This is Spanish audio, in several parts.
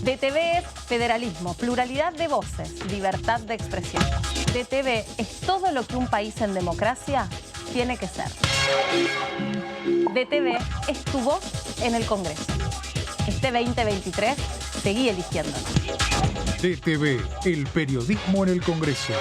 DTV es federalismo, pluralidad de voces, libertad de expresión. DTV es todo lo que un país en democracia tiene que ser. DTV es tu voz en el Congreso. Este 2023, seguí eligiéndonos. DTV, el periodismo en el Congreso.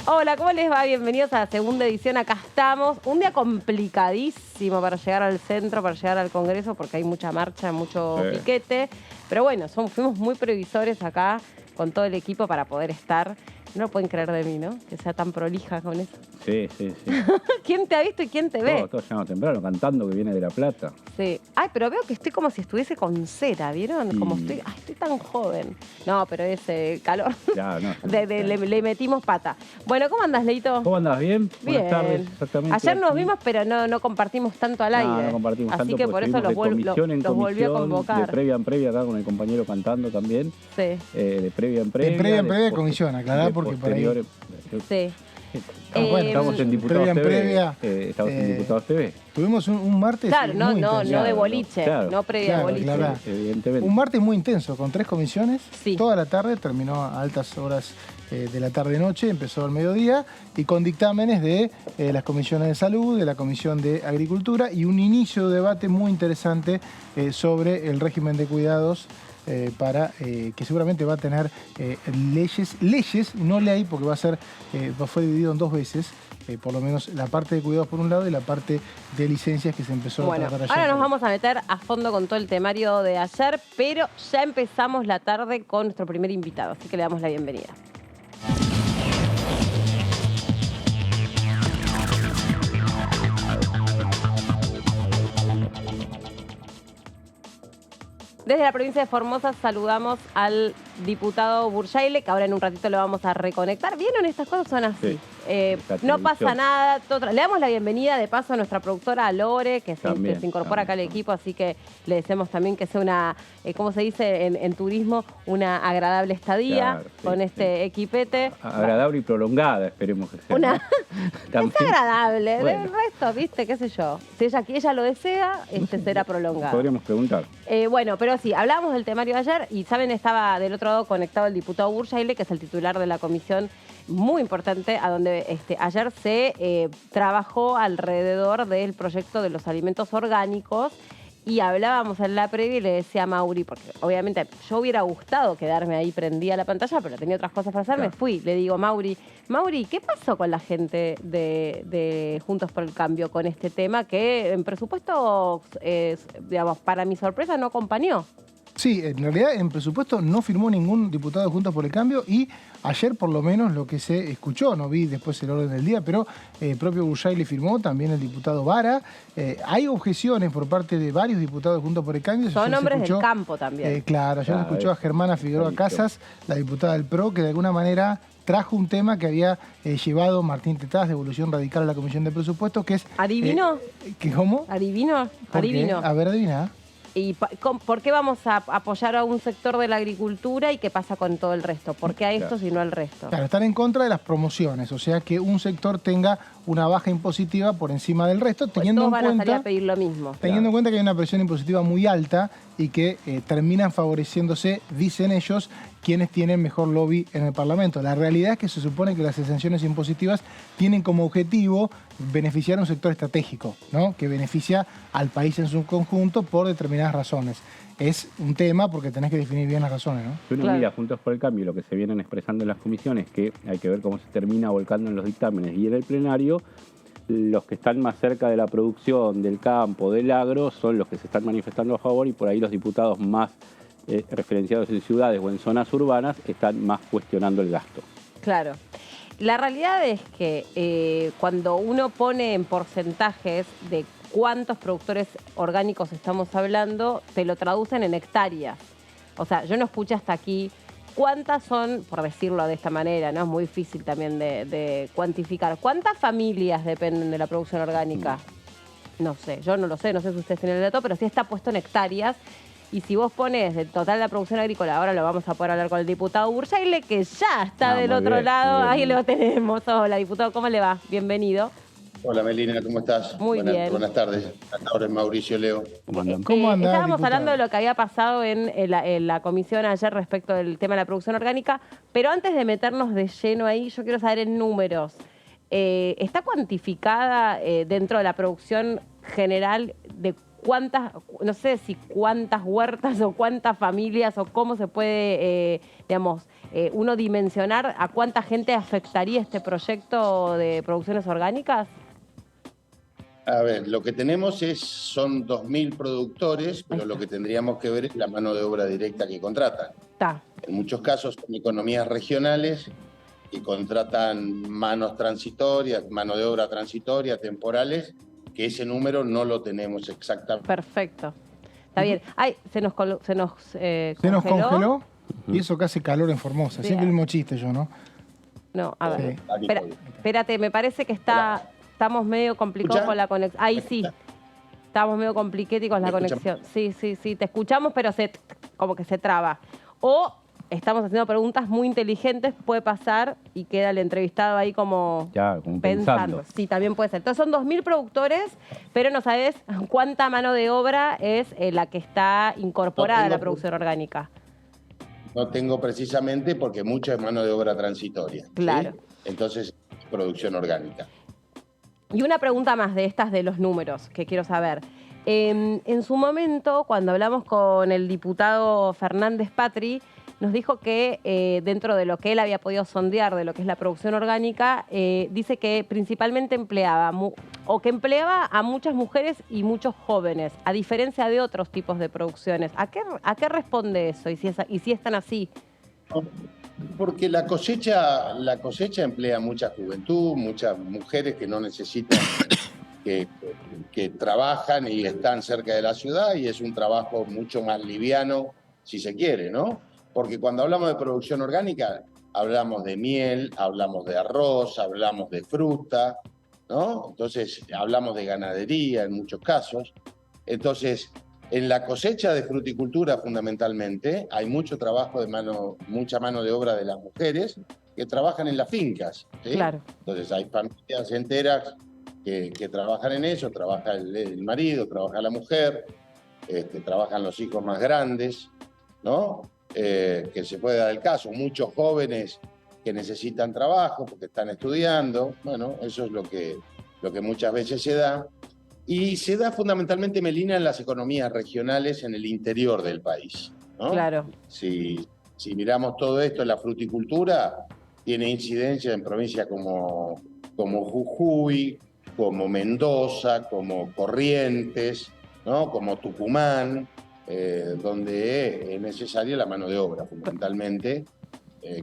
Hola, ¿cómo les va? Bienvenidos a la segunda edición. Acá estamos. Un día complicadísimo para llegar al centro, para llegar al Congreso, porque hay mucha marcha, mucho piquete. Pero bueno, fuimos muy previsores acá con todo el equipo para poder estar. No lo pueden creer de mí, ¿no? Que sea tan prolija con eso. Sí. ¿Quién te ha visto y quién te ve? Todos llegamos temprano cantando que viene de La Plata. Sí. Ay, pero veo que estoy como si estuviese con cera, ¿vieron? Como estoy tan joven. No, pero ese calor. Ya, no. Le metimos pata. Bueno, ¿cómo andas, Leito? ¿Cómo andás? ¿Bien? Bien. Buenas tardes, exactamente. Ayer nos aquí. vimos, pero no compartimos tanto al aire. No compartimos Así tanto. que por eso los volví a convocar. De previa en previa acá con el compañero cantando también. Sí. De previa en previa. De previa en previa de comisión, aclarar porque por ahí... Sí. Bueno, estamos en Diputados previa en TV. previa, Estamos en Diputados TV. Tuvimos un martes Claro, muy no intenso. de boliche, Claro. no previa de boliche. Claro. Evidentemente. Un martes muy intenso, con 3 comisiones, Sí. toda la tarde, terminó a altas horas de la tarde-noche, empezó al mediodía, y con dictámenes de las comisiones de salud, de la comisión de agricultura, y un inicio de debate muy interesante sobre el régimen de cuidados para que seguramente va a tener leyes, no ley, porque fue dividido en 2 veces, por lo menos la parte de cuidados por un lado y la parte de licencias que se empezó a tratar ayer. Ahora nos vamos a meter a fondo con todo el temario de ayer, pero ya empezamos la tarde con nuestro primer invitado, así que le damos la bienvenida. Desde la provincia de Formosa saludamos al diputado Burjaile, que ahora en un ratito lo vamos a reconectar. ¿Vieron? Estas cosas son así. No pasa nada. Le damos la bienvenida de paso a nuestra productora, a Lore, que se incorpora acá al equipo, así que le deseamos también que sea una, ¿cómo se dice en turismo? Una agradable estadía con este equipete. Agradable y prolongada, esperemos que sea. Es agradable. Bueno. Del resto, ¿viste? ¿Qué sé yo? Si ella lo desea, será prolongado. Podríamos preguntar. Bueno, pero sí, hablábamos del temario de ayer y, ¿saben? Estaba del otro lado conectado el diputado Burjaile, que es el titular de la comisión muy importante, a donde ayer se trabajó alrededor del proyecto de los alimentos orgánicos. Y hablábamos en la previa y le decía a Mauri, porque obviamente yo hubiera gustado quedarme ahí prendida la pantalla, pero tenía otras cosas para hacer, me fui. Le digo, Mauri, ¿qué pasó con la gente de Juntos por el Cambio con este tema que en presupuesto, digamos, para mi sorpresa no acompañó? Sí, en realidad en presupuesto no firmó ningún diputado de Juntos por el Cambio y ayer por lo menos lo que se escuchó, no vi después el orden del día, pero el propio Burjaile firmó, también el diputado Vara. Hay objeciones por parte de varios diputados de Juntos por el Cambio. Son hombres del campo también. Claro, ayer se escuchó a Germana Figueroa Casas, la diputada del PRO, que de alguna manera trajo un tema que había llevado Martín Tetaz de Evolución Radical a la Comisión de Presupuestos, que es... ¿Adivino? ¿Cómo? ¿Adivino? Adivino. A ver, adivina. ¿Y por qué vamos a apoyar a un sector de la agricultura y qué pasa con todo el resto? ¿Por qué a estos y no al resto? Claro, están en contra de las promociones, o sea que un sector tenga una baja impositiva por encima del resto, teniendo todos en van cuenta, a salir a pedir lo mismo. Teniendo en cuenta que hay una presión impositiva muy alta y que terminan favoreciéndose, dicen ellos, quienes tienen mejor lobby en el Parlamento. La realidad es que se supone que las exenciones impositivas tienen como objetivo beneficiar a un sector estratégico, ¿no? Que beneficia al país en su conjunto por determinadas razones. Es un tema porque tenés que definir bien las razones, ¿no? Si uno mira Juntos por el Cambio, lo que se vienen expresando en las comisiones, que hay que ver cómo se termina volcando en los dictámenes y en el plenario, los que están más cerca de la producción, del campo, del agro, son los que se están manifestando a favor, y por ahí los diputados más referenciados en ciudades o en zonas urbanas están más cuestionando el gasto. Claro. La realidad es que cuando uno pone en porcentajes de cuántos productores orgánicos estamos hablando, te lo traducen en hectáreas. O sea, yo no escuché hasta aquí ¿cuántas son, por decirlo de esta manera, ¿no? Es muy difícil también de cuantificar. ¿Cuántas familias dependen de la producción orgánica? No sé, yo no lo sé, no sé si ustedes tienen el dato, pero sí está puesto en hectáreas. Y si vos pones el total de la producción agrícola, ahora lo vamos a poder hablar con el diputado Bursaile, que ya está del otro lado. Ahí lo tenemos. Hola, diputado, ¿cómo le va? Bienvenido. Hola Melina, ¿cómo estás? Muy bien. Buenas tardes. Ahora es Mauricio Leo. ¿Cómo andás, Estábamos diputado? hablando de lo que había pasado en la comisión ayer respecto del tema de la producción orgánica, pero antes de meternos de lleno ahí, yo quiero saber en números. ¿Está cuantificada dentro de la producción general de cuántas, no sé si cuántas huertas o cuántas familias o cómo se puede, uno dimensionar a cuánta gente afectaría este proyecto de producciones orgánicas? A ver, lo que tenemos son 2.000 productores, pero lo que tendríamos que ver es la mano de obra directa que contratan. Está. En muchos casos son economías regionales y contratan manos transitorias, mano de obra transitoria, temporales, que ese número no lo tenemos exactamente. Perfecto. Está bien. Ay, se nos Se nos congeló y eso que hace calor en Formosa. Sí. Siempre el mismo chiste yo, ¿no? No, a ver. Sí. Espérate, me parece que estamos medio complicados ¿Escuchá? con la conexión. Ahí sí. Estamos medio compliquéticos la ¿Me escuchan? conexión. Sí, te escuchamos, pero como que se traba. O estamos haciendo preguntas muy inteligentes, puede pasar y queda el entrevistado ahí como pensando. Sí, también puede ser. Entonces son 2.000 productores, pero no sabes cuánta mano de obra es la que está incorporada a la producción orgánica. No tengo precisamente porque mucha es mano de obra transitoria. ¿sí? Claro. Entonces, producción orgánica. Y una pregunta más de estas de los números que quiero saber. En su momento, cuando hablamos con el diputado Fernández Patri, nos dijo que dentro de lo que él había podido sondear de lo que es la producción orgánica, dice que principalmente empleaba a muchas mujeres y muchos jóvenes, a diferencia de otros tipos de producciones. ¿A qué responde eso? Y si es tan así. Porque la cosecha emplea mucha juventud, muchas mujeres que no necesitan, que trabajan y están cerca de la ciudad, y es un trabajo mucho más liviano, si se quiere, ¿no? Porque cuando hablamos de producción orgánica, hablamos de miel, hablamos de arroz, hablamos de fruta, ¿no? Entonces, hablamos de ganadería en muchos casos. Entonces, en la cosecha de fruticultura, fundamentalmente, hay mucho trabajo mucha mano de obra de las mujeres que trabajan en las fincas, ¿sí? Claro. Entonces, hay familias enteras que trabajan en eso, trabaja el marido, trabaja la mujer, trabajan los hijos más grandes, ¿no? Que se puede dar el caso, muchos jóvenes que necesitan trabajo porque están estudiando, bueno, eso es lo que muchas veces se da, y se da fundamentalmente, Melina, en las economías regionales en el interior del país, ¿no? Claro. Si miramos todo esto, la fruticultura tiene incidencia en provincias como Jujuy, como Mendoza, como Corrientes, ¿no? Como Tucumán, donde es necesaria la mano de obra, fundamentalmente,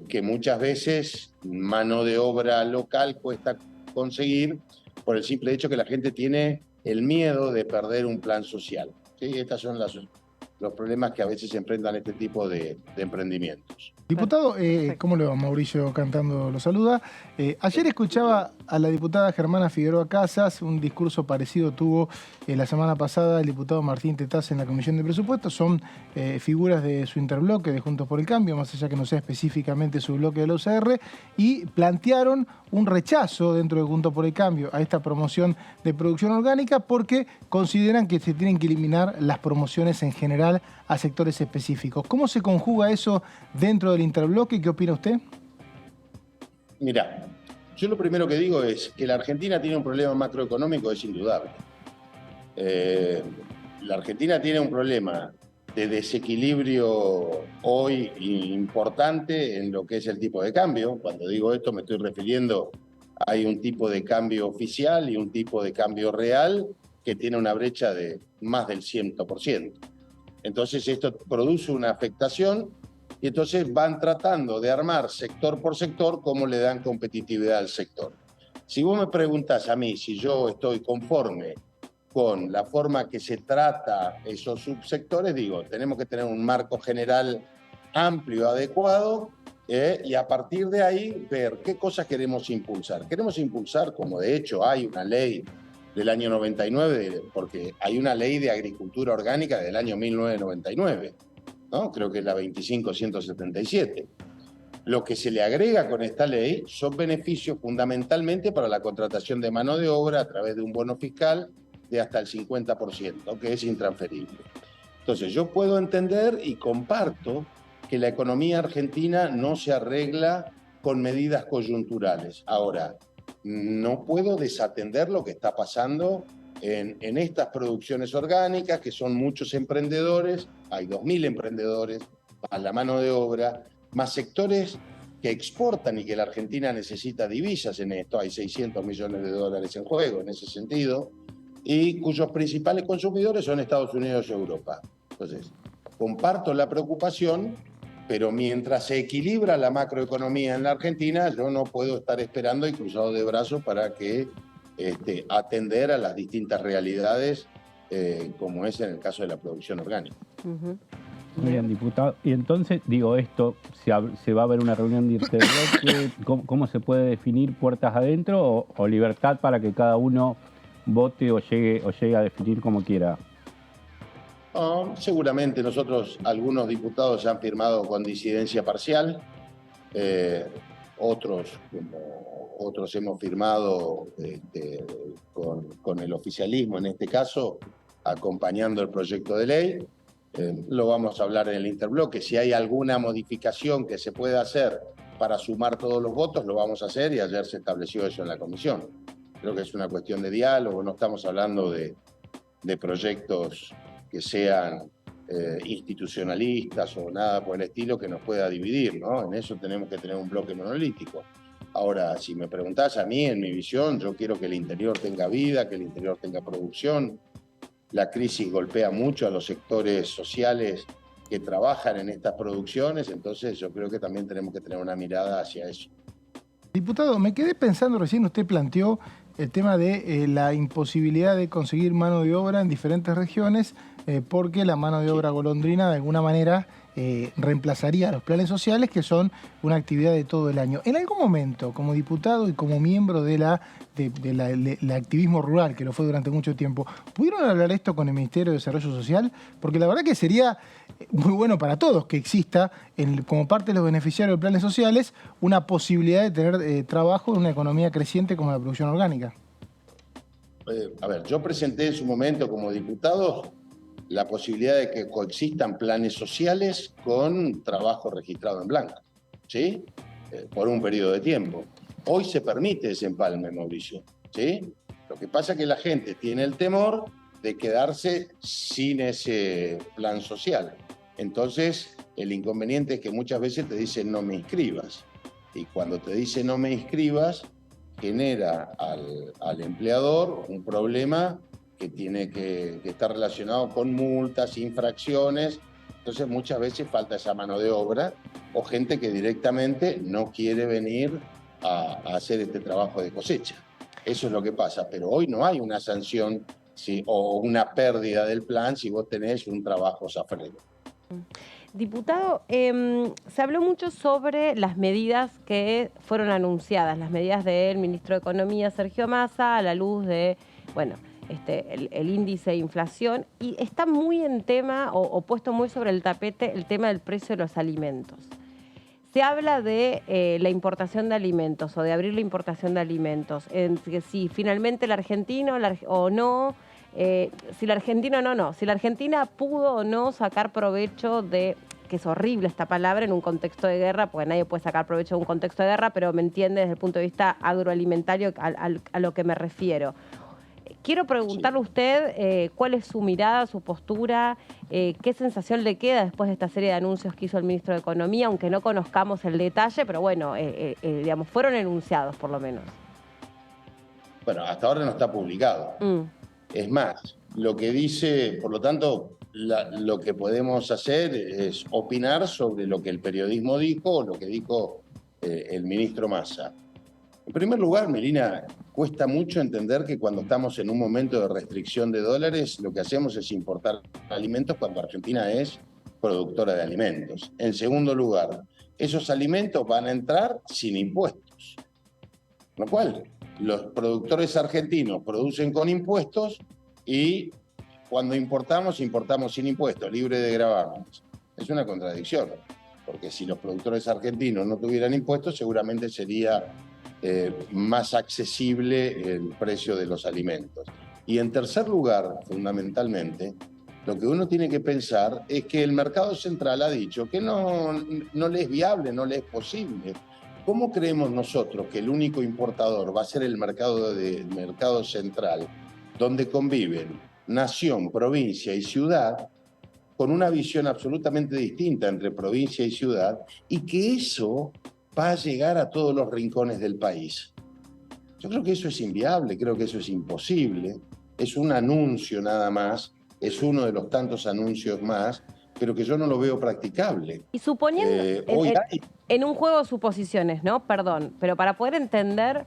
que muchas veces mano de obra local cuesta conseguir por el simple hecho que la gente tiene el miedo de perder un plan social. ¿Sí? Estos son los problemas que a veces se enfrentan este tipo de emprendimientos. Diputado, ¿cómo le va? Mauricio Cantando lo saluda. Ayer escuchaba a la diputada Germana Figueroa Casas, un discurso parecido tuvo la semana pasada el diputado Martín Tetaz en la Comisión de Presupuestos. Son figuras de su interbloque de Juntos por el Cambio, más allá que no sea específicamente su bloque de la UCR, y plantearon un rechazo dentro de Juntos por el Cambio a esta promoción de producción orgánica porque consideran que se tienen que eliminar las promociones en general a sectores específicos. ¿Cómo se conjuga eso dentro del interbloque? ¿Qué opina usted? Mirá, yo lo primero que digo es que la Argentina tiene un problema macroeconómico, es indudable. La Argentina tiene un problema de desequilibrio hoy importante en lo que es el tipo de cambio. Cuando digo esto me estoy refiriendo, hay un tipo de cambio oficial y un tipo de cambio real que tiene una brecha de más del 100%. Entonces esto produce una afectación y entonces van tratando de armar sector por sector cómo le dan competitividad al sector. Si vos me preguntás a mí si yo estoy conforme con la forma que se trata esos subsectores, digo, tenemos que tener un marco general amplio, adecuado, y a partir de ahí ver qué cosas queremos impulsar. Queremos impulsar, como de hecho hay una ley del año 99, porque hay una ley de agricultura orgánica del año 1999, ¿no? Creo que es la 25177. Lo que se le agrega con esta ley son beneficios fundamentalmente para la contratación de mano de obra a través de un bono fiscal de hasta el 50%, que es intransferible. Entonces, yo puedo entender y comparto que la economía argentina no se arregla con medidas coyunturales. Ahora, no puedo desatender lo que está pasando en estas producciones orgánicas, que son muchos emprendedores, hay 2.000 emprendedores, más la mano de obra, más sectores que exportan y que la Argentina necesita divisas en esto, hay 600 millones de dólares en juego en ese sentido, y cuyos principales consumidores son Estados Unidos y Europa. Entonces, comparto la preocupación, pero mientras se equilibra la macroeconomía en la Argentina, yo no puedo estar esperando y cruzado de brazos para que atender a las distintas realidades, como es en el caso de la producción orgánica. Muy bien, diputado. Y entonces, digo esto, ¿se va a ver una reunión de interbloque? ¿Cómo se puede definir puertas adentro o libertad para que cada uno vote o llegue a definir como quiera? Seguramente algunos diputados han firmado con disidencia parcial, otros hemos firmado con el oficialismo, en este caso, acompañando el proyecto de ley. Lo vamos a hablar en el interbloque. Si hay alguna modificación que se pueda hacer para sumar todos los votos, lo vamos a hacer, y ayer se estableció eso en la comisión. Creo que es una cuestión de diálogo, no estamos hablando de proyectos que sean institucionalistas o nada por el estilo que nos pueda dividir, ¿no? En eso tenemos que tener un bloque monolítico. Ahora, si me preguntás a mí, en mi visión, yo quiero que el interior tenga vida, que el interior tenga producción. La crisis golpea mucho a los sectores sociales que trabajan en estas producciones, entonces yo creo que también tenemos que tener una mirada hacia eso. Diputado, me quedé pensando, recién usted planteó el tema de la imposibilidad de conseguir mano de obra en diferentes regiones, porque la mano de obra golondrina de alguna manera reemplazaría a los planes sociales, que son una actividad de todo el año. En algún momento, como diputado y como miembro del activismo rural, que lo fue durante mucho tiempo, ¿pudieron hablar esto con el Ministerio de Desarrollo Social? Porque la verdad que sería muy bueno para todos que exista, como parte de los beneficiarios de planes sociales, una posibilidad de tener trabajo en una economía creciente como la producción orgánica. A ver, yo presenté en su momento como diputado la posibilidad de que coexistan planes sociales con trabajo registrado en blanco, ¿sí? Por un periodo de tiempo. Hoy se permite ese empalme, Mauricio, ¿sí? Lo que pasa es que la gente tiene el temor de quedarse sin ese plan social. Entonces, el inconveniente es que muchas veces te dicen no me inscribas. Y cuando te dicen no me inscribas, genera al empleador un problema que tiene que estar relacionado con multas, infracciones. Entonces muchas veces falta esa mano de obra o gente que directamente no quiere venir a hacer este trabajo de cosecha. Eso es lo que pasa, pero hoy no hay una sanción o una pérdida del plan si vos tenés un trabajo zafrero. Diputado, se habló mucho sobre las medidas que fueron anunciadas, las medidas del ministro de Economía, Sergio Massa, a la luz de, bueno, el índice de inflación, y está muy en tema o puesto muy sobre el tapete el tema del precio de los alimentos. Se habla de la importación de alimentos o de abrir la importación de alimentos, si finalmente el argentino o no, si la Argentina pudo o no sacar provecho de, que es horrible esta palabra en un contexto de guerra, porque nadie puede sacar provecho de un contexto de guerra, pero me entiende desde el punto de vista agroalimentario a lo que me refiero. Quiero preguntarle a usted cuál es su mirada, su postura, qué sensación le queda después de esta serie de anuncios que hizo el ministro de Economía, aunque no conozcamos el detalle, pero bueno, digamos, fueron enunciados por lo menos. Bueno, hasta ahora no está publicado. Es más, lo que dice, por lo tanto, lo que podemos hacer es opinar sobre lo que el periodismo dijo o lo que dijo el ministro Massa. En primer lugar, Melina, cuesta mucho entender que cuando estamos en un momento de restricción de dólares, lo que hacemos es importar alimentos cuando Argentina es productora de alimentos. En segundo lugar, esos alimentos van a entrar sin impuestos. Con lo cual, los productores argentinos producen con impuestos y cuando importamos, importamos sin impuestos, libre de gravámenes. Es una contradicción, porque si los productores argentinos no tuvieran impuestos, seguramente sería más accesible el precio de los alimentos. Y en tercer lugar, fundamentalmente, lo que uno tiene que pensar es que el mercado central ha dicho que no le es viable, no le es posible. ¿Cómo creemos nosotros que el único importador va a ser el mercado central, donde conviven nación, provincia y ciudad, con una visión absolutamente distinta entre provincia y ciudad, y que eso va a llegar a todos los rincones del país? Yo creo que eso es inviable, creo que eso es imposible. Es un anuncio nada más, es uno de los tantos anuncios más, pero que yo no lo veo practicable. Y suponiendo, en un juego de suposiciones, ¿no? Perdón, pero para poder entender,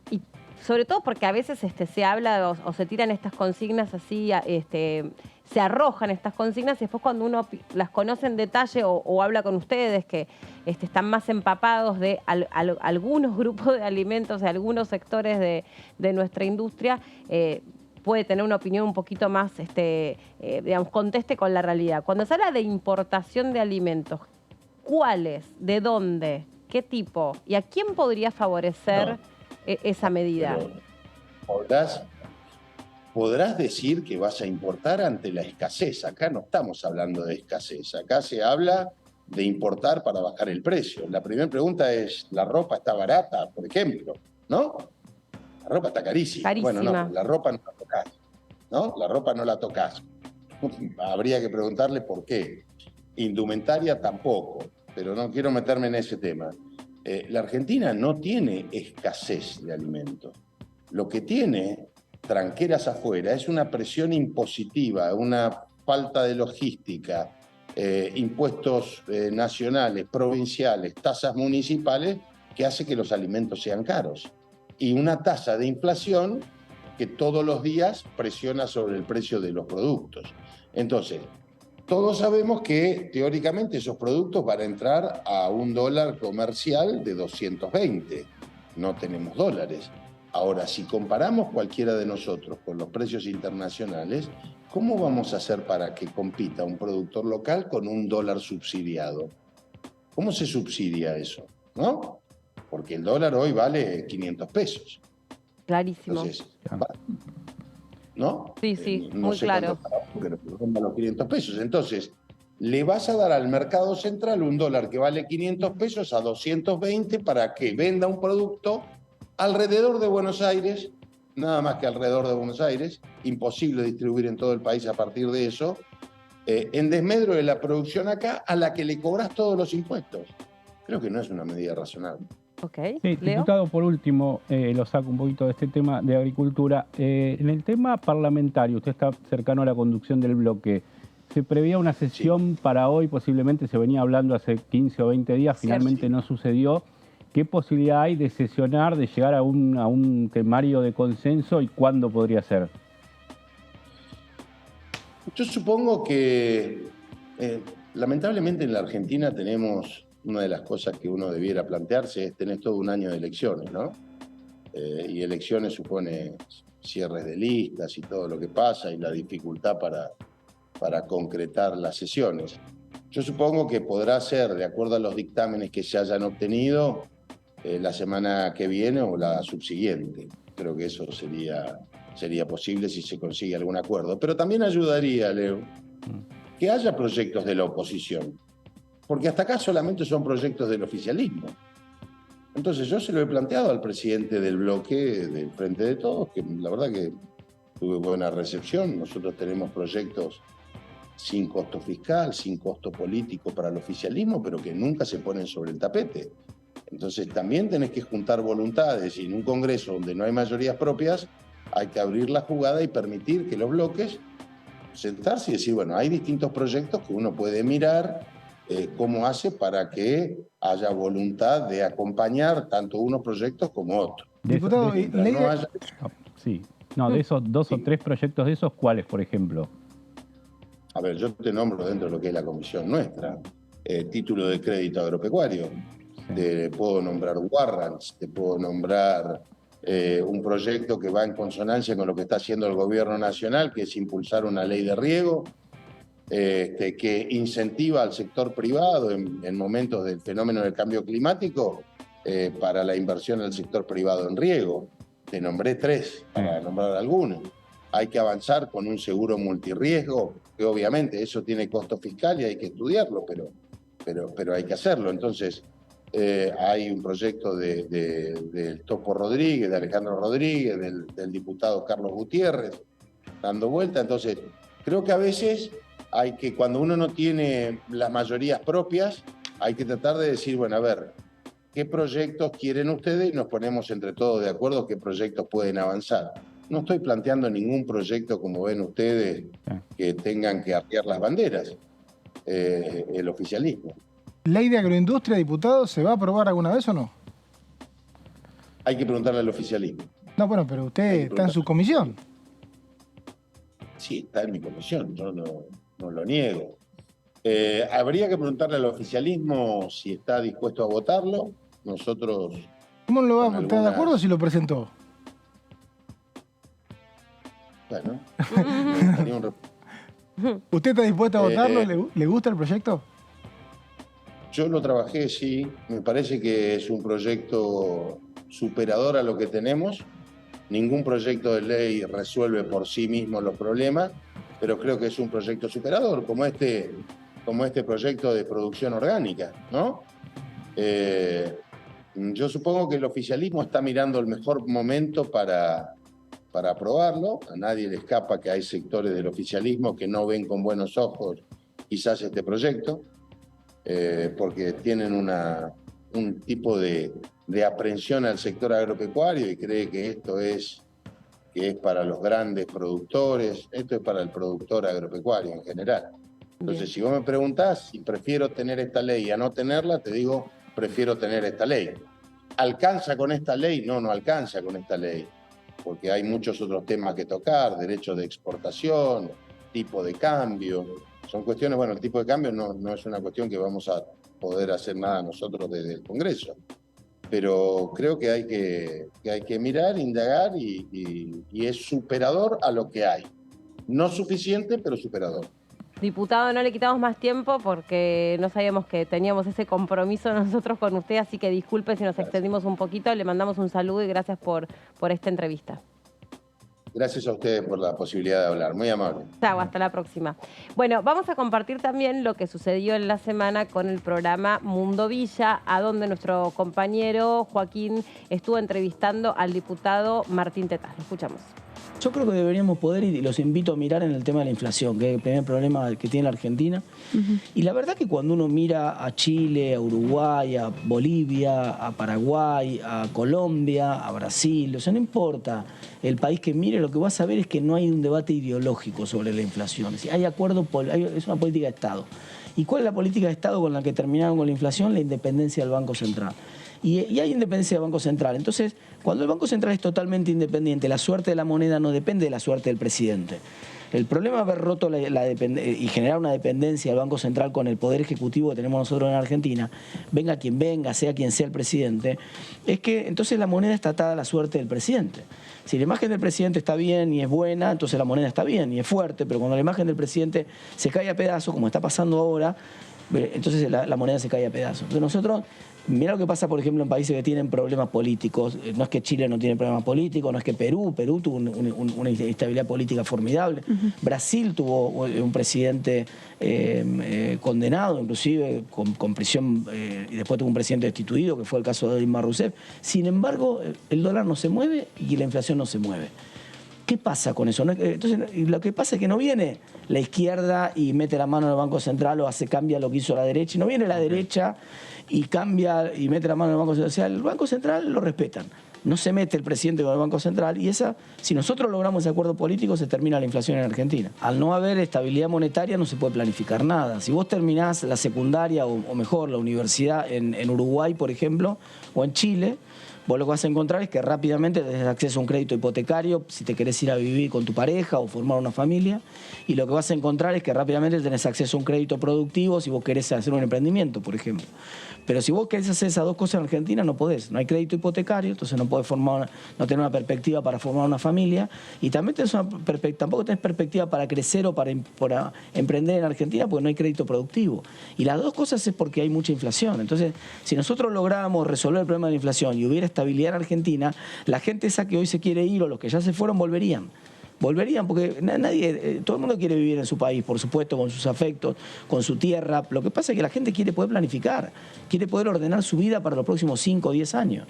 y sobre todo porque a veces se habla o se tiran estas consignas así, se arrojan estas consignas y después cuando uno las conoce en detalle o habla con ustedes que están más empapados de algunos grupos de alimentos, de algunos sectores de nuestra industria, puede tener una opinión un poquito más, digamos, conteste con la realidad. Cuando se habla de importación de alimentos, ¿cuáles? ¿De dónde? ¿Qué tipo? ¿Y a quién podría favorecer esa medida? Podrás decir que vas a importar ante la escasez. Acá no estamos hablando de escasez. Acá se habla de importar para bajar el precio. La primera pregunta es, ¿la ropa está barata, por ejemplo? ¿No? La ropa está carísima. Bueno, no, la ropa no la tocás, ¿no? La ropa no la tocás. Habría que preguntarle por qué. Indumentaria tampoco, pero no quiero meterme en ese tema. La Argentina no tiene escasez de alimentos. Lo que tiene, tranqueras afuera, es una presión impositiva, una falta de logística, impuestos nacionales, provinciales, tasas municipales, que hace que los alimentos sean caros. Y una tasa de inflación que todos los días presiona sobre el precio de los productos. Entonces, todos sabemos que teóricamente esos productos van a entrar a un dólar comercial de 220. No tenemos dólares. Ahora, si comparamos cualquiera de nosotros con los precios internacionales, ¿cómo vamos a hacer para que compita un productor local con un dólar subsidiado? ¿Cómo se subsidia eso? ¿No? Porque el dólar hoy vale 500 pesos. Clarísimo. Entonces, ¿no? Sí, no muy sé claro. Pero ronda los 500 pesos. Entonces, le vas a dar al mercado central un dólar que vale 500 pesos a 220 para que venda un producto alrededor de Buenos Aires, nada más que alrededor de Buenos Aires, imposible distribuir en todo el país a partir de eso, en desmedro de la producción acá a la que le cobras todos los impuestos. Creo que no es una medida razonable. Ok, sí, Leo. diputado, por último, lo saco un poquito de este tema de agricultura. En el tema parlamentario, usted está cercano a la conducción del bloque. Se preveía una sesión para hoy, posiblemente se venía hablando hace 15 o 20 días, finalmente no sucedió. ¿Qué posibilidad hay de sesionar, de llegar a un temario de consenso y cuándo podría ser? Yo supongo que lamentablemente en la Argentina tenemos una de las cosas que uno debiera plantearse es tener todo un año de elecciones, ¿no? Y elecciones supone cierres de listas y todo lo que pasa y la dificultad para concretar las sesiones. Yo supongo que podrá ser, de acuerdo a los dictámenes que se hayan obtenido, la semana que viene o la subsiguiente. Creo que eso sería posible si se consigue algún acuerdo. Pero también ayudaría, Leo, que haya proyectos de la oposición. Porque hasta acá solamente son proyectos del oficialismo. Entonces yo se lo he planteado al presidente del bloque del Frente de Todos, que la verdad que tuve buena recepción. Nosotros tenemos proyectos sin costo fiscal, sin costo político para el oficialismo, pero que nunca se ponen sobre el tapete. Entonces también tenés que juntar voluntades y en un Congreso donde no hay mayorías propias hay que abrir la jugada y permitir que los bloques sentarse y decir, bueno, hay distintos proyectos que uno puede mirar cómo hace para que haya voluntad de acompañar tanto unos proyectos como otros. Diputado, de esos 2 o 3 proyectos de esos, ¿cuáles, por ejemplo? A ver, yo te nombro dentro de lo que es la comisión nuestra, título de crédito agropecuario, te puedo nombrar warrants, te puedo nombrar un proyecto que va en consonancia con lo que está haciendo el gobierno nacional, que es impulsar una ley de riego, que incentiva al sector privado en momentos del fenómeno del cambio climático para la inversión del sector privado en riego. Te nombré 3, para nombrar algunos. Hay que avanzar con un seguro multirriesgo, que obviamente eso tiene costo fiscal y hay que estudiarlo, pero hay que hacerlo. Entonces, hay un proyecto del Topo Rodríguez, de Alejandro Rodríguez, del diputado Carlos Gutiérrez, dando vuelta. Entonces, creo que a veces hay que, cuando uno no tiene las mayorías propias, hay que tratar de decir, bueno, a ver, ¿qué proyectos quieren ustedes? Y nos ponemos entre todos de acuerdo qué proyectos pueden avanzar. No estoy planteando ningún proyecto, como ven ustedes, que tengan que arriar las banderas, el oficialismo. ¿Ley de agroindustria, diputado, se va a aprobar alguna vez o no? Hay que preguntarle al oficialismo. No, bueno, pero usted está en su comisión. Sí, está en mi comisión, yo no lo niego. Habría que preguntarle al oficialismo si está dispuesto a votarlo. Nosotros... ¿Cómo lo va a votar de acuerdo si lo presentó? Bueno, ¿Usted está dispuesto a votarlo? ¿Le gusta el proyecto? Yo lo trabajé, sí. Me parece que es un proyecto superador a lo que tenemos. Ningún proyecto de ley resuelve por sí mismo los problemas, pero creo que es un proyecto superador, como este proyecto de producción orgánica, ¿no? Yo supongo que el oficialismo está mirando el mejor momento para aprobarlo. A nadie le escapa que hay sectores del oficialismo que no ven con buenos ojos quizás este proyecto, porque tienen un tipo de aprensión al sector agropecuario y cree que esto es para los grandes productores, esto es para el productor agropecuario en general. Entonces, bien, si vos me preguntás si prefiero tener esta ley a no tenerla, te digo, prefiero tener esta ley. ¿Alcanza con esta ley? No alcanza con esta ley, porque hay muchos otros temas que tocar, derechos de exportación, tipo de cambio. Son cuestiones, bueno, el tipo de cambio no es una cuestión que vamos a poder hacer nada nosotros desde el Congreso. Pero creo que hay que mirar, indagar y es superador a lo que hay. No suficiente, pero superador. Diputado, no le quitamos más tiempo porque no sabíamos que teníamos ese compromiso nosotros con usted, así que disculpe si nos extendimos un poquito, le mandamos un saludo y gracias por esta entrevista. Gracias a ustedes por la posibilidad de hablar, muy amable. Chao, hasta la próxima. Bueno, vamos a compartir también lo que sucedió en la semana con el programa Mundo Villa, a donde nuestro compañero Joaquín estuvo entrevistando al diputado Martín Tetaz. Lo escuchamos. Yo creo que deberíamos poder, y los invito a mirar en el tema de la inflación, que es el primer problema que tiene la Argentina. Y la verdad que cuando uno mira a Chile, a Uruguay, a Bolivia, a Paraguay, a Colombia, a Brasil, o sea, no importa el país que mire, lo que vas a ver es que no hay un debate ideológico sobre la inflación. Es decir, hay acuerdo, es una política de Estado. ¿Y cuál es la política de Estado con la que terminaron con la inflación? La independencia del Banco Central. Y hay independencia del Banco Central. Entonces, cuando el Banco Central es totalmente independiente, la suerte de la moneda no depende de la suerte del presidente. El problema de haber roto y generar una dependencia del Banco Central con el poder ejecutivo que tenemos nosotros en Argentina, venga quien venga, sea quien sea el presidente, es que entonces la moneda está atada a la suerte del presidente. Si la imagen del presidente está bien y es buena, entonces la moneda está bien y es fuerte, pero cuando la imagen del presidente se cae a pedazos, como está pasando ahora, entonces la moneda se cae a pedazos. Entonces nosotros, mirá lo que pasa, por ejemplo, en países que tienen problemas políticos. No es que Chile no tiene problemas políticos, no es que Perú tuvo una inestabilidad política formidable. Brasil tuvo un presidente condenado, inclusive con prisión, y después tuvo un presidente destituido, que fue el caso de Dilma Rousseff. Sin embargo, el dólar no se mueve y la inflación no se mueve. ¿Qué pasa con eso? Entonces, lo que pasa es que no viene la izquierda y mete la mano en el Banco Central o cambia lo que hizo la derecha, y no viene la derecha y cambia y mete la mano en el Banco Central. O sea, el Banco Central lo respetan. No se mete el presidente con el Banco Central y si nosotros logramos ese acuerdo político, se termina la inflación en Argentina. Al no haber estabilidad monetaria no se puede planificar nada. Si vos terminás la secundaria o mejor la universidad en Uruguay, por ejemplo, o en Chile, vos lo que vas a encontrar es que rápidamente tenés acceso a un crédito hipotecario si te querés ir a vivir con tu pareja o formar una familia, y lo que vas a encontrar es que rápidamente tenés acceso a un crédito productivo si vos querés hacer un emprendimiento, por ejemplo. Pero si vos querés hacer esas dos cosas en Argentina, no podés. No hay crédito hipotecario, entonces no podés no tener una perspectiva para formar una familia, y también tampoco tenés perspectiva para crecer o para emprender en Argentina porque no hay crédito productivo. Y las dos cosas es porque hay mucha inflación. Entonces, si nosotros lográramos resolver el problema de la inflación y hubiera estabilidad en Argentina, la gente esa que hoy se quiere ir o los que ya se fueron volverían. Volverían porque todo el mundo quiere vivir en su país, por supuesto, con sus afectos, con su tierra. Lo que pasa es que la gente quiere poder planificar, quiere poder ordenar su vida para los próximos 5 o 10 años.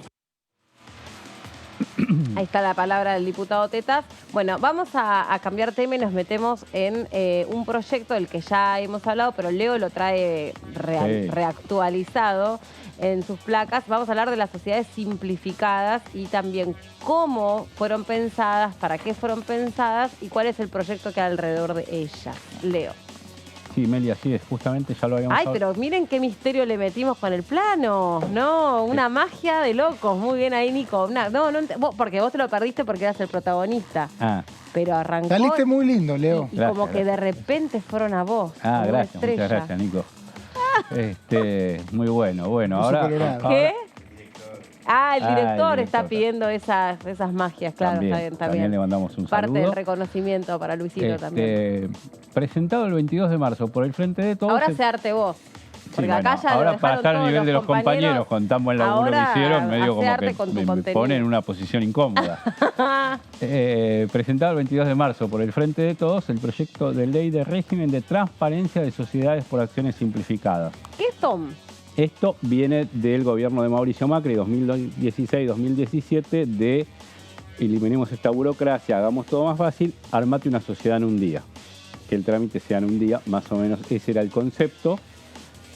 Ahí está la palabra del diputado Tetas. Bueno, vamos a cambiar tema y nos metemos en un proyecto del que ya hemos hablado, pero Leo lo trae reactualizado en sus placas. Vamos a hablar de las sociedades simplificadas y también cómo fueron pensadas, para qué fueron pensadas y cuál es el proyecto que hay alrededor de ellas. Leo. Sí, Meli, así es, justamente ya lo habíamos Ay, pero miren qué misterio le metimos con el plano, ¿no? Una magia de locos. Muy bien ahí, Nico. Porque vos te lo perdiste porque eras el protagonista. Pero arrancó... Saliste muy lindo, Leo. Y como que de repente fueron a vos. Gracias, muchas gracias, Nico. Muy bueno. Bueno, ahora... ¿Qué? El director está pidiendo esas magias, claro, también le mandamos un saludo. Parte del reconocimiento para Luisito también. Presentado el 22 de marzo por el Frente de Todos. Ahora searte vos. Porque bueno, acá ya ahora para estar al nivel de los compañeros, contamos el laburo que hicieron, medio como que me ponen en una posición incómoda. Presentado el 22 de marzo por el Frente de Todos, el proyecto de ley de régimen de transparencia de sociedades por acciones simplificadas. ¿Qué son? Esto viene del gobierno de Mauricio Macri, 2016-2017, de eliminemos esta burocracia, hagamos todo más fácil, armate una sociedad en un día. Que el trámite sea en un día, más o menos ese era el concepto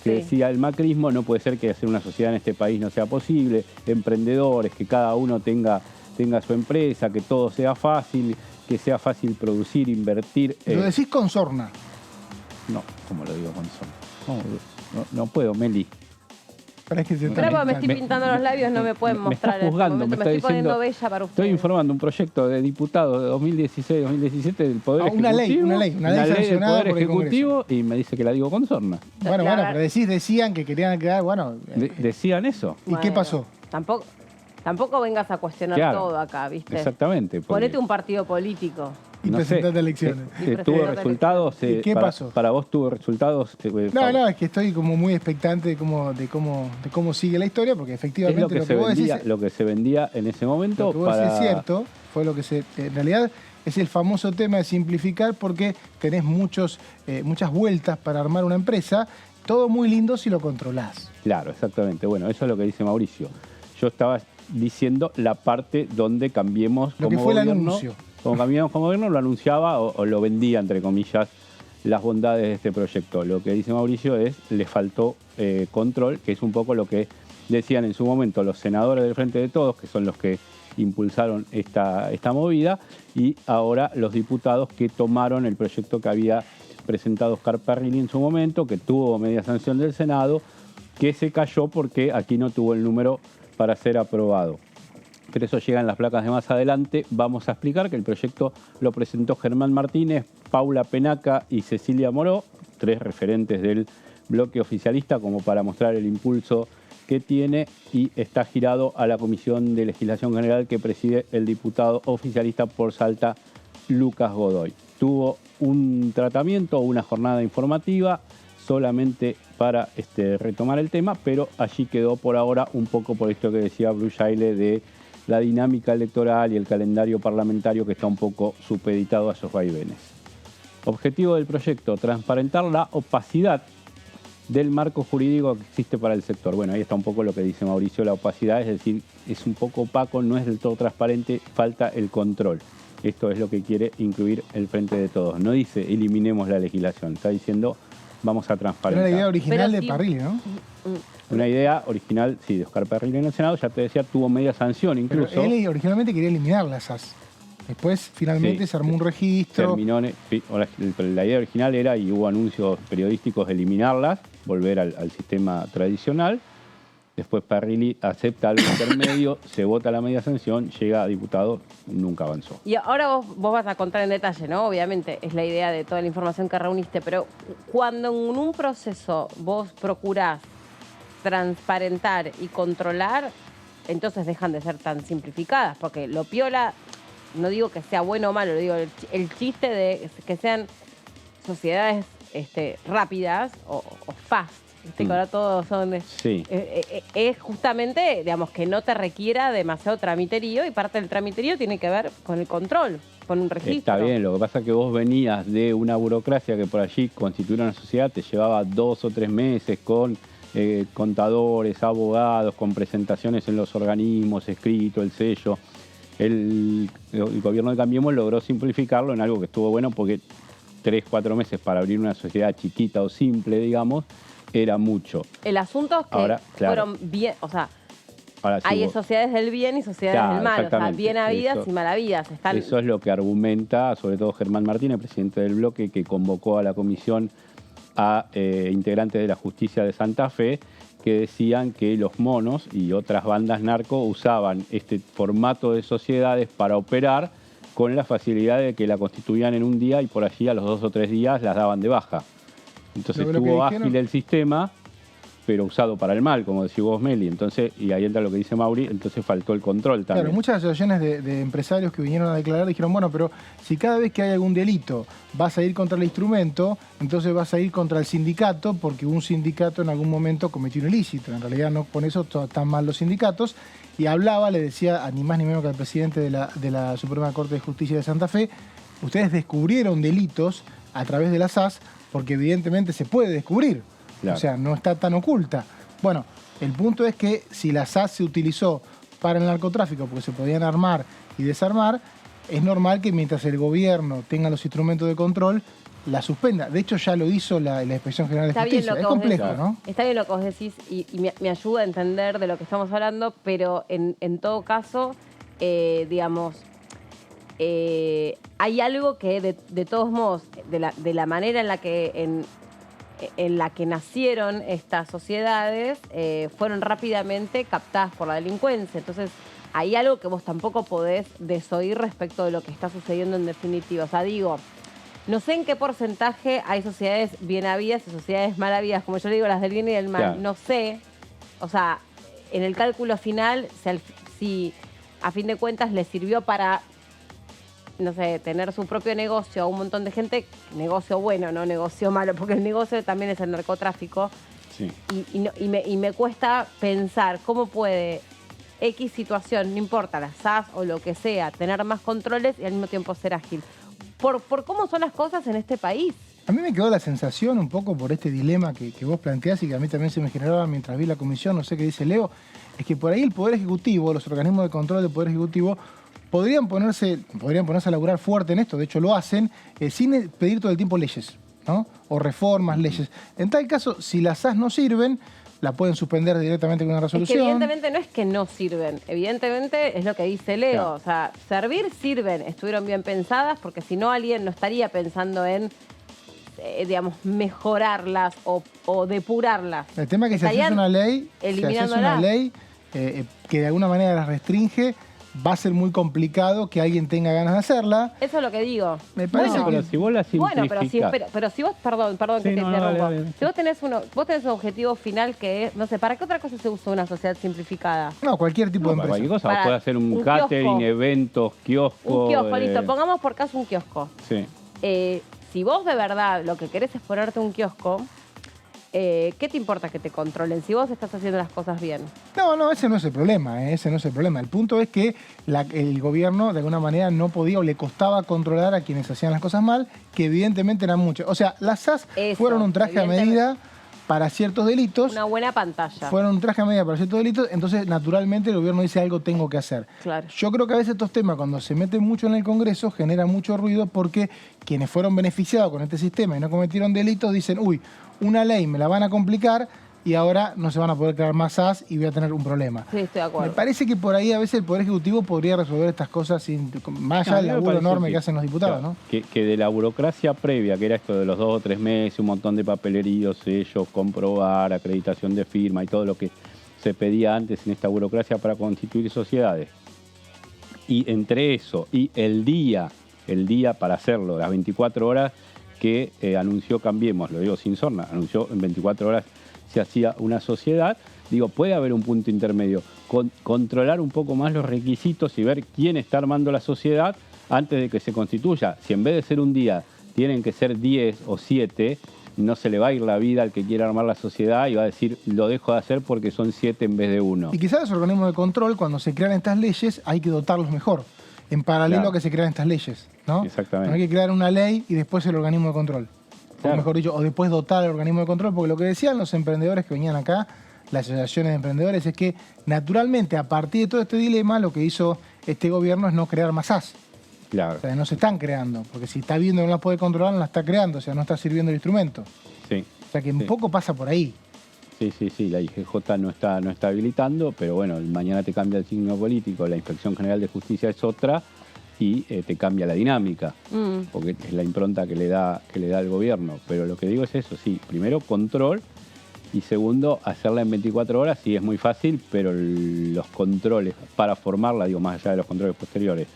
que decía el macrismo. No puede ser que hacer una sociedad en este país no sea posible, emprendedores, que cada uno tenga su empresa, que todo sea fácil, que sea fácil producir, invertir. ¿Lo decís con sorna? No, ¿cómo lo digo con sorna? No puedo, Meli. Pero porque me estoy pintando los labios, no me pueden mostrar. Me está juzgando, me está estoy poniendo diciendo, bella para ustedes. Estoy informando un proyecto de diputado de 2016-2017 del Poder Ejecutivo. Una ley del Poder por el Ejecutivo, y me dice que la digo con sorna. Bueno, pero decían que querían quedar, decían eso. ¿Y qué pasó? Tampoco vengas a cuestionar todo acá, ¿viste? Exactamente. Ponete un partido político. Y presentate elecciones. ¿Tuvo resultados? ¿Qué pasó? ¿Para vos tuvo resultados? No, es que estoy como muy expectante de cómo sigue la historia, porque efectivamente lo que se vendía en ese momento. Lo que vos decís es cierto, fue lo que en realidad es el famoso tema de simplificar, porque tenés muchas vueltas para armar una empresa, todo muy lindo si lo controlás. Claro, exactamente. Bueno, eso es lo que dice Mauricio. Yo estaba diciendo la parte donde cambiemos lo que fue el anuncio. Como cambiamos como gobierno, lo anunciaba o lo vendía, entre comillas, las bondades de este proyecto. Lo que dice Mauricio es, le faltó control, que es un poco lo que decían en su momento los senadores del Frente de Todos, que son los que impulsaron esta movida, y ahora los diputados que tomaron el proyecto que había presentado Oscar Parrilli en su momento, que tuvo media sanción del Senado, que se cayó porque aquí no tuvo el número para ser aprobado. Pero eso llega en las placas de más adelante. Vamos a explicar que el proyecto lo presentó Germán Martínez, Paula Penaca y Cecilia Moró, 3 referentes del bloque oficialista, como para mostrar el impulso que tiene, y está girado a la Comisión de Legislación General que preside el diputado oficialista por Salta, Lucas Godoy. Tuvo un tratamiento, una jornada informativa, solamente para retomar el tema, pero allí quedó por ahora, un poco por esto que decía Bruce Yaile de la dinámica electoral y el calendario parlamentario, que está un poco supeditado a esos vaivenes. Objetivo del proyecto: transparentar la opacidad del marco jurídico que existe para el sector. Bueno, ahí está un poco lo que dice Mauricio, la opacidad, es decir, es un poco opaco, no es del todo transparente, falta el control. Esto es lo que quiere incluir el Frente de Todos. No dice eliminemos la legislación, está diciendo vamos a transparentar. Era la idea original de Parrilli, ¿no? Una idea original, sí, de Oscar Parrilli en el Senado, ya te decía, tuvo media sanción incluso. Pero él originalmente quería eliminar las SAS. Después, finalmente, se armó un registro. Terminó, la idea original era, y hubo anuncios periodísticos, de eliminarlas, volver al sistema tradicional. Después Parrilli acepta algo intermedio, se vota la media sanción, llega a diputado, nunca avanzó. Y ahora vos vas a contar en detalle, ¿no? Obviamente es la idea de toda la información que reuniste, pero cuando en un proceso vos procurás transparentar y controlar, entonces dejan de ser tan simplificadas, porque lo piola, no digo que sea bueno o malo, digo el chiste de que sean sociedades rápidas o fast. Que ahora todos son... Sí. Es justamente, digamos, que no te requiera demasiado tramiterío y parte del tramiterío tiene que ver con el control, con un registro. Está bien, lo que pasa es que vos venías de una burocracia que por allí constituir una sociedad te llevaba 2 o 3 meses con contadores, abogados, con presentaciones en los organismos, escrito, el sello. El gobierno de Cambiemos logró simplificarlo en algo que estuvo bueno porque 3, 4 meses para abrir una sociedad chiquita o simple, digamos, era mucho. El asunto es que ahora, claro, fueron bien, o sea, ahora, si hay vos, sociedades del bien y sociedades claro, del mal, o sea, exactamente, bien habidas eso, y mal habidas. Eso es lo que argumenta, sobre todo Germán Martínez, presidente del bloque, que convocó a la comisión a integrantes de la justicia de Santa Fe, que decían que los monos y otras bandas narco usaban este formato de sociedades para operar con la facilidad de que la constituían en un día y por allí a los 2 o 3 días las daban de baja. Entonces estuvo ágil el sistema, pero usado para el mal, como decís vos, Meli. Entonces, y ahí entra lo que dice Mauri, entonces faltó el control también. Claro, muchas asociaciones de empresarios que vinieron a declarar dijeron, bueno, pero si cada vez que hay algún delito vas a ir contra el instrumento, entonces vas a ir contra el sindicato, porque un sindicato en algún momento cometió un ilícito. En realidad no, con eso están mal los sindicatos. Y hablaba, le decía a ni más ni menos que al presidente de la Suprema Corte de Justicia de Santa Fe, ustedes descubrieron delitos a través de la SAS, porque evidentemente se puede descubrir. Claro. O sea, no está tan oculta. Bueno, el punto es que si la SAS se utilizó para el narcotráfico porque se podían armar y desarmar, es normal que mientras el gobierno tenga los instrumentos de control, la suspenda. De hecho, ya lo hizo la Inspección General de Justicia. Es complejo, ¿no? Está bien lo que vos decís y me ayuda a entender de lo que estamos hablando, pero en todo caso, digamos... hay algo que de todos modos, de la manera en la que nacieron estas sociedades, fueron rápidamente captadas por la delincuencia. Entonces, hay algo que vos tampoco podés desoír respecto de lo que está sucediendo en definitiva. O sea, digo, no sé en qué porcentaje hay sociedades bien habidas y sociedades mal habidas, como yo digo, las del bien y del mal. Claro. No sé. O sea, en el cálculo final, si a fin de cuentas les sirvió para... no sé, tener su propio negocio a un montón de gente, negocio bueno, no negocio malo, porque el negocio también es el narcotráfico. Sí. Y me cuesta pensar cómo puede X situación, no importa, la SAS o lo que sea, tener más controles y al mismo tiempo ser ágil. Por cómo son las cosas en este país. A mí me quedó la sensación un poco por este dilema que vos planteás y que a mí también se me generaba mientras vi la comisión, no sé qué dice Leo, es que por ahí el Poder Ejecutivo, los organismos de control del Poder Ejecutivo, podrían ponerse a laburar fuerte en esto, de hecho lo hacen, sin pedir todo el tiempo leyes, ¿no? O reformas, leyes. En tal caso, si las SAS no sirven, la pueden suspender directamente con una resolución. Es que evidentemente no es que no sirven, evidentemente es lo que dice Leo, claro. O sea, servir sirven, estuvieron bien pensadas, porque si no alguien no estaría pensando en, digamos, mejorarlas o depurarlas. El tema es que si haces una ley, que de alguna manera las restringe, va a ser muy complicado que alguien tenga ganas de hacerla. Eso es lo que digo. Me parece bueno, pero si vos la simplificás... Bueno, pero si vos, perdón sí, que te interrumpo. Vale. Si vos tenés un objetivo final que es, no sé, ¿para qué otra cosa se usa una sociedad simplificada? No, cualquier tipo de empresa. Cualquier cosa, vos podés hacer un catering, kiosco, eventos, kioscos... Un kiosco, listo, pongamos por caso un kiosco. Sí. Si vos de verdad lo que querés es ponerte un kiosco... ¿qué te importa que te controlen si vos estás haciendo las cosas bien? No, ese no es el problema, ese no es el problema. El punto es que el gobierno de alguna manera no podía o le costaba controlar a quienes hacían las cosas mal, que evidentemente eran muchos. O sea, las SAS fueron un traje a medida para ciertos delitos. Una buena pantalla. Fueron un traje a medida para ciertos delitos, entonces naturalmente el gobierno dice algo tengo que hacer. Claro. Yo creo que a veces estos temas cuando se meten mucho en el Congreso generan mucho ruido porque quienes fueron beneficiados con este sistema y no cometieron delitos dicen, uy, una ley me la van a complicar y ahora no se van a poder crear más SAS y voy a tener un problema. Sí, estoy de acuerdo. Me parece que por ahí a veces el Poder Ejecutivo podría resolver estas cosas más allá del laburo enorme que hacen los diputados, claro, ¿no? Que de la burocracia previa, que era esto de los 2 o 3 meses, un montón de papeleríos, sellos, comprobar, acreditación de firma y todo lo que se pedía antes en esta burocracia para constituir sociedades. Y entre eso y el día para hacerlo, las 24 horas que anunció Cambiemos, lo digo sin sorna, anunció en 24 horas se hacía una sociedad, digo, puede haber un punto intermedio, controlar un poco más los requisitos y ver quién está armando la sociedad antes de que se constituya. Si en vez de ser un día tienen que ser 10 o 7, no se le va a ir la vida al que quiera armar la sociedad y va a decir, lo dejo de hacer porque son 7 en vez de 1. Y quizás los organismos de control, cuando se crean estas leyes, hay que dotarlos mejor, en paralelo a que se crean estas leyes, ¿no? Exactamente. No hay que crear una ley y después el organismo de control. Claro. O mejor dicho, o después dotar al organismo de control, porque lo que decían los emprendedores que venían acá, las asociaciones de emprendedores, es que naturalmente a partir de todo este dilema lo que hizo este gobierno es no crear más AS. Claro. O sea, no se están creando, porque si está viendo que no las puede controlar, no las está creando, o sea, no está sirviendo el instrumento. Sí. O sea, que un poco pasa por ahí. Sí, la IGJ no está habilitando, pero bueno, mañana te cambia el signo político, la Inspección General de Justicia es otra y te cambia la dinámica, porque es la impronta que le da el gobierno. Pero lo que digo es eso, sí, primero control y segundo, hacerla en 24 horas, sí es muy fácil, pero los controles para formarla, digo, más allá de los controles posteriores,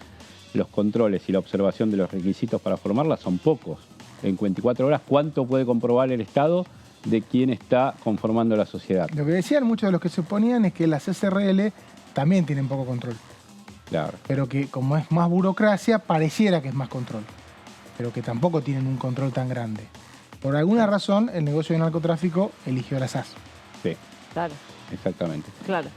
los controles y la observación de los requisitos para formarla son pocos. En 24 horas, ¿cuánto puede comprobar el Estado de quién está conformando la sociedad? Lo que decían muchos de los que se oponían es que las SRL también tienen poco control. Claro. Pero que como es más burocracia, pareciera que es más control. Pero que tampoco tienen un control tan grande. Por alguna razón, el negocio de narcotráfico eligió las AS. Sí, Claro, exactamente. claro.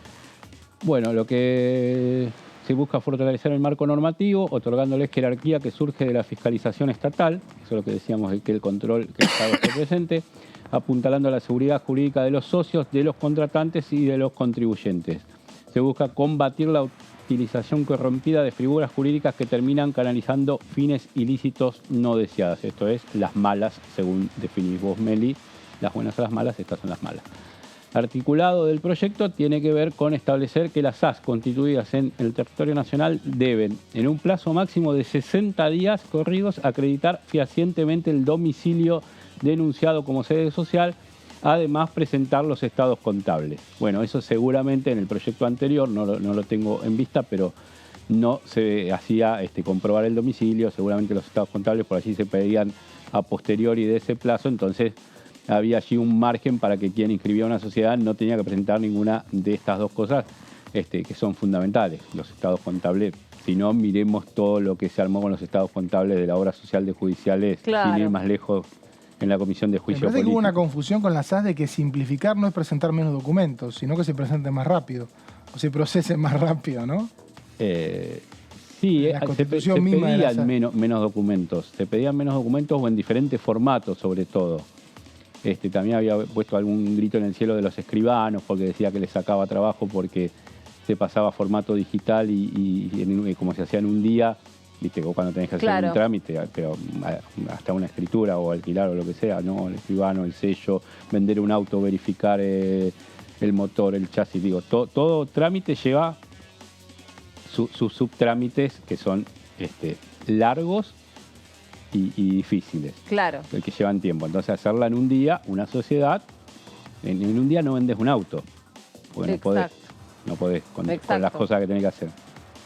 Bueno, lo que se busca fortalecer el marco normativo, otorgándoles jerarquía que surge de la fiscalización estatal, eso es lo que decíamos, de que el control, que el Estado esté presente, apuntalando a la seguridad jurídica de los socios, de los contratantes y de los contribuyentes. Se busca combatir la utilización corrompida de figuras jurídicas que terminan canalizando fines ilícitos no deseadas. Esto es, las malas, según definís vos, Meli. Las buenas o las malas, estas son las malas. Articulado del proyecto tiene que ver con establecer que las AS constituidas en el territorio nacional deben, en un plazo máximo de 60 días corridos, acreditar fehacientemente el domicilio denunciado como sede social, además presentar los estados contables. Bueno, eso seguramente en el proyecto anterior, no lo tengo en vista, pero no se hacía comprobar el domicilio, seguramente los estados contables por allí se pedían a posteriori de ese plazo, entonces había allí un margen para que quien inscribía una sociedad no tenía que presentar ninguna de estas dos cosas que son fundamentales, los estados contables. Si no, miremos todo lo que se armó con los estados contables de la obra social de judiciales, Claro. sin ir más lejos en la Comisión de Me Juicio parece que Político. hubo una confusión con las AS de que simplificar no es presentar menos documentos, sino que se presenten más rápido, o se procesen más rápido, ¿no? Sí, La se constitución misma de pedían las- menos documentos. Se pedían menos documentos o en diferentes formatos, sobre todo. También había puesto algún grito en el cielo de los escribanos porque decía que les sacaba trabajo porque se pasaba a formato digital y como se hacía en un día, viste, cuando tenés que hacer Claro. un trámite, pero hasta una escritura o alquilar o lo que sea, ¿no? El escribano, el sello, vender un auto, verificar el motor, el chasis, digo, todo trámite lleva sus subtrámites que son largos y difíciles, Claro. que llevan tiempo. Entonces hacerla en un día, una sociedad, en un día no vendes un auto, porque no podés con las Exacto. cosas que tenés que hacer.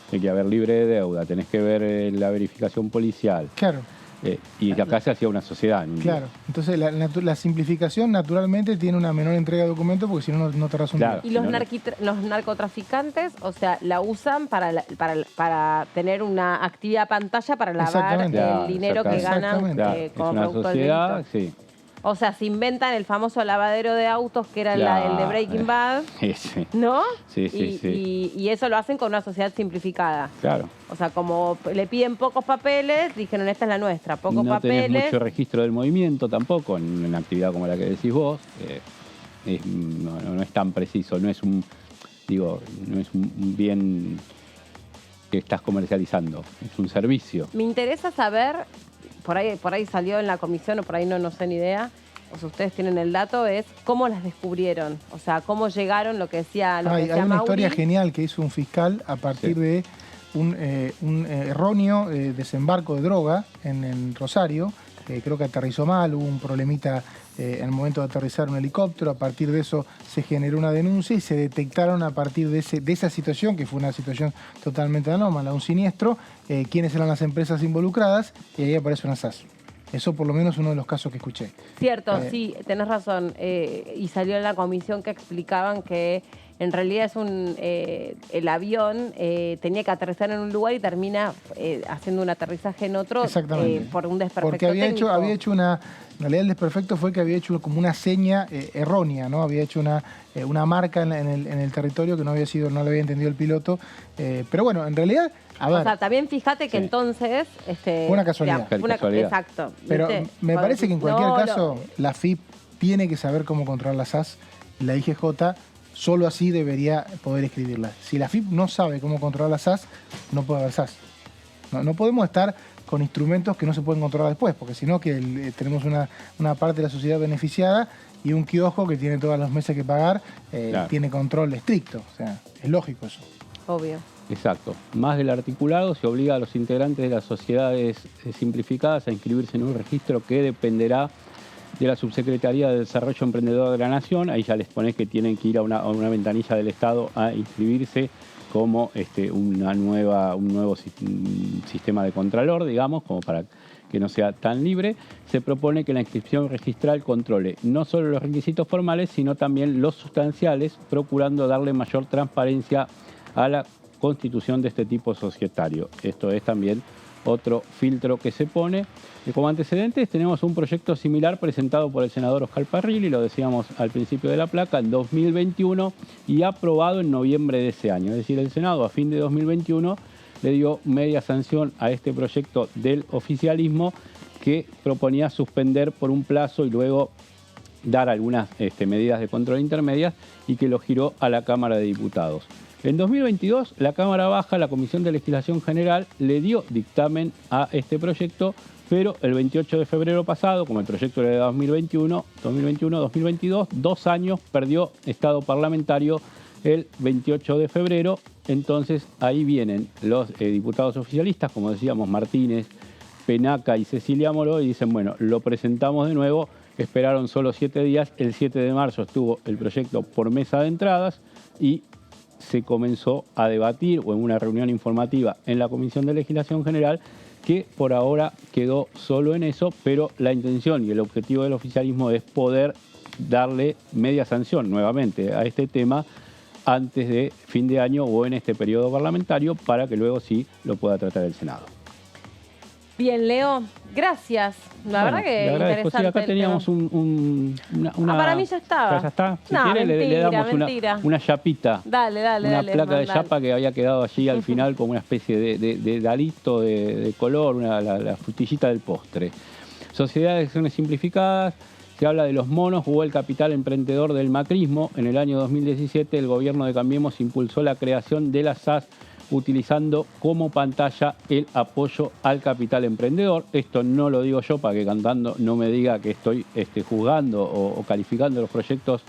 Tiene que haber libre de deuda, tenés que ver la verificación policial. Claro, Y acá se hacía una sociedad. en un día. claro. Entonces la simplificación naturalmente tiene una menor entrega de documentos porque si no, no te das un Claro. día. Y los, No, no. los narcotraficantes, o sea, la usan para tener una actividad pantalla para lavar Exactamente. Claro, el dinero que ganan exactamente. Claro, es como una producto del sociedad, delito. sí. O sea, se inventan el famoso lavadero de autos que era el de Breaking Bad, Sí, ¿no? Sí, sí, y, sí. y eso lo hacen con una sociedad simplificada. Claro. O sea, como le piden pocos papeles, dijeron, esta es la nuestra, pocos No tenés papeles. mucho registro del movimiento tampoco en una actividad como la que decís vos. No es tan preciso, no es un bien que estás comercializando, es un servicio. Me interesa saber, por ahí salió en la comisión o por ahí no sé ni idea, o si ustedes tienen el dato, es cómo las descubrieron. O sea, cómo llegaron, lo que decía Hay una Mauri. historia genial que hizo un fiscal a partir Sí. de un erróneo desembarco de droga en Rosario. creo que aterrizó mal, hubo un problemita en el momento de aterrizar un helicóptero, a partir de eso se generó una denuncia y se detectaron a partir de esa situación, que fue una situación totalmente anómala, un siniestro, quiénes eran las empresas involucradas, y ahí aparece una SAS. Eso por lo menos uno de los casos que escuché. Cierto, sí, tenés razón. Y salió en la comisión que explicaban que en realidad es el avión tenía que aterrizar en un lugar y termina haciendo un aterrizaje en otro por un desperfecto porque había técnico. hecho una... En realidad el desperfecto fue que había hecho como una seña errónea, ¿no? Había hecho una marca en el territorio que no le había entendido el piloto. Pero bueno, en realidad... O sea, también fíjate que entonces... fue una casualidad. Exacto. Pero ¿viste? me Cuando parece que en cualquier no, caso la FIP tiene que saber cómo controlar la SAS. La IGJ solo así debería poder escribirla. Si la FIP no sabe cómo controlar la SAS, no puede haber SAS. No podemos estar con instrumentos que no se pueden controlar después, porque si no que tenemos una parte de la sociedad beneficiada y un kiosco que tiene todos los meses que pagar, tiene control estricto. O sea, es lógico eso. Obvio. Exacto. Más del articulado, se obliga a los integrantes de las sociedades simplificadas a inscribirse en un registro que dependerá de la Subsecretaría de Desarrollo Emprendedor de la Nación. Ahí ya les pones que tienen que ir a una ventanilla del Estado a inscribirse como un nuevo sistema de contralor, digamos, como para que no sea tan libre. Se propone que la inscripción registral controle no solo los requisitos formales, sino también los sustanciales, procurando darle mayor transparencia a la constitución de este tipo societario. Esto es también otro filtro que se pone. Como antecedentes tenemos un proyecto similar presentado por el senador Oscar Parrilli, lo decíamos al principio de la placa, en 2021 y aprobado en noviembre de ese año. Es decir, el Senado a fin de 2021 le dio media sanción a este proyecto del oficialismo que proponía suspender por un plazo y luego dar algunas medidas de control intermedias y que lo giró a la Cámara de Diputados. En 2022, la Cámara Baja, la Comisión de Legislación General, le dio dictamen a este proyecto, pero el 28 de febrero pasado, como el proyecto era de 2021-2022, 2 años, perdió estado parlamentario el 28 de febrero. Entonces, ahí vienen los diputados oficialistas, como decíamos, Martínez, Penaca y Cecilia Moró, y dicen, bueno, lo presentamos de nuevo. Esperaron solo 7 días. El 7 de marzo estuvo el proyecto por mesa de entradas y se comenzó a debatir, o en una reunión informativa en la Comisión de Legislación General, que por ahora quedó solo en eso, pero la intención y el objetivo del oficialismo es poder darle media sanción nuevamente a este tema antes de fin de año o en este periodo parlamentario, para que luego sí lo pueda tratar el Senado. Bien, Leo, gracias. La verdad que le agradezco. interesante. Sí, acá teníamos una para mí ya estaba. ¿Ya está? Si no, quiere, le damos una chapita. Dale, una placa de chapa que había quedado allí al final como una especie de dalito de color, la frutillita del postre. Sociedades de acciones simplificadas. Se habla de los monos, jugó el capital emprendedor del macrismo. En el año 2017 el gobierno de Cambiemos impulsó la creación de la SAS utilizando como pantalla el apoyo al capital emprendedor. Esto no lo digo yo para que Cantando no me diga que estoy juzgando o calificando los proyectos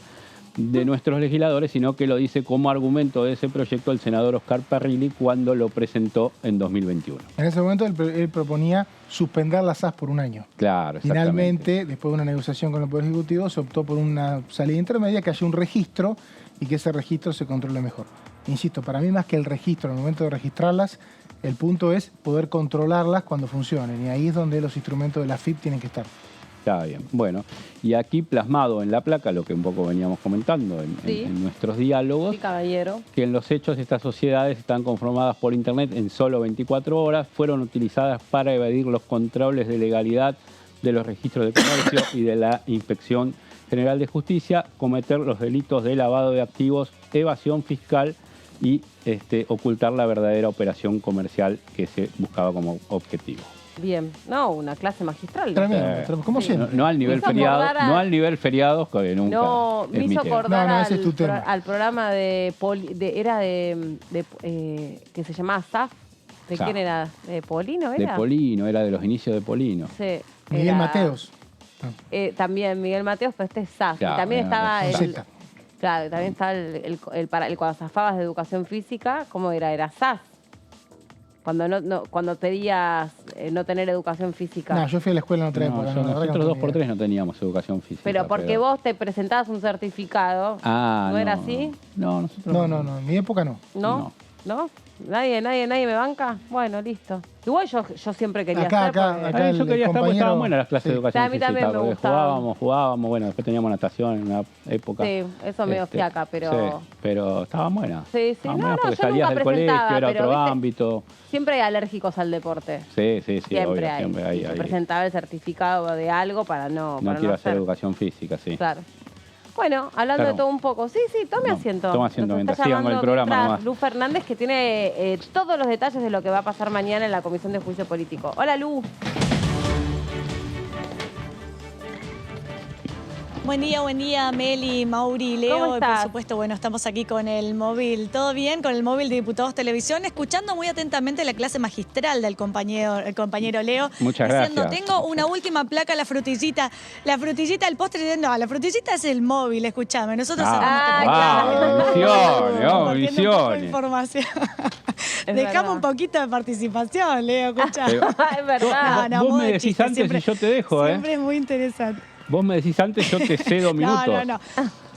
de nuestros legisladores, sino que lo dice como argumento de ese proyecto el senador Oscar Parrilli cuando lo presentó en 2021. En ese momento él proponía suspender la SAS por un año. Claro, Finalmente, después de una negociación con el Poder Ejecutivo, se optó por una salida intermedia, que haya un registro y que ese registro se controle mejor. Insisto, para mí más que el registro, en el momento de registrarlas, el punto es poder controlarlas cuando funcionen. Y ahí es donde los instrumentos de la FIP tienen que estar. Está bien. Bueno, y aquí plasmado en la placa, lo que un poco veníamos comentando en nuestros diálogos, sí, caballero, que en los hechos estas sociedades están conformadas por Internet en solo 24 horas, fueron utilizadas para evadir los controles de legalidad de los registros de comercio y de la Inspección General de Justicia, cometer los delitos de lavado de activos, evasión fiscal y ocultar la verdadera operación comercial que se buscaba como objetivo. Bien, no, una clase magistral. Tremendo, como siempre. No al nivel feriado, no al nivel feriados que nunca. No, me hizo acordar al programa que se llamaba SAF. ¿De quién era? ¿De Polino era? De Polino, era de los inicios de Polino. Sí. Miguel Mateos. También Miguel Mateos, pues este es SAF. Claro, y también estaba claro, también está el cuando zafabas de educación física, ¿cómo era? Era SAS. Cuando pedías no tener educación física. No, yo fui a la escuela en otra No, época. yo- la verdad que nosotros no 2x3 no teníamos educación física. Pero porque vos te presentabas un certificado. Ah, ¿No era así? No, nosotros No, en mi época no. ¿No? ¿No? ¿Nadie me banca? Bueno, listo. Igual yo siempre quería Acá, hacer. acá, porque- acá. Yo el quería estar porque compañero- estaban buenas las clases de sí. educación A mí física. también me Porque gustaban. jugábamos, bueno, después teníamos natación en una época. Sí, eso medio fiaca, pero... Sí, pero estaban buenas. Sí, Estaban no, buenas no, porque yo salías nunca del colegio, presentaba, era pero, otro ¿viste? ámbito. Siempre hay alérgicos al deporte. Sí, Siempre obvio, hay. siempre hay. Yo presentaba el certificado de algo para no quiero hacer hacer. educación física, sí. Claro. Bueno, hablando Claro. de todo un poco. Sí, tome No, asiento. toma asiento Nos mientras está sigan con el llamando programa mientras nomás. Lu Fernández, que tiene todos los detalles de lo que va a pasar mañana en la Comisión de Juicio Político. Hola, Lu. Buen día, Meli, Mauri, Leo. ¿Cómo Y por estás? supuesto, bueno, estamos aquí con el móvil. ¿Todo bien? Con el móvil de Diputados Televisión, escuchando muy atentamente la clase magistral del compañero Leo. Muchas diciendo, gracias. tengo una última placa, la frutillita, el postre. No, la frutillita es el móvil, escuchame. Nosotros Ah, cerramos claro. Visiones, compartiendo un poco de visiones. información. Es Dejamos verdad. un poquito de participación, Leo, escuchá. Pero- Es verdad. No, Vos modo me de decís chiste, antes siempre- y yo te dejo, Siempre es muy interesante. Vos me decís antes, yo te cedo minutos. No.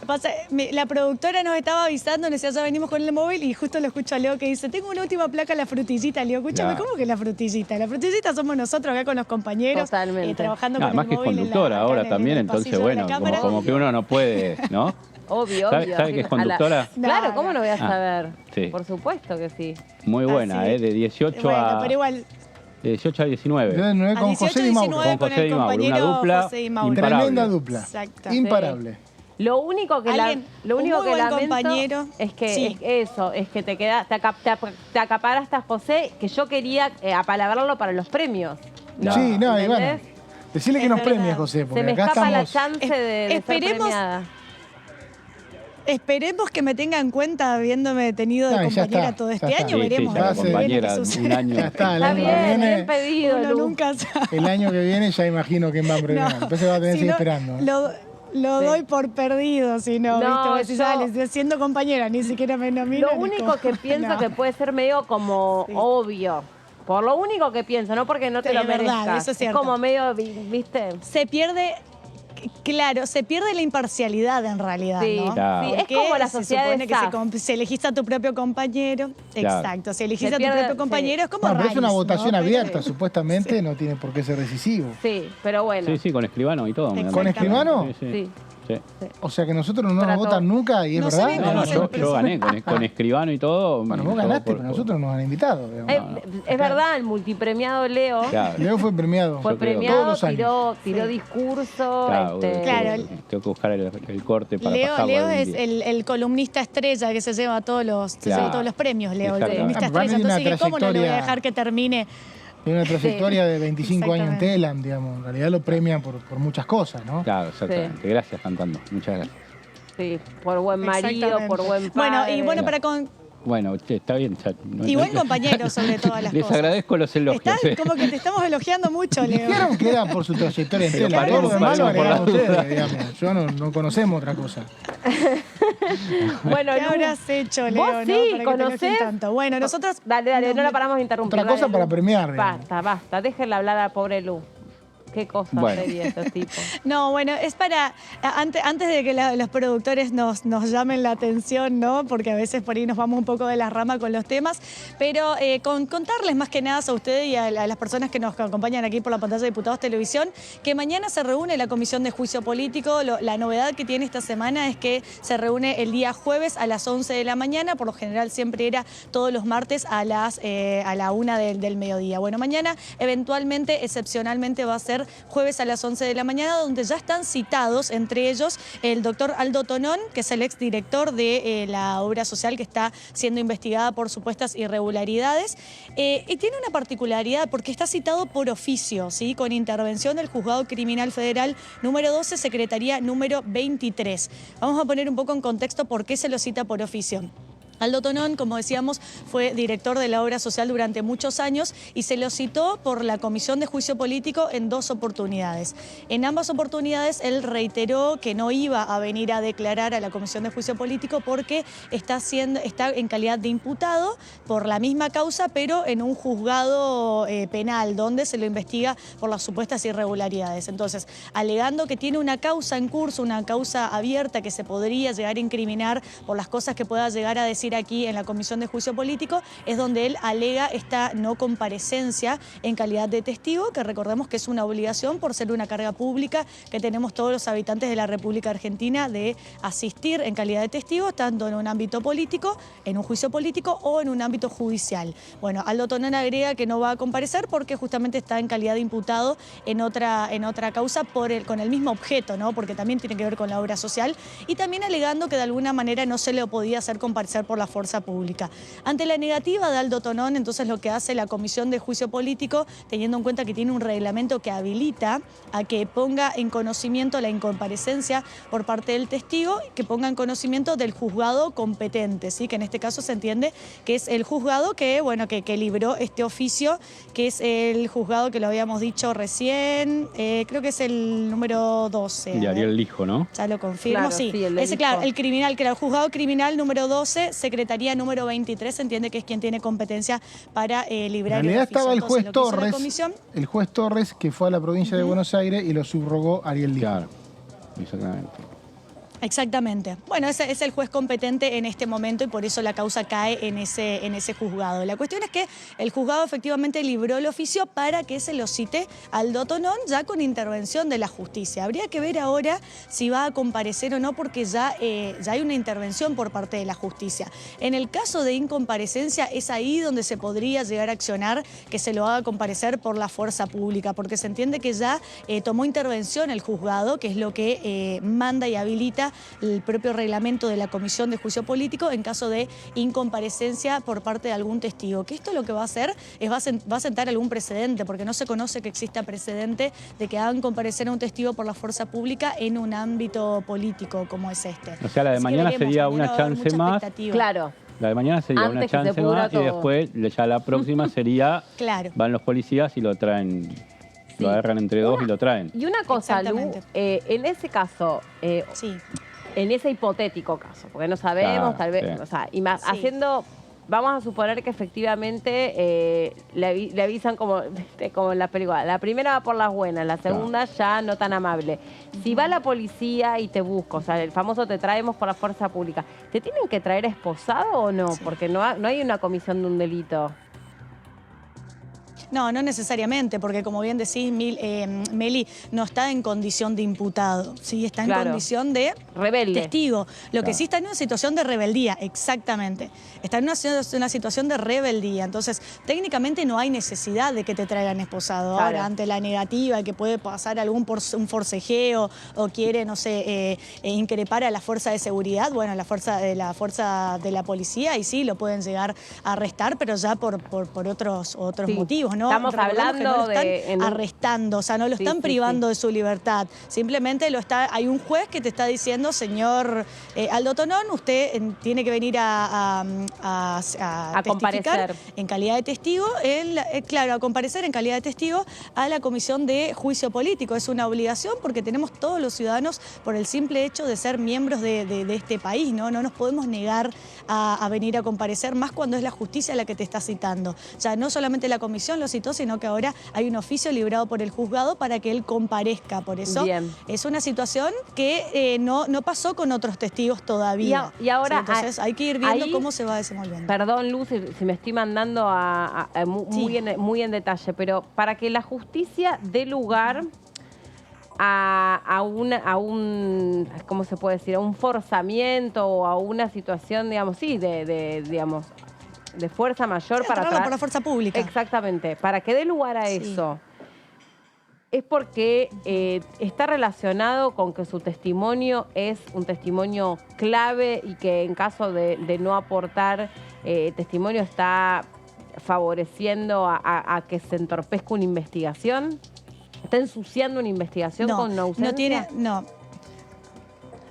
Pasa, la productora nos estaba avisando, nos decía, ya venimos con el móvil y justo lo escucho a Leo que dice, tengo una última placa, la frutillita. Leo, escúchame, Claro. ¿cómo que la frutillita? La frutillita somos nosotros acá con los compañeros. Totalmente. Trabajando No, con además el que es móvil en conductora acá ahora en el también, pasillo entonces de la bueno, cámara. como que uno no puede, ¿no? Obvio, ¿Sabe- obvio. sabe que es conductora? Claro, No, ¿cómo no voy a Ah, saber? sí. Por supuesto que sí. Muy buena, Así. de 18 Bueno, a pero igual, de 19 Yo de 9 a con 18 José Di Mauro. 19 Con con José el Di Mauro, una compañero dupla José Di Mauro. imparable. Tremenda dupla. Exacto. Imparable. Lo único que Alguien- lo único un muy que buen lamento compañero. es que Sí. es que te acaparaste a José, que yo quería apalabrarlo para los premios. Sí, no, y ¿entendés? bueno. Decirle que Es nos verdad. premia, José, Se porque me acá escapa la estamos. chance de ser Esperemos- premiada. Esperemos que me tenga en cuenta habiéndome tenido de No, y ya compañera está, todo ya este está. año. Sí, Veremos sí, ya lo la que viene, compañera, qué un sucede. año. Ya está, el Está año que bien, viene. bien pedido, Uno Lu. nunca sabe. El año que viene ya imagino quién va a premiar. Después se va a tener que Si seguir no, esperando. Lo doy por perdido, si no, No, ¿viste? Vos decís, yo- dale, siendo compañera, ni siquiera me nominan. Lo único que pienso No. que puede ser medio como obvio. Por lo único que pienso, no porque no te Sí, lo es verdad, merezcas. eso es cierto. como medio, ¿viste? Se pierde, claro, se pierde la imparcialidad en realidad, Sí, ¿no? Claro. sí, es Porque como la se sociedad supone de que SAS. si elegís a tu propio compañero, Claro. exacto, si elegís Se a tu pierde- propio compañero es como No, pero es una raíz, votación ¿no? abierta, Pero- supuestamente, no tiene por qué ser decisivo. Sí, pero bueno. Sí, con escribano y todo. me da ¿Con mucha- escribano? Sí, sí. Sí. Sí. O sea que nosotros no nos Trato. votan nunca y es No verdad. sabía No, no, Siempre yo gané con escribano y todo. Bueno, vos yo ganaste, por- pero nosotros nos han invitado. digamos. Es verdad, el multipremiado Leo Claro, Leo fue premiado fue yo creo que- premiado, todos los años. tiró Sí. discurso. claro, Claro, tengo que buscar el corte para Leo, pasarlo Leo algún es día. el columnista estrella que se lleva todos los, Claro. todos los premios, Leo, el Exactamente. columnista Ah, pero estrella. tiene una Entonces, ¿cómo no le voy a trayectoria- dejar que termine? Tiene una trayectoria de 25 años en Exactamente. Telam, digamos. En realidad lo premian por muchas cosas, ¿no? Claro, exactamente. Gracias, cantando. Muchas gracias. Sí, por buen marido, Exactamente. por buen Bueno, padre. y bueno, Claro. para Bueno, che, está bien. ya, no- y buen compañero sobre todas las Les cosas. agradezco los elogios. Estás como que te estamos elogiando mucho, Leo. Dijeron que era por su trayectoria en Pero Telam. Todo lo paremos, demás lo paremos por agregaron las dudas. ustedes, digamos. Yo no conocemos otra cosa. Bueno, ¿Qué Lu, habrás hecho, Leo? vos no? sí, Para que te ¿conocés? enojen tanto. Bueno, nosotros... Dale, no la paramos de interrumpir. Otra cosa dale, para Lu. premiar, digamos. Basta, déjenla hablar a la pobre Lu. Qué cosa Bueno. seria estos tipos. No, bueno, es para, antes de que los productores nos llamen la atención, ¿no? Porque a veces por ahí nos vamos un poco de la rama con los temas, pero contarles más que nada a ustedes y a las personas que nos acompañan aquí por la pantalla de Diputados Televisión, que mañana se reúne la Comisión de Juicio Político. La novedad que tiene esta semana es que se reúne el día jueves a las 11 de la mañana, por lo general siempre era todos los martes a la 1 del mediodía. Bueno, mañana eventualmente, excepcionalmente va a ser jueves a las 11 de la mañana, donde ya están citados, entre ellos, el doctor Aldo Tonón, que es el exdirector de la obra social que está siendo investigada por supuestas irregularidades. Y tiene una particularidad porque está citado por oficio, ¿sí? Con intervención del Juzgado Criminal Federal número 12, Secretaría número 23. Vamos a poner un poco en contexto por qué se lo cita por oficio. Aldo Tonón, como decíamos, fue director de la obra social durante muchos años y se lo citó por la Comisión de Juicio Político en 2 oportunidades. En ambas oportunidades él reiteró que no iba a venir a declarar a la Comisión de Juicio Político porque está en calidad de imputado por la misma causa, pero en un juzgado penal donde se lo investiga por las supuestas irregularidades. Entonces, alegando que tiene una causa en curso, una causa abierta que se podría llegar a incriminar por las cosas que pueda llegar a decir aquí en la Comisión de Juicio Político, es donde él alega esta no comparecencia en calidad de testigo, que recordemos que es una obligación por ser una carga pública que tenemos todos los habitantes de la República Argentina de asistir en calidad de testigo, tanto en un ámbito político, en un juicio político o en un ámbito judicial. Bueno, Aldo Tonón agrega que no va a comparecer porque justamente está en calidad de imputado en otra causa con el mismo objeto, ¿no? Porque también tiene que ver con la obra social, y también alegando que de alguna manera no se le podía hacer comparecer por la fuerza pública. Ante la negativa de Aldo Tonón, entonces lo que hace la Comisión de Juicio Político, teniendo en cuenta que tiene un reglamento que habilita a que ponga en conocimiento la incomparecencia por parte del testigo, que ponga en conocimiento del juzgado competente, ¿sí? Que en este caso se entiende que es el juzgado que libró este oficio, que es el juzgado que lo habíamos dicho recién, creo que es el número 12. Y Ariel Lijo, ¿no? Ya lo confirmo, Claro, sí. sí, el de Ese, Lijo. claro, el criminal, que era el juzgado criminal número 12, secretaría número 23, se entiende que es quien tiene competencia para librar En el realidad oficio. estaba el Entonces, juez lo que hizo la Torres, comisión, que fue a la provincia de Buenos Aires y lo subrogó Ariel Lijo. Claro, exactamente. exactamente. Bueno, ese es el juez competente en este momento y por eso la causa cae en ese juzgado. La cuestión es que el juzgado efectivamente libró el oficio para que se lo cite Aldo Tonón ya con intervención de la justicia. Habría que ver ahora si va a comparecer o no, porque ya hay una intervención por parte de la justicia. En el caso de incomparecencia es ahí donde se podría llegar a accionar que se lo haga comparecer por la fuerza pública, porque se entiende que ya tomó intervención el juzgado, que es lo que manda y habilita el propio reglamento de la Comisión de Juicio Político en caso de incomparecencia por parte de algún testigo. Que esto lo que va a hacer es va a sentar algún precedente, porque no se conoce que exista precedente de que hagan comparecer a un testigo por la fuerza pública en un ámbito político como es este. O sea, la de Así que mañana veremos, sería mañana una va a haber chance mucha más. expectativa. Claro. La de mañana sería Antes una que se chance pudra más y todo. después ya la próxima sería Claro. van los policías y lo traen, Sí. lo agarran entre dos y lo traen. Y una cosa, Lu, Exactamente. en ese caso, Sí. en ese hipotético caso, porque no sabemos, Claro, tal vez, sí. o sea, Sí. vamos a suponer que efectivamente le avisan como en la película. La primera va por las buenas, la segunda ya no tan amable. Si va la policía y te busca, o sea, el famoso te traemos por la fuerza pública, ¿te tienen que traer esposado o no? Sí. Porque no hay una comisión de un delito. No, no necesariamente, porque como bien decís, Meli, no está en condición de imputado, ¿sí? Está en Claro. condición de Rebelde. testigo. Lo que Claro. sí está en una situación de rebeldía, exactamente. Está en una situación de rebeldía. Entonces, técnicamente no hay necesidad de que te traigan esposado. Claro. Ahora, ante la negativa, que puede pasar un forcejeo o quiere, no sé, increpar a la fuerza de seguridad, bueno, la fuerza de la policía, y sí, lo pueden llegar a arrestar, pero ya por otros Sí. motivos, ¿no? Estamos Recordemos que no hablando lo están de arrestando, o sea, no lo Sí, están sí, privando de su libertad. Simplemente hay un juez que te está diciendo, señor Aldo Tonón, usted tiene que venir a testificar comparecer. en calidad de testigo, claro, a comparecer en calidad de testigo a la Comisión de Juicio Político. Es una obligación porque tenemos todos los ciudadanos por el simple hecho de ser miembros de este país, ¿no? No nos podemos negar a venir a comparecer, más cuando es la justicia la que te está citando. Ya no solamente la comisión lo citó, sino que ahora hay un oficio librado por el juzgado para que él comparezca. Por eso Bien. es una situación que no pasó con otros testigos todavía. Y ahora, Sí, entonces hay que ir viendo ahí- cómo se va desenvolviendo. Perdón, Luz, si me estoy mandando Sí. muy en detalle, pero para que la justicia dé lugar a un ¿cómo se puede decir? A un forzamiento o a una situación, digamos, sí, digamos, de fuerza mayor Sí, para agarrarlo por la fuerza pública. Exactamente. Para que dé lugar a Sí. eso, es porque está relacionado con que su testimonio es un testimonio clave y que en caso de no aportar testimonio está favoreciendo a que se entorpezca una investigación. ¿Está ensuciando una investigación con una ausencia?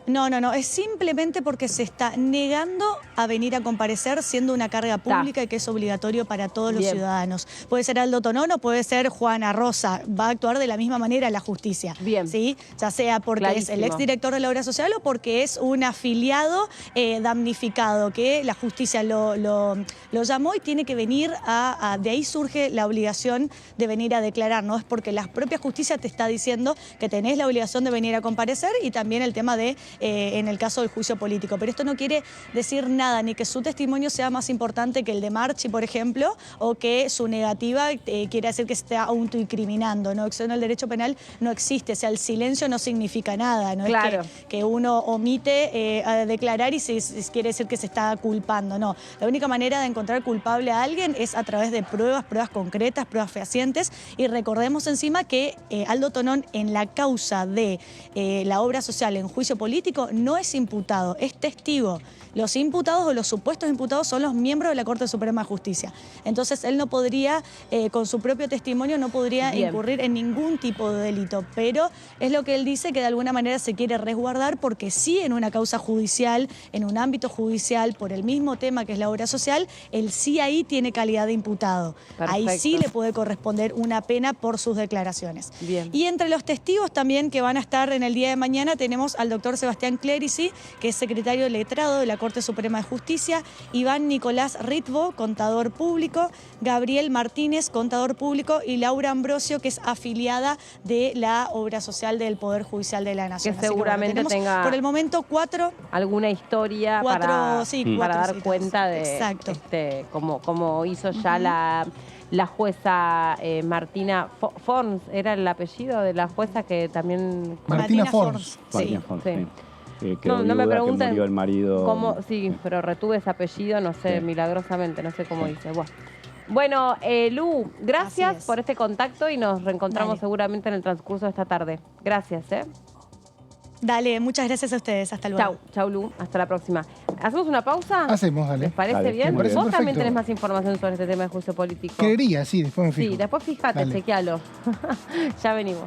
No, es simplemente porque se está negando a venir a comparecer siendo una carga pública y que es obligatorio para todos los ciudadanos. Puede ser Aldo Tonón o puede ser Juana Rosa, va a actuar de la misma manera la justicia. Bien. ¿Sí? Ya sea porque es el exdirector de la Obra Social o porque es un afiliado damnificado, que la justicia lo llamó y tiene que venir de ahí surge la obligación de venir a declarar, no es porque la propia justicia te está diciendo que tenés la obligación de venir a comparecer, y también el tema de, en el caso del juicio político. Pero esto no quiere decir nada, ni que su testimonio sea más importante que el de Marchi, por ejemplo, o que su negativa quiere decir que se está autoincriminando, ¿no? Eso en el derecho penal no existe, o sea, el silencio no significa nada, no claro. es que uno omite a declarar y quiere decir que se está culpando, no. La única manera de encontrar culpable a alguien es a través de pruebas concretas, pruebas fehacientes, y recordemos encima que Aldo Tonón en la causa de la Obra Social en juicio político no es imputado, es testigo. Los imputados o los supuestos imputados son los miembros de la Corte Suprema de Justicia. Entonces él no podría, con su propio testimonio, no podría incurrir en ningún tipo de delito. Pero es lo que él dice, que de alguna manera se quiere resguardar, porque sí, en una causa judicial, en un ámbito judicial, por el mismo tema que es la Obra Social, él sí ahí tiene calidad de imputado. Perfecto. Ahí sí le puede corresponder una pena por sus declaraciones. Bien. Y entre los testigos también que van a estar en el día de mañana tenemos al doctor Sebastián Clerici, que es secretario letrado de la Corte Suprema de Justicia, Iván Nicolás Ritvo, contador público, Gabriel Martínez, contador público, y Laura Ambrosio, que es afiliada de la Obra Social del Poder Judicial de la Nación. Que seguramente bueno, tenga por el momento alguna historia para dar cuenta de cómo hizo ya la jueza Martina Forns, era el apellido de la jueza que también... Martina Forns. Martina Sí. Forns, Sí. sí. No me pregunten que murió el marido. cómo, sí, pero retuve ese apellido, no sé, milagrosamente, no sé cómo dice. Bueno, Lu, gracias por este contacto y nos reencontramos seguramente en el transcurso de esta tarde. Gracias, Dale, muchas gracias a ustedes. Hasta luego. Chau, Lu. Hasta la próxima. ¿Hacemos una pausa? Hacemos, dale. ¿Les parece Dale, bien? me parece Vos perfecto. también tenés más información sobre este tema de juicio político. Creería, sí, después me fijo. Sí, después fíjate, Dale. chequealo. Ya venimos.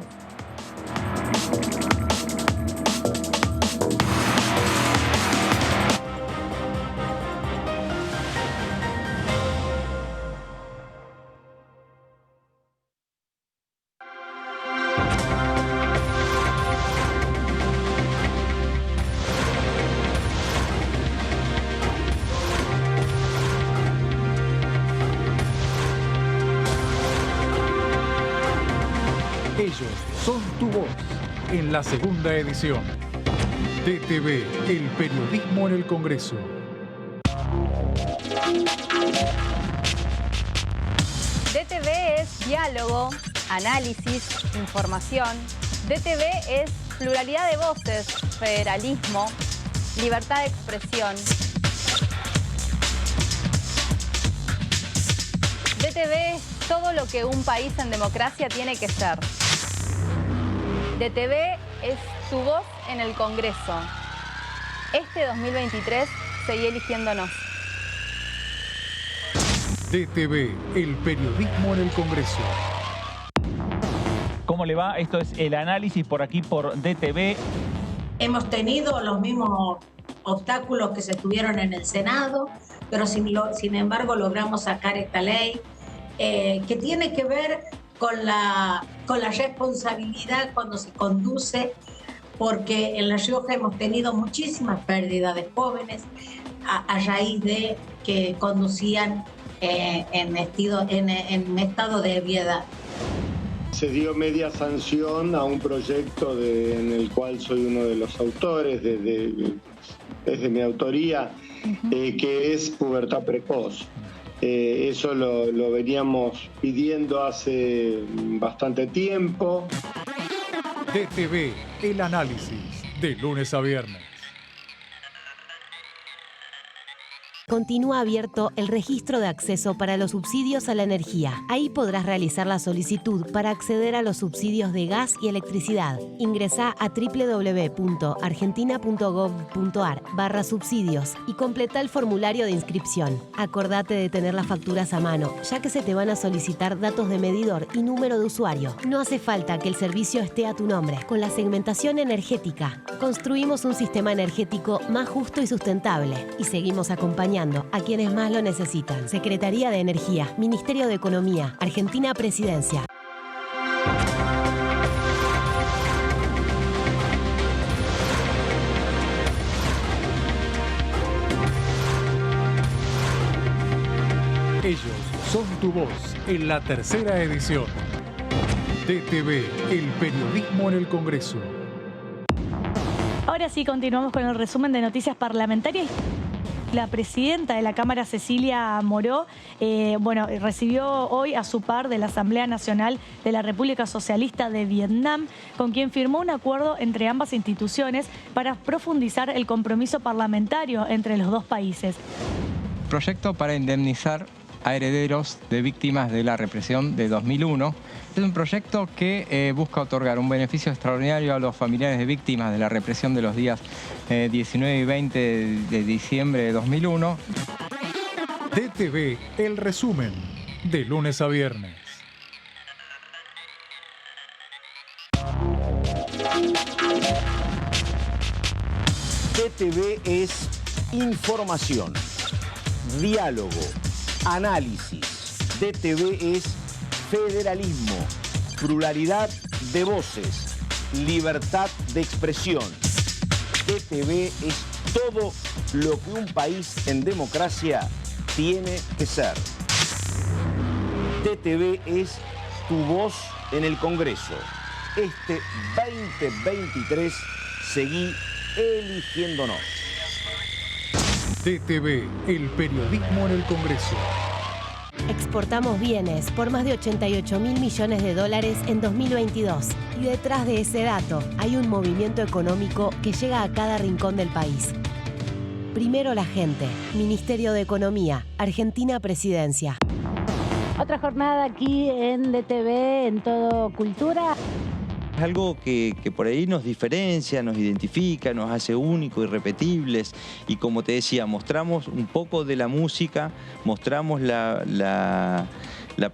Ellos son tu voz en la segunda edición. DTV, el periodismo en el Congreso. DTV es diálogo, análisis, información. DTV es pluralidad de voces, federalismo, libertad de expresión. DTV es todo lo que un país en democracia tiene que ser. DTV es tu voz en el Congreso. Este 2023 seguí eligiéndonos. DTV, el periodismo en el Congreso. ¿Cómo le va? Esto es el análisis por aquí por DTV. Hemos tenido los mismos obstáculos que se tuvieron en el Senado, pero sin embargo logramos sacar esta ley que tiene que ver con la responsabilidad cuando se conduce, porque en La Rioja hemos tenido muchísimas pérdidas de jóvenes a raíz de que conducían en estado de ebriedad. Se dio media sanción a un proyecto en el cual soy uno de los autores, desde mi autoría, que es pubertad precoz. Eso lo veníamos pidiendo hace bastante tiempo. DTV, el análisis, de lunes a viernes. Continúa abierto el registro de acceso para los subsidios a la energía. Ahí podrás realizar la solicitud para acceder a los subsidios de gas y electricidad. Ingresá a www.argentina.gov.ar/subsidios y completa el formulario de inscripción. Acordate de tener las facturas a mano, ya que se te van a solicitar datos de medidor y número de usuario. No hace falta que el servicio esté a tu nombre. Con la segmentación energética, construimos un sistema energético más justo y sustentable y seguimos acompañando a quienes más lo necesitan. Secretaría de Energía, Ministerio de Economía, Argentina Presidencia. Ellos son tu voz en la tercera edición. DTV, el periodismo en el Congreso. Ahora sí, continuamos con el resumen de noticias parlamentarias. La presidenta de la Cámara, Cecilia Moró, recibió hoy a su par de la Asamblea Nacional de la República Socialista de Vietnam, con quien firmó un acuerdo entre ambas instituciones para profundizar el compromiso parlamentario entre los dos países. Proyecto para indemnizar a herederos de víctimas de la represión de 2001. Es un proyecto que busca otorgar un beneficio extraordinario a los familiares de víctimas de la represión de los días 19 y 20 de diciembre de 2001. DTV, el resumen, de lunes a viernes. DTV es información, diálogo, análisis. DTV es federalismo, pluralidad de voces, libertad de expresión. DTV es todo lo que un país en democracia tiene que ser. DTV es tu voz en el Congreso. Este 2023 seguí eligiéndonos. DTV, el periodismo en el Congreso. Exportamos bienes por más de 88.000 millones de dólares en 2022. Y detrás de ese dato hay un movimiento económico que llega a cada rincón del país. Primero la gente. Ministerio de Economía. Argentina Presidencia. Otra jornada aquí en DTV, en Todo Cultura. Es algo que por ahí nos diferencia, nos identifica, nos hace únicos, irrepetibles. Y como te decía, mostramos un poco de la música, mostramos la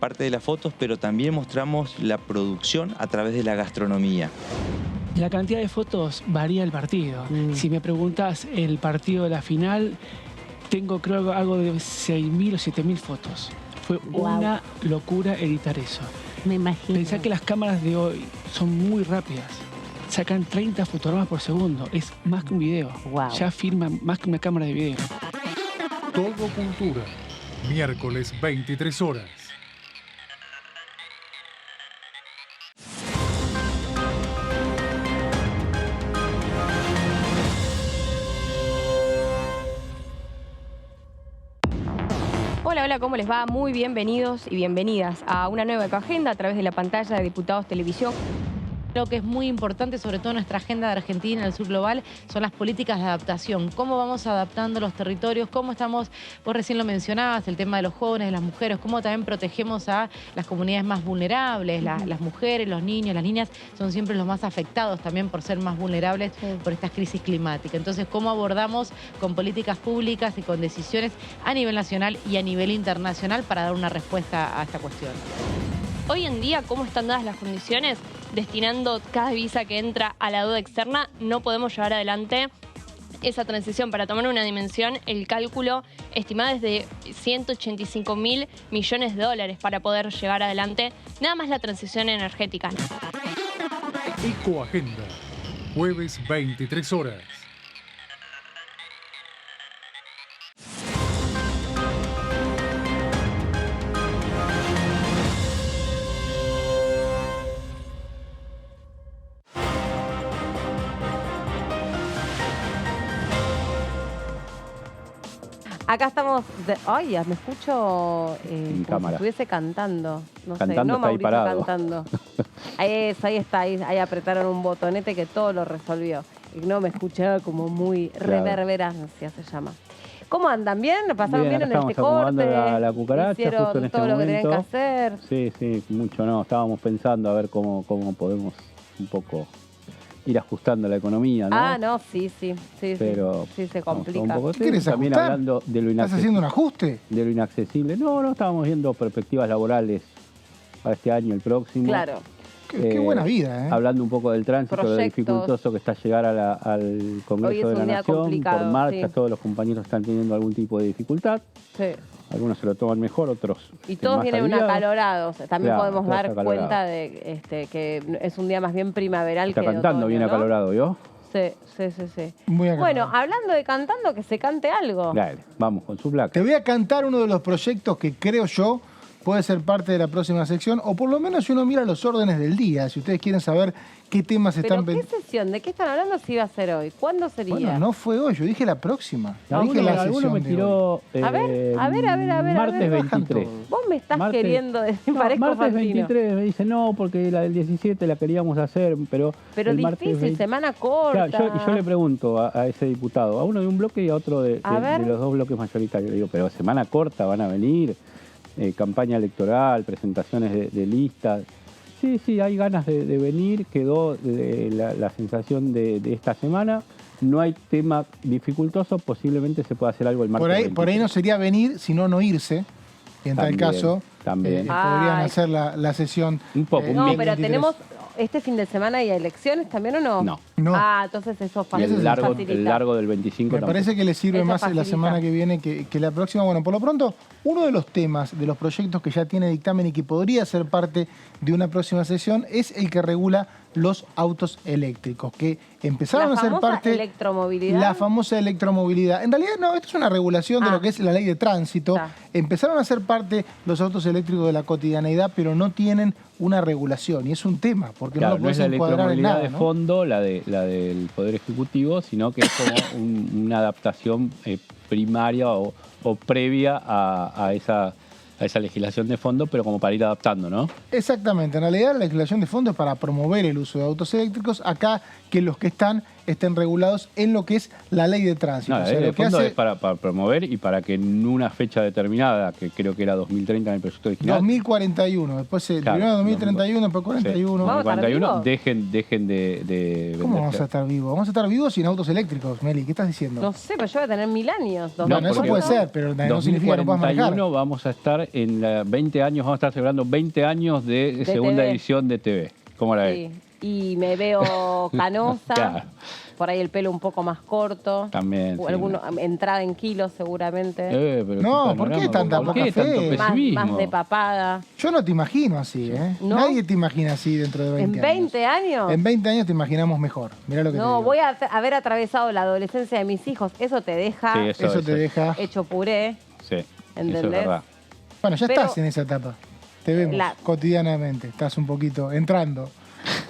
parte de las fotos, pero también mostramos la producción a través de la gastronomía. La cantidad de fotos varía el partido. Si me preguntas el partido de la final, tengo creo algo de 6.000 o 7.000 fotos. Fue una locura editar eso. Me imagino. Pensar que las cámaras de hoy son muy rápidas. Sacan 30 fotogramas por segundo. Es más que un video. Ya filman más que una cámara de video. Todo Cultura. Miércoles 23 horas. Hola, ¿cómo les va? Muy bienvenidos y bienvenidas a una nueva Ecoagenda a través de la pantalla de Diputados Televisión. Lo que es muy importante, sobre todo en nuestra agenda de Argentina en el sur global, son las políticas de adaptación. Cómo vamos adaptando los territorios, cómo estamos, vos recién lo mencionabas, el tema de los jóvenes, de las mujeres, cómo también protegemos a las comunidades más vulnerables, las mujeres, los niños, las niñas son siempre los más afectados también por ser más vulnerables por estas crisis climáticas. Entonces, cómo abordamos con políticas públicas y con decisiones a nivel nacional y a nivel internacional para dar una respuesta a esta cuestión. Hoy en día, ¿cómo están dadas las condiciones? Destinando cada divisa que entra a la deuda externa, no podemos llevar adelante esa transición. Para tomar una dimensión, el cálculo estimado es de 185.000 millones de dólares para poder llevar adelante nada más la transición energética. Ecoagenda, jueves 23 horas. Acá estamos... Ay, me escucho como si estuviese cantando. No sé, no Mauricio cantando. Eso, ahí está, ahí apretaron un botonete que todo lo resolvió. Y no me escuchaba como muy reverberancia, se llama. ¿Cómo andan? ¿Bien? ¿Pasaron bien en estamos este acomodando corte? la cucaracha ¿Hicieron justo en este todo lo que tenían momento? que hacer? Sí, mucho no. Estábamos pensando a ver cómo podemos un poco ir ajustando la economía, ¿no? Ah, no, sí, Pero sí, se vamos, complica. un poco ¿Qué querés también ajustar? hablando de lo ¿Estás inaccesible. haciendo un ajuste? De lo inaccesible. No, estábamos viendo perspectivas laborales para este año, el próximo. Claro. Qué buena vida, ¿eh? Hablando un poco del tránsito, de lo Proyectos. dificultoso que está llegar al Hoy Congreso es de la un día Nación. complicado, Por marcha, sí. todos los compañeros están teniendo algún tipo de dificultad. Sí. Algunos se lo toman mejor, otros Y todos más vienen aliviados. acalorados. También Claro, podemos todos dar acalorados. cuenta de que es un día más bien primaveral Está que de cantando otoño, bien ¿no? acalorado, ¿yo? Sí. Muy acalorado. Bueno, hablando de cantando, que se cante algo. Dale, vamos con su placa. Te voy a cantar uno de los proyectos que creo yo puede ser parte de la próxima sección, o por lo menos si uno mira los órdenes del día, si ustedes quieren saber qué temas ¿Pero están... qué sesión? ¿De qué están hablando si iba a ser hoy? ¿Cuándo sería? Bueno, no fue hoy, yo dije la próxima. No Alguno, dije la alguno sesión me de tiró hoy. A ver. martes 23. Vos me estás Martes- queriendo decir, No, parezco martes Fantino. 23 me dice no, porque la del 17 la queríamos hacer, pero el martes difícil, 20. semana corta. Claro, yo le pregunto a ese diputado, a uno de un bloque y a otro de los dos bloques mayoritarios. Le digo, pero semana corta van a venir, campaña electoral, presentaciones de listas. Sí, hay ganas de venir, quedó la sensación de esta semana. No hay tema dificultoso, posiblemente se pueda hacer algo el martes. Por ahí no sería venir, sino no irse. Y en tal caso, también. podrían hacer la sesión. Un poco, No, pero tenemos este fin de semana y elecciones también, ¿o no? No. Ah, entonces eso Y el largo del 25 Me parece que le sirve Eso más la facilita. semana que viene que la próxima. Bueno, por lo pronto, uno de los temas, de los proyectos que ya tiene dictamen y que podría ser parte de una próxima sesión es el que regula los autos eléctricos, que empezaron a ser parte... electromovilidad. La famosa electromovilidad. En realidad no, esto es una regulación de lo que es la ley de tránsito. Empezaron a ser parte los autos eléctricos de la cotidianeidad, pero no tienen una regulación. Y es un tema, porque Claro, no lo no es puedes la encuadrar en electromovilidad nada, de ¿no? fondo, la del Poder Ejecutivo, sino que es como una adaptación primaria o previa a esa legislación de fondo, pero como para ir adaptando, ¿no? Exactamente. En realidad la legislación de fondo es para promover el uso de autos eléctricos. Acá que los que estén regulados en lo que es la ley de tránsito. No, la O sea, ley de lo que fondo hace- es para promover y para que en una fecha determinada, que creo que era 2030 en el proyecto original, 2041, después Claro, primero 2031, después 41. 2041 dejen de ¿Cómo vamos venderse. a estar vivos? Vamos a estar vivos sin autos eléctricos, Meli. ¿Qué estás diciendo? No sé, pero yo voy a tener 1000 años. No, eso porque puede ser, pero no significa que no puedas manejar. 2041 vamos a estar en 20 años, vamos a estar celebrando 20 años de segunda TV. edición de TV. ¿Cómo la ves? Sí. Y me veo canosa, Claro. por ahí el pelo un poco más corto. También, O sí. entrada en kilos seguramente. Pero No, qué ¿por qué panorama, tanta ¿por poca qué tanto fe? pesimismo? Más de papada. Yo no te imagino así, ¿eh? ¿No? Nadie te imagina así dentro de 20 ¿En 20 años? En 20 años te imaginamos mejor. Mirá lo que te No, digo. voy a haber atravesado la adolescencia de mis hijos. Eso te deja Sí, Eso te deja... hecho puré. Sí, eso es ¿Entendés? verdad. Bueno, ya Pero- estás en esa etapa. Te vemos cotidianamente. Estás un poquito entrando.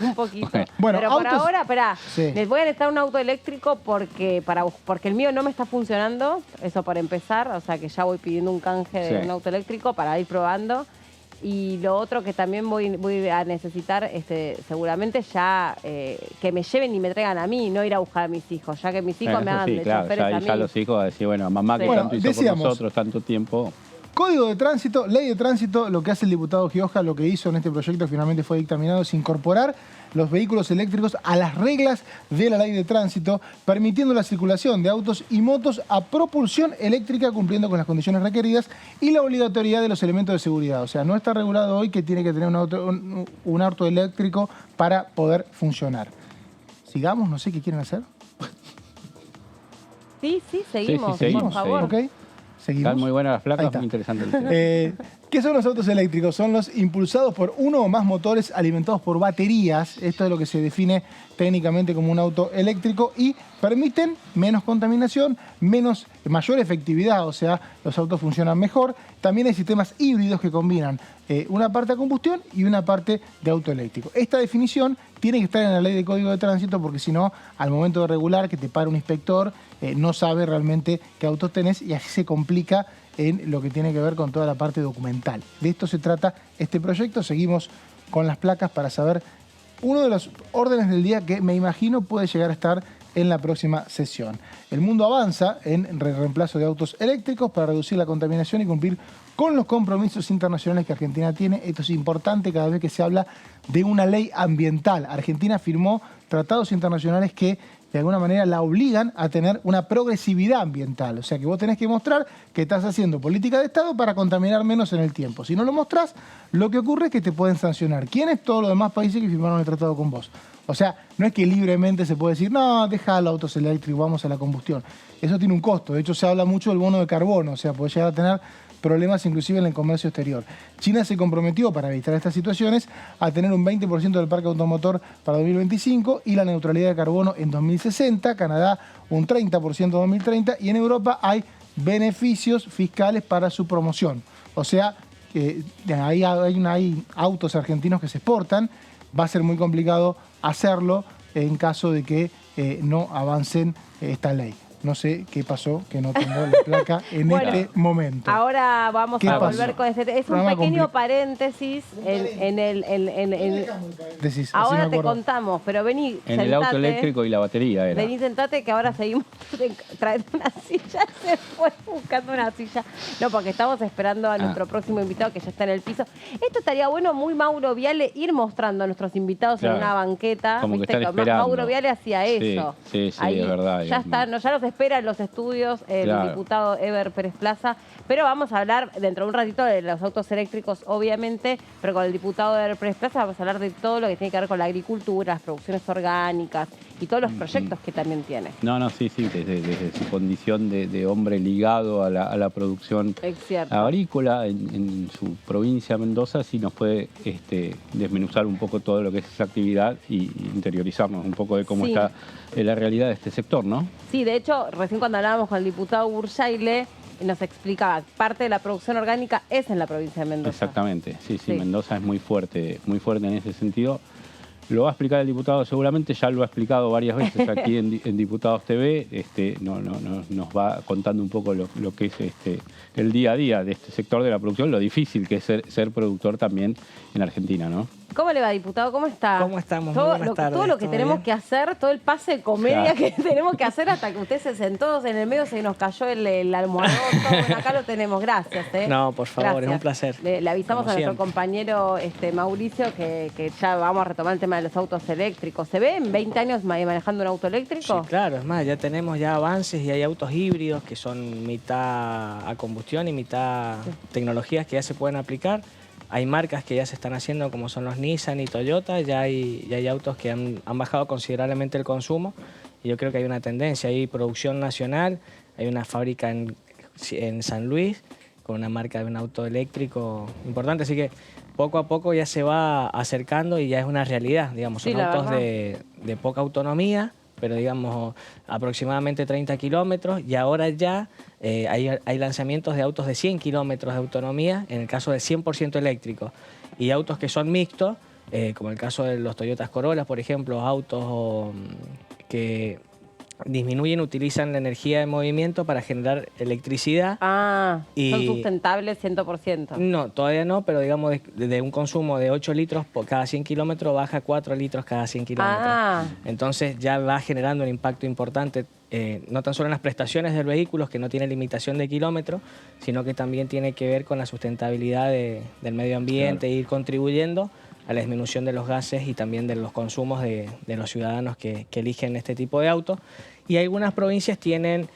Un poquito. Bueno, pero por autos- ahora, esperá, Sí. les voy a necesitar un auto eléctrico porque el mío no me está funcionando, eso para empezar, o sea que ya voy pidiendo un canje de Sí. un auto eléctrico para ir probando. Y lo otro que también voy a necesitar, seguramente ya que me lleven y me traigan a mí, no ir a buscar a mis hijos, ya que mis hijos Bueno, me eso hagan sí, de claro, choferes ya, a mí. ya los hijos van a decir, bueno, mamá que Sí. tanto hizo decíamos, por nosotros tanto tiempo. Código de tránsito, ley de tránsito, lo que hace el diputado Gioja, lo que hizo en este proyecto que finalmente fue dictaminado es incorporar los vehículos eléctricos a las reglas de la ley de tránsito, permitiendo la circulación de autos y motos a propulsión eléctrica cumpliendo con las condiciones requeridas y la obligatoriedad de los elementos de seguridad. O sea, no está regulado hoy que tiene que tener un auto eléctrico para poder funcionar. Sigamos, no sé qué quieren hacer. Sí, seguimos, seguimos, por favor. ¿Ok? Seguimos. Están muy buenas las Ahí placas, está. muy interesante el tema. ¿Qué son los autos eléctricos? Son los impulsados por uno o más motores alimentados por baterías. Esto es lo que se define técnicamente como un auto eléctrico y permiten menos contaminación, mayor efectividad, o sea, los autos funcionan mejor. También hay sistemas híbridos que combinan una parte a combustión y una parte de auto eléctrico. Esta definición tiene que estar en la ley de código de tránsito porque si no, al momento de regular, que te para un inspector, no sabe realmente qué autos tenés y así se complica en lo que tiene que ver con toda la parte documental. De esto se trata este proyecto. Seguimos con las placas para saber uno de los órdenes del día que me imagino puede llegar a estar en la próxima sesión. El mundo avanza en el reemplazo de autos eléctricos para reducir la contaminación y cumplir con los compromisos internacionales que Argentina tiene. Esto es importante cada vez que se habla de una ley ambiental. Argentina firmó tratados internacionales que de alguna manera la obligan a tener una progresividad ambiental. O sea que vos tenés que mostrar que estás haciendo política de Estado para contaminar menos en el tiempo. Si no lo mostrás, lo que ocurre es que te pueden sancionar. ¿Quiénes? Todos los demás países que firmaron el tratado con vos. O sea, no es que libremente se puede decir, no, deja los autos eléctricos, vamos a la combustión. Eso tiene un costo. De hecho, se habla mucho del bono de carbono. O sea, puede llegar a tener problemas inclusive en el comercio exterior. China se comprometió, para evitar estas situaciones, a tener un 20% del parque automotor para 2025 y la neutralidad de carbono en 2060, Canadá un 30% en 2030 y en Europa hay beneficios fiscales para su promoción. O sea, hay autos argentinos que se exportan, va a ser muy complicado hacerlo en caso de que no avancen esta ley. No sé qué pasó, que no tengo la placa en este momento. Ahora vamos a volver con este. Es un pequeño paréntesis en el. Ahora te contamos, pero vení, en el auto eléctrico y la batería era. Vení, sentate, que ahora seguimos trayendo una silla. Se fue buscando una silla. No, porque estamos esperando a nuestro próximo invitado que ya está en el piso. Esto estaría bueno, muy Mauro Viale, ir mostrando a nuestros invitados en una banqueta. Como que están esperando. Mauro Viale hacía eso. Sí, ahí, es verdad. Ya está, ya los espera en los estudios el diputado Eber Pérez Plaza, pero vamos a hablar dentro de un ratito de los autos eléctricos, obviamente, pero con el diputado Eber Pérez Plaza vamos a hablar de todo lo que tiene que ver con la agricultura, las producciones orgánicas y todos los proyectos que también tiene. Sí, desde su condición de hombre ligado a la producción agrícola en su provincia Mendoza, sí nos puede desmenuzar un poco todo lo que es esa actividad y interiorizarnos un poco de cómo está la realidad de este sector, ¿no? Sí, de hecho, recién cuando hablábamos con el diputado Bursaile, nos explicaba que parte de la producción orgánica es en la provincia de Mendoza. Exactamente, sí, Mendoza es muy fuerte en ese sentido. Lo va a explicar el diputado seguramente, ya lo ha explicado varias veces aquí en Diputados TV, nos va contando un poco lo que es el día a día de este sector de la producción, lo difícil que es ser productor también en Argentina, ¿no? ¿Cómo le va, diputado? ¿Cómo está? ¿Cómo estamos? Muy buenas tardes. Todo lo que tenemos que hacer, todo el pase de comedia que tenemos que hacer hasta que usted se sentó en el medio, se nos cayó el almohadón, todo. Bueno, acá lo tenemos. Gracias. No, por favor, es un placer. Le avisamos a nuestro compañero Mauricio que ya vamos a retomar el tema de los autos eléctricos. ¿Se ve en 20 años manejando un auto eléctrico? Sí, claro. Es más, ya tenemos avances y hay autos híbridos que son mitad a combustión y mitad tecnologías que ya se pueden aplicar. Hay marcas que ya se están haciendo, como son los Nissan y Toyota, ya hay autos que han bajado considerablemente el consumo y yo creo que hay una tendencia, hay producción nacional, hay una fábrica en San Luis con una marca de un auto eléctrico importante, así que poco a poco ya se va acercando y ya es una realidad, digamos, son autos de poca autonomía, pero digamos aproximadamente 30 kilómetros y ahora ya hay lanzamientos de autos de 100 kilómetros de autonomía en el caso de 100% eléctrico y autos que son mixtos, como el caso de los Toyota Corolla, por ejemplo, autos que disminuyen, utilizan la energía de movimiento para generar electricidad. ¿Son sustentables 100%? No, todavía no, pero digamos de un consumo de 8 litros por cada 100 kilómetros baja a 4 litros cada 100 kilómetros. Entonces ya va generando un impacto importante, no tan solo en las prestaciones del vehículo, que no tiene limitación de kilómetros, sino que también tiene que ver con la sustentabilidad del medio ambiente, ir contribuyendo a la disminución de los gases y también de los consumos de los ciudadanos que eligen este tipo de autos. Y algunas provincias tienen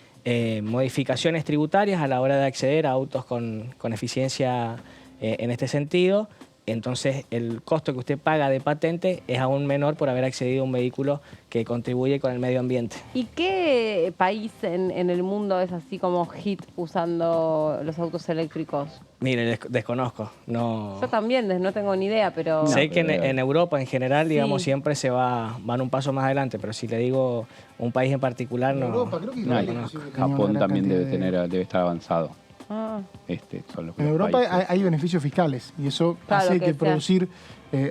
modificaciones tributarias a la hora de acceder a autos con eficiencia en este sentido. Entonces el costo que usted paga de patente es aún menor por haber accedido a un vehículo que contribuye con el medio ambiente. ¿Y qué país en el mundo es así como hit usando los autos eléctricos? Mire, desconozco. No... Yo también, no tengo ni idea, pero... Sé que en Europa en general, digamos, siempre van un paso más adelante, pero si le digo un país en particular, no. Europa, creo que no Japón también debe estar avanzado. En Europa hay beneficios fiscales y eso hace que producir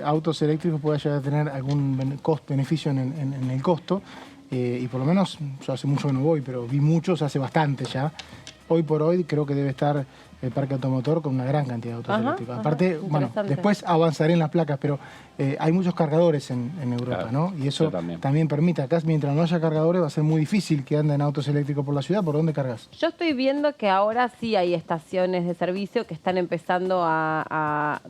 autos eléctricos pueda llegar a tener algún beneficio en el costo y por lo menos, yo hace mucho que no voy, pero vi muchos hace bastante ya. Hoy por hoy creo que debe estar el parque automotor con una gran cantidad de autos Ajá, eléctricos. ajá, Aparte, bueno, interesante. después avanzaré en las placas, pero hay muchos cargadores en Europa, Claro, ¿no? Y eso yo también permite, acá mientras no haya cargadores va a ser muy difícil que anden autos eléctricos por la ciudad. ¿Por dónde cargas? Yo estoy viendo que ahora sí hay estaciones de servicio que están empezando a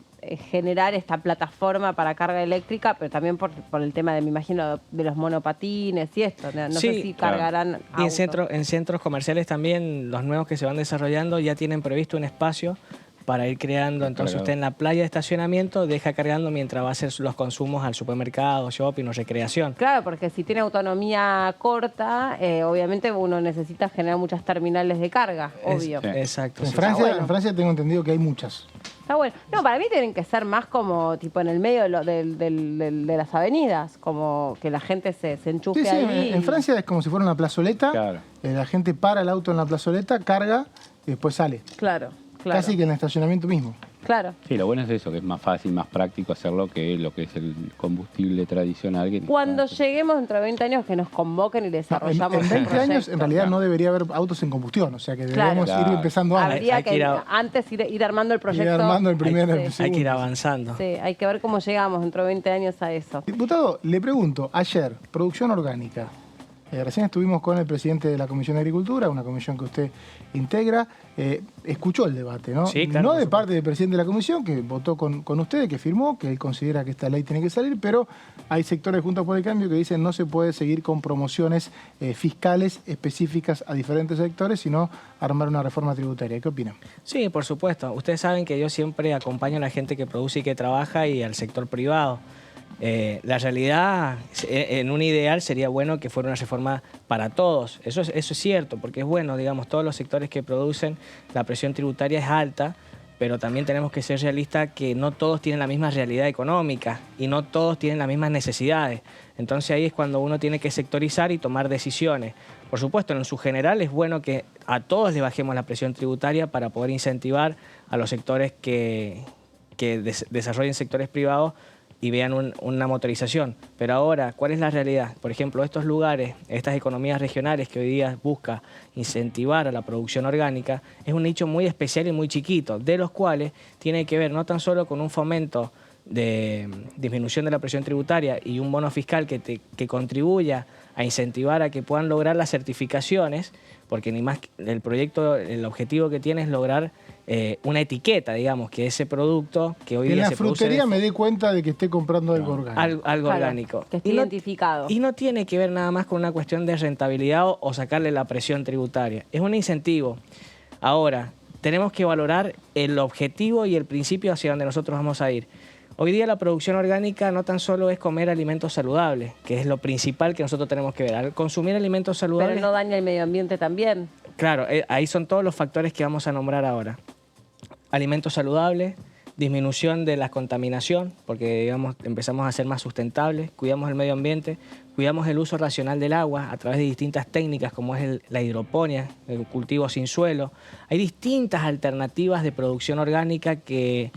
generar esta plataforma para carga eléctrica, pero también por el tema de, me imagino, de los monopatines y esto. No Sí, sé si cargarán Y autos. en centros comerciales también, los nuevos que se van desarrollando ya tienen previsto un espacio para ir creando. Entonces Cargador. usted en la playa de estacionamiento deja cargando mientras va a hacer los consumos al supermercado, shopping o recreación. Claro, porque si tiene autonomía corta, obviamente uno necesita generar muchas terminales de carga, obvio. Exacto. En sí. Francia, bueno. en Francia tengo entendido que hay muchas. Está bueno. No, para mí tienen que ser más como tipo en el medio de las avenidas, como que la gente se enchufe Sí, sí, ahí. en Francia es como si fuera una plazoleta. Claro. La gente para el auto en la plazoleta, carga y después sale. Claro, claro. Casi que en el estacionamiento mismo. Claro. Sí, lo bueno es eso, que es más fácil, más práctico hacerlo que lo que es el combustible tradicional. Que Cuando lleguemos dentro de 20 años que nos convoquen y En, desarrollamos en 20 el años proyecto. en realidad no debería haber autos en combustión, o sea que deberíamos Claro. ir empezando antes. Habría Hay que que ir antes ir armando el proyecto. Ir armando el primer Hay que ir avanzando. Sí, hay que ver cómo llegamos dentro de 20 años a eso. Diputado, le pregunto, ayer, producción orgánica. Recién estuvimos con el presidente de la Comisión de Agricultura, una comisión que usted integra. Escuchó el debate, ¿no? Sí, claro, No por de parte del presidente de la comisión, que votó con usted, que firmó, que él considera que esta ley tiene que salir, pero hay sectores Juntos por el Cambio que dicen no se puede seguir con promociones fiscales específicas a diferentes sectores, sino armar una reforma tributaria. ¿Qué opinan? Sí, por supuesto. Ustedes saben que yo siempre acompaño a la gente que produce y que trabaja y al sector privado. La realidad, en un ideal, sería bueno que fuera una reforma para todos. Eso es cierto, porque es bueno, digamos, todos los sectores que producen, la presión tributaria es alta, pero también tenemos que ser realistas que no todos tienen la misma realidad económica y no todos tienen las mismas necesidades. Entonces ahí es cuando uno tiene que sectorizar y tomar decisiones. Por supuesto, en su general es bueno que a todos le bajemos la presión tributaria para poder incentivar a los sectores que desarrollen sectores privados y vean una motorización. Pero ahora, ¿cuál es la realidad? Por ejemplo, estos lugares, estas economías regionales que hoy día busca incentivar a la producción orgánica, es un nicho muy especial y muy chiquito, de los cuales tiene que ver no tan solo con un fomento de disminución de la presión tributaria y un bono fiscal que contribuya a incentivar a que puedan lograr las certificaciones, porque ni más el proyecto, el objetivo que tiene es lograr una etiqueta, digamos, que ese producto que hoy En día la se produce frutería me dé cuenta de que esté comprando algo orgánico. algo Claro, orgánico. que esté identificado. Y no tiene que ver nada más con una cuestión de rentabilidad o sacarle la presión tributaria. Es un incentivo. Ahora, tenemos que valorar el objetivo y el principio hacia donde nosotros vamos a ir. Hoy día la producción orgánica no tan solo es comer alimentos saludables, que es lo principal que nosotros tenemos que ver. Al consumir alimentos saludables... Pero no daña el medio ambiente también. Claro, ahí son todos los factores que vamos a nombrar ahora. Alimentos saludables, disminución de la contaminación, porque digamos, empezamos a ser más sustentables, cuidamos el medio ambiente, cuidamos el uso racional del agua a través de distintas técnicas como es la hidroponía, el cultivo sin suelo. Hay distintas alternativas de producción orgánica que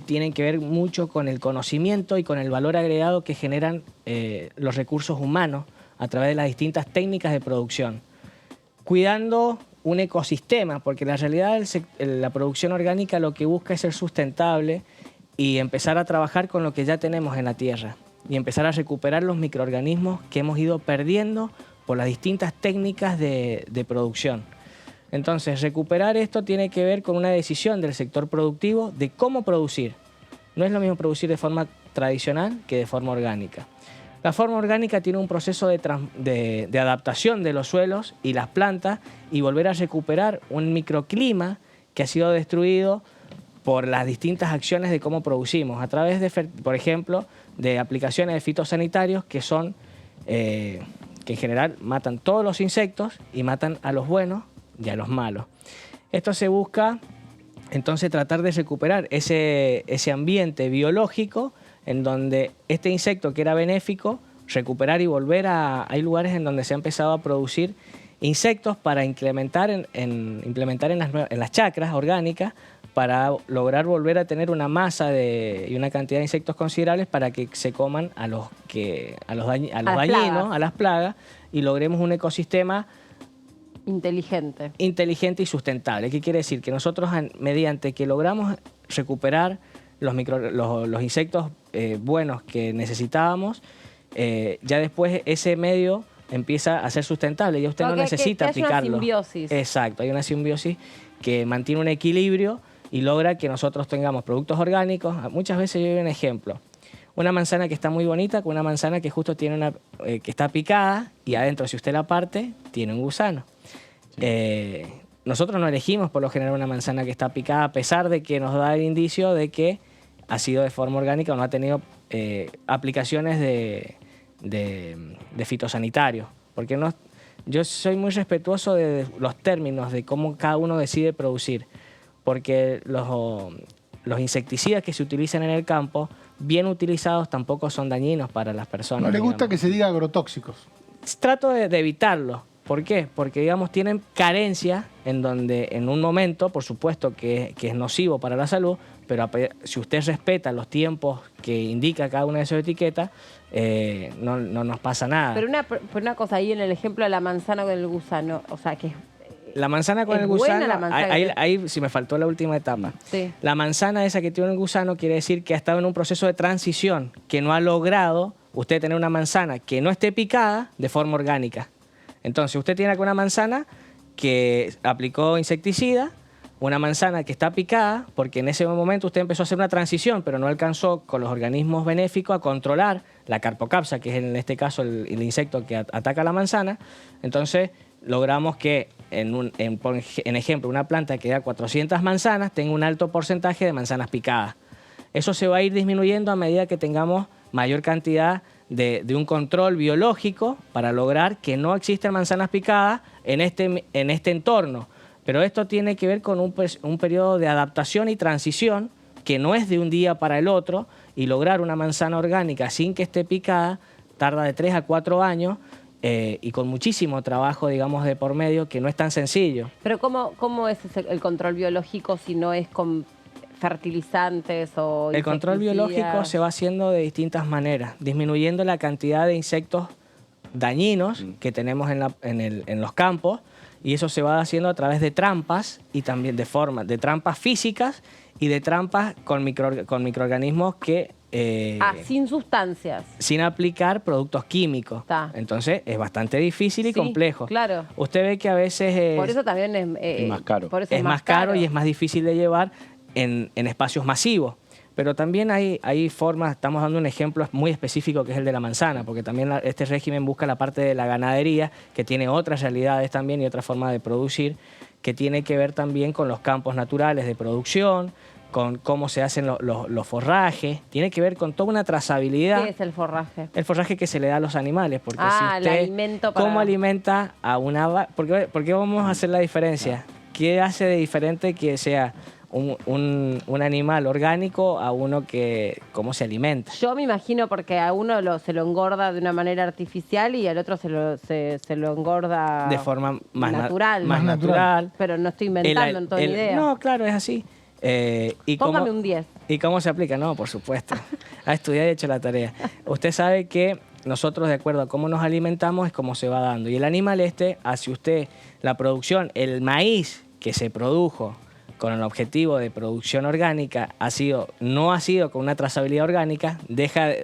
tienen que ver mucho con el conocimiento y con el valor agregado que generan los recursos humanos a través de las distintas técnicas de producción. Cuidando un ecosistema, porque la realidad la producción orgánica lo que busca es ser sustentable y empezar a trabajar con lo que ya tenemos en la tierra y empezar a recuperar los microorganismos que hemos ido perdiendo por las distintas técnicas de producción. Entonces, recuperar esto tiene que ver con una decisión del sector productivo de cómo producir. No es lo mismo producir de forma tradicional que de forma orgánica. La forma orgánica tiene un proceso de adaptación de los suelos y las plantas y volver a recuperar un microclima que ha sido destruido por las distintas acciones de cómo producimos, a través de, por ejemplo, de aplicaciones de fitosanitarios que son, que en general matan todos los insectos y matan a los buenos y a los malos. Esto se busca entonces tratar de recuperar ese ambiente biológico en donde este insecto que era benéfico, recuperar y volver a... Hay lugares en donde se ha empezado a producir insectos para implementar en las chacras orgánicas para lograr volver a tener una masa y una cantidad de insectos considerables para que se coman a los dañinos, a las plagas, y logremos un ecosistema Inteligente. Inteligente y sustentable. ¿Qué quiere decir? Que nosotros, mediante que logramos recuperar los insectos buenos que necesitábamos, ya después ese medio empieza a ser sustentable. Ya usted no necesita aplicarlo. Hay una simbiosis. Exacto, hay una simbiosis que mantiene un equilibrio y logra que nosotros tengamos productos orgánicos. Muchas veces yo doy un ejemplo. Una manzana que está muy bonita con una manzana que justo tiene que está picada y adentro, si usted la parte, tiene un gusano. Nosotros no elegimos por lo general una manzana que está picada, a pesar de que nos da el indicio de que ha sido de forma orgánica o no ha tenido aplicaciones de fitosanitarios. Porque yo soy muy respetuoso de los términos, de cómo cada uno decide producir. Porque los insecticidas que se utilizan en el campo, bien utilizados, tampoco son dañinos para las personas. No le gusta que se diga agrotóxicos. Trato de evitarlo. ¿Por qué? Porque, digamos, tienen carencia en donde en un momento, por supuesto que es nocivo para la salud, pero si usted respeta los tiempos que indica cada una de sus etiquetas, no nos pasa nada. Pero una cosa, ahí en el ejemplo de la manzana con el gusano, o sea, que la manzana con el gusano, ahí sí me faltó la última etapa. Sí. La manzana esa que tiene el gusano quiere decir que ha estado en un proceso de transición, que no ha logrado usted tener una manzana que no esté picada de forma orgánica. Entonces, usted tiene acá una manzana que aplicó insecticida, una manzana que está picada, porque en ese momento usted empezó a hacer una transición, pero no alcanzó con los organismos benéficos a controlar la carpocapsa, que es en este caso el insecto que ataca la manzana. Entonces, logramos que, en ejemplo, una planta que da 400 manzanas tenga un alto porcentaje de manzanas picadas. Eso se va a ir disminuyendo a medida que tengamos mayor cantidad de un control biológico para lograr que no existan manzanas picadas en este entorno. Pero esto tiene que ver con un periodo de adaptación y transición que no es de un día para el otro, y lograr una manzana orgánica sin que esté picada tarda de 3 a 4 años y con muchísimo trabajo, digamos, de por medio, que no es tan sencillo. Pero ¿cómo es el control biológico si no es con fertilizantes o El control biológico se va haciendo de distintas maneras, disminuyendo la cantidad de insectos dañinos que tenemos en los campos, y eso se va haciendo a través de trampas, y también de trampas físicas y de trampas con microorganismos que... sin sustancias. Sin aplicar productos químicos. Entonces es bastante difícil y complejo. Claro. Usted ve que a veces... por eso también es más caro. Por eso es más caro y es más difícil de llevar en espacios masivos. Pero también hay formas, estamos dando un ejemplo muy específico que es el de la manzana, porque también este régimen busca la parte de la ganadería, que tiene otras realidades también y otra forma de producir, que tiene que ver también con los campos naturales de producción, con cómo se hacen los forrajes, tiene que ver con toda una trazabilidad. ¿Qué es el forraje? El forraje que se le da a los animales, porque si el usted, alimento para... ¿cómo alimenta a una vaca? ¿Por qué vamos a hacer la diferencia? ¿Qué hace de diferente que sea un animal orgánico a uno que cómo se alimenta? Yo me imagino porque a uno se lo engorda de una manera artificial y al otro se lo engorda de forma más natural. Pero no estoy inventando en toda idea. No, claro, es así. Póngame un 10. ¿Y cómo se aplica? No, por supuesto. Ha estudiado y hecho la tarea. Usted sabe que nosotros, de acuerdo a cómo nos alimentamos, es como se va dando. Y el animal hace usted la producción, el maíz que se produjo con el objetivo de producción orgánica, no ha sido con una trazabilidad orgánica,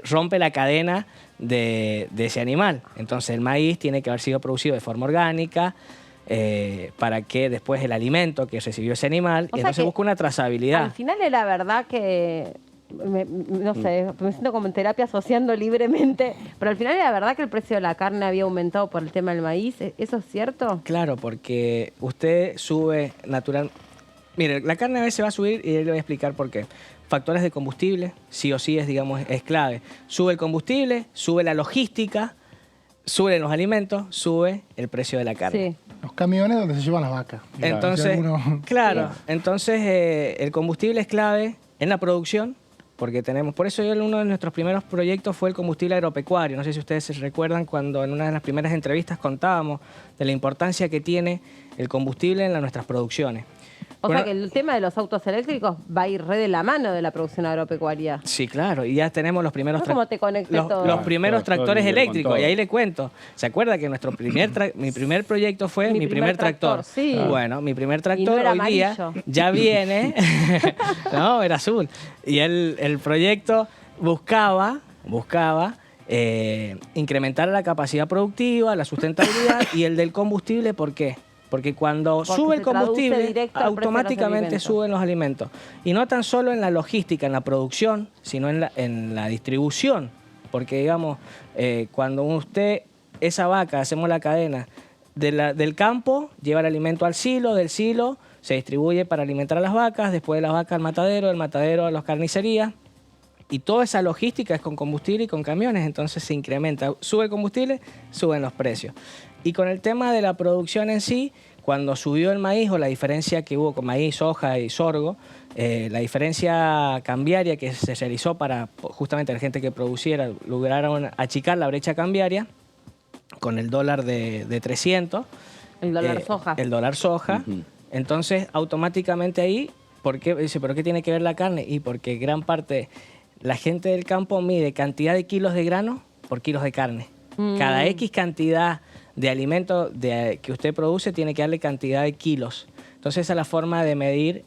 rompe la cadena de ese animal. Entonces el maíz tiene que haber sido producido de forma orgánica, para que después el alimento que recibió ese animal, entonces busca una trazabilidad. Al final es la verdad que, no sé, me siento como en terapia asociando libremente, pero al final es la verdad que el precio de la carne había aumentado por el tema del maíz. ¿Eso es cierto? Claro, porque usted sube natural. Mire, la carne a veces va a subir y le voy a explicar por qué. Factores de combustible, sí o sí es clave. Sube el combustible, sube la logística, suben los alimentos, sube el precio de la carne. Sí. Los camiones donde se llevan las vacas. Entonces, entonces el combustible es clave en la producción, porque por eso uno de nuestros primeros proyectos fue el combustible agropecuario. No sé si ustedes se recuerdan cuando en una de las primeras entrevistas contábamos de la importancia que tiene el combustible en nuestras producciones. O Bueno, sea que el tema de los autos eléctricos va a ir re de la mano de la producción agropecuaria. Sí, claro, y ya tenemos los primeros ¿Cómo te conecté todo? los primeros todo tractores nivel con eléctricos. todo. Y ahí le cuento. ¿Se acuerda que mi primer proyecto fue mi primer tractor? Sí. Bueno, mi primer Y tractor no era hoy día amarillo. ya viene. No, era azul. Y el proyecto buscaba incrementar la capacidad productiva, la sustentabilidad y el del combustible. ¿Por qué? Porque cuando Porque sube el se traduce combustible, directo al precio de los automáticamente alimentos. suben los alimentos. Y no tan solo en la logística, en la producción, sino en la distribución. Porque, digamos, cuando esa vaca, hacemos la cadena del campo, lleva el alimento al silo, del silo se distribuye para alimentar a las vacas, después de las vacas al matadero, del matadero a las carnicerías. Y toda esa logística es con combustible y con camiones, entonces se incrementa. Sube el combustible, suben los precios. Y con el tema de la producción en sí, cuando subió el maíz o la diferencia que hubo con maíz, soja y sorgo, la diferencia cambiaria que se realizó para justamente la gente que produciera, lograron achicar la brecha cambiaria con el dólar de 300. El dólar soja. El dólar soja. Entonces, automáticamente ahí, dice, ¿pero qué tiene que ver la carne? Y porque gran parte, la gente del campo mide cantidad de kilos de grano por kilos de carne. Cada X cantidad de alimento que usted produce tiene que darle cantidad de kilos. Entonces esa es la forma de medir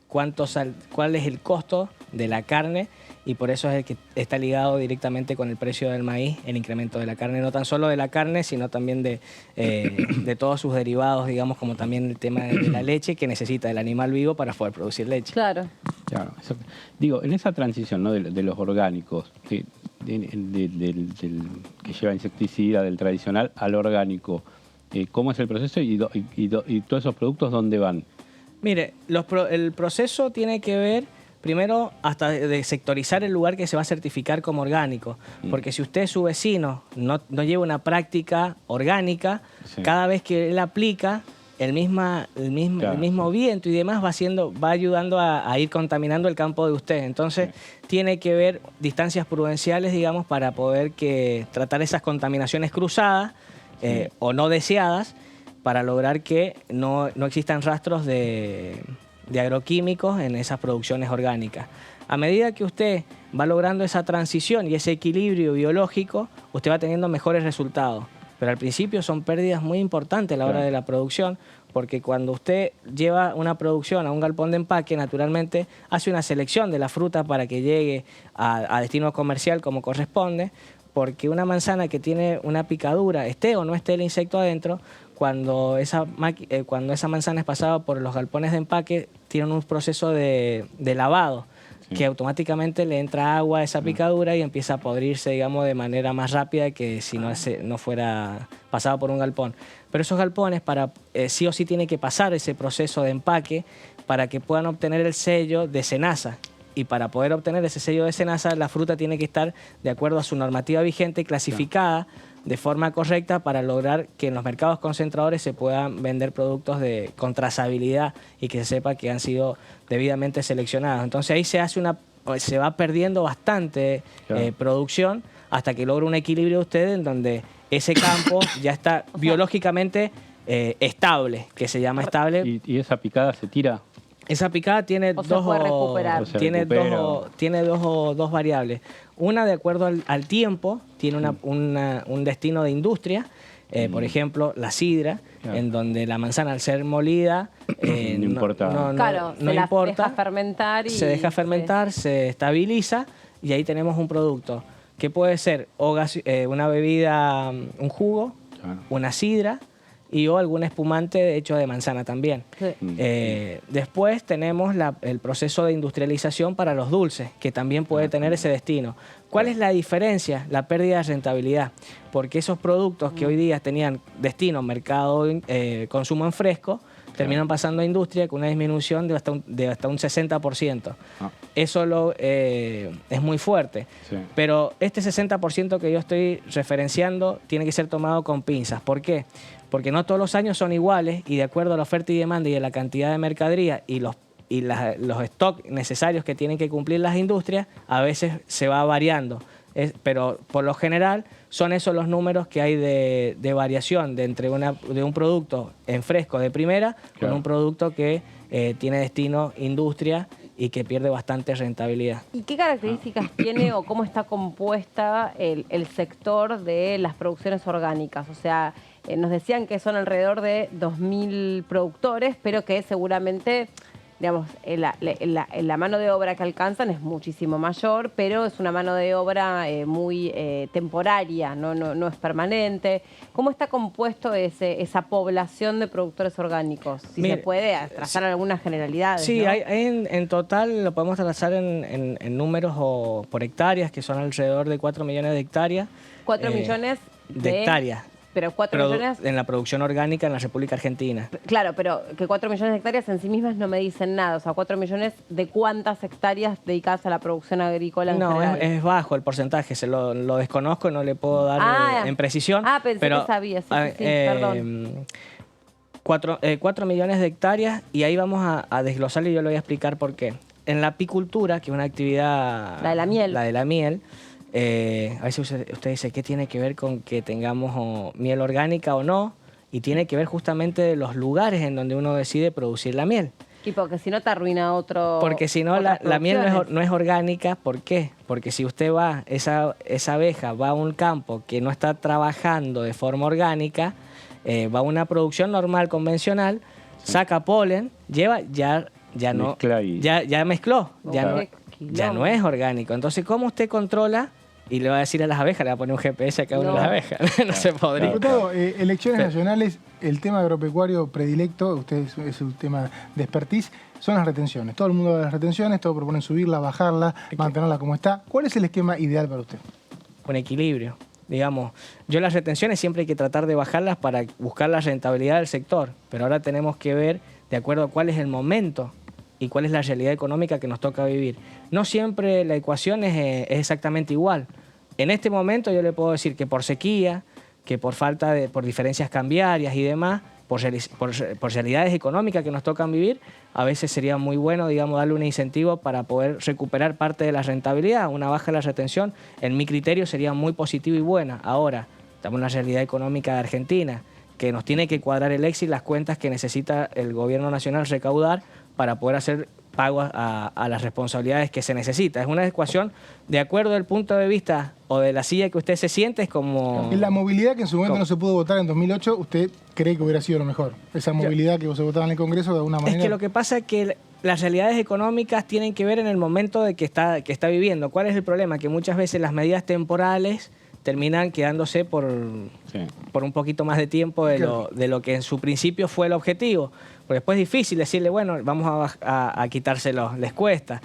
cuál es el costo de la carne, y por eso es el que está ligado directamente con el precio del maíz, el incremento de la carne, no tan solo de la carne, sino también de todos sus derivados, digamos, como también el tema de la leche que necesita el animal vivo para poder producir leche. Claro. Claro, exacto. Digo, en esa transición, ¿no?, de los orgánicos, del que lleva insecticida, del tradicional al orgánico, ¿cómo es el proceso y todos esos productos dónde van? Mire, el proceso tiene que ver primero hasta de sectorizar el lugar que se va a certificar como orgánico, porque si usted, su vecino, no lleva una práctica orgánica, cada vez que él aplica el mismo viento y demás va ayudando a ir contaminando el campo de usted. Entonces tiene que ver distancias prudenciales, digamos, para poder tratar esas contaminaciones cruzadas o no deseadas, para lograr que no existan rastros de agroquímicos en esas producciones orgánicas. A medida que usted va logrando esa transición y ese equilibrio biológico, usted va teniendo mejores resultados. Pero al principio son pérdidas muy importantes a la hora de la producción, porque cuando usted lleva una producción a un galpón de empaque, naturalmente hace una selección de la fruta para que llegue a destino comercial como corresponde, porque una manzana que tiene una picadura, esté o no esté el insecto adentro, cuando esa manzana es pasada por los galpones de empaque, tienen un proceso de lavado, que automáticamente le entra agua a esa picadura y empieza a podrirse, digamos, de manera más rápida que si no fuera pasado por un galpón. Pero esos galpones sí o sí tienen que pasar ese proceso de empaque para que puedan obtener el sello de SENASA. Y para poder obtener ese sello de SENASA, la fruta tiene que estar de acuerdo a su normativa vigente, clasificada de forma correcta, para lograr que en los mercados concentradores se puedan vender productos con trazabilidad y que se sepa que han sido debidamente seleccionados. Entonces ahí se va perdiendo bastante producción hasta que logra un equilibrio usted en donde ese campo ya está biológicamente estable, que se llama estable. ¿Y esa picada se tira? Esa picada tiene dos variables. Una, de acuerdo al tiempo, tiene un destino de industria. Por ejemplo, la sidra, en donde la manzana, al ser molida, no importa. Deja fermentar se deja fermentar, se estabiliza, y ahí tenemos un producto que puede ser una bebida, un jugo, una sidra, o algún espumante hecho de manzana también. Después tenemos el proceso de industrialización para los dulces, que también puede tener ese destino. ¿Cuál es la diferencia? La pérdida de rentabilidad, porque esos productos que hoy día tenían destino mercado, consumo en fresco, terminan pasando a industria con una disminución de hasta un 60%. Eso es muy fuerte. Pero este 60% que yo estoy referenciando tiene que ser tomado con pinzas. ¿Por qué? Porque no todos los años son iguales, y de acuerdo a la oferta y demanda y a la cantidad de mercadería y los stocks necesarios que tienen que cumplir las industrias, a veces se va variando pero por lo general son esos los números que hay de variación de entre de un producto en fresco de primera con un producto que tiene destino industria y que pierde bastante rentabilidad. ¿Y qué características tiene o cómo está compuesta el sector de las producciones orgánicas? O sea, nos decían que son alrededor de 2.000 productores, pero que seguramente, digamos, la mano de obra que alcanzan es muchísimo mayor, pero es una mano de obra muy temporaria, no es permanente. ¿Cómo está compuesto esa población de productores orgánicos? Si se puede trazar algunas generalidades. Sí, ¿no? en total lo podemos trazar en números o por hectáreas, que son alrededor de 4 millones de hectáreas. 4 millones de hectáreas. Pero 4 millones... En la producción orgánica en la República Argentina. Claro, pero que 4 millones de hectáreas en sí mismas no me dicen nada. O sea, 4 millones de cuántas hectáreas dedicadas a la producción agrícola en general. Es bajo el porcentaje, lo desconozco, no le puedo dar en precisión. Pensé que sabía, sí, perdón. 4 millones de hectáreas y ahí vamos a desglosarlo y yo le voy a explicar por qué. En la apicultura, que es una actividad... La de la miel. La de la miel. A veces usted dice, ¿qué tiene que ver con que tengamos miel orgánica o no? Y tiene que ver justamente de los lugares en donde uno decide producir la miel. Y porque si no te arruina otro... Porque si no, la miel no es orgánica. ¿Por qué? Porque si usted va, esa abeja va a un campo que no está trabajando de forma orgánica, va a una producción normal, convencional, saca polen, lleva, ya mezcló, ya no es orgánico. Entonces, ¿cómo usted controla? Y le va a decir a las abejas, le va a poner un GPS a cada una de las abejas. No se podría. Diputado, elecciones nacionales, el tema agropecuario predilecto, usted es un tema de expertise, son las retenciones. Todo el mundo habla de las retenciones, todos proponen subirla, bajarla, mantenerla como está. ¿Cuál es el esquema ideal para usted? Un equilibrio. Digamos, yo las retenciones siempre hay que tratar de bajarlas para buscar la rentabilidad del sector, pero ahora tenemos que ver de acuerdo a cuál es el momento y cuál es la realidad económica que nos toca vivir. No siempre la ecuación es exactamente igual. En este momento yo le puedo decir que por sequía, que por por diferencias cambiarias y demás, por realidades económicas que nos tocan vivir, a veces sería muy bueno, digamos, darle un incentivo para poder recuperar parte de la rentabilidad. Una baja de la retención, en mi criterio, sería muy positiva y buena. Ahora, estamos en la realidad económica de Argentina, que nos tiene que cuadrar el éxito y las cuentas que necesita el gobierno nacional recaudar para poder hacer pagos a las responsabilidades que se necesita. Es una ecuación de acuerdo al punto de vista o de la silla que usted se siente, es como... En la movilidad que en su momento no se pudo votar en 2008, ¿usted cree que hubiera sido lo mejor? Esa movilidad que se votaba en el Congreso de alguna manera... Es que lo que pasa es que las realidades económicas tienen que ver en el momento de que está viviendo. ¿Cuál es el problema? Que muchas veces las medidas temporales terminan quedándose por un poquito más de tiempo de lo que en su principio fue el objetivo. Porque después es difícil decirle, bueno, vamos a quitárselo, les cuesta,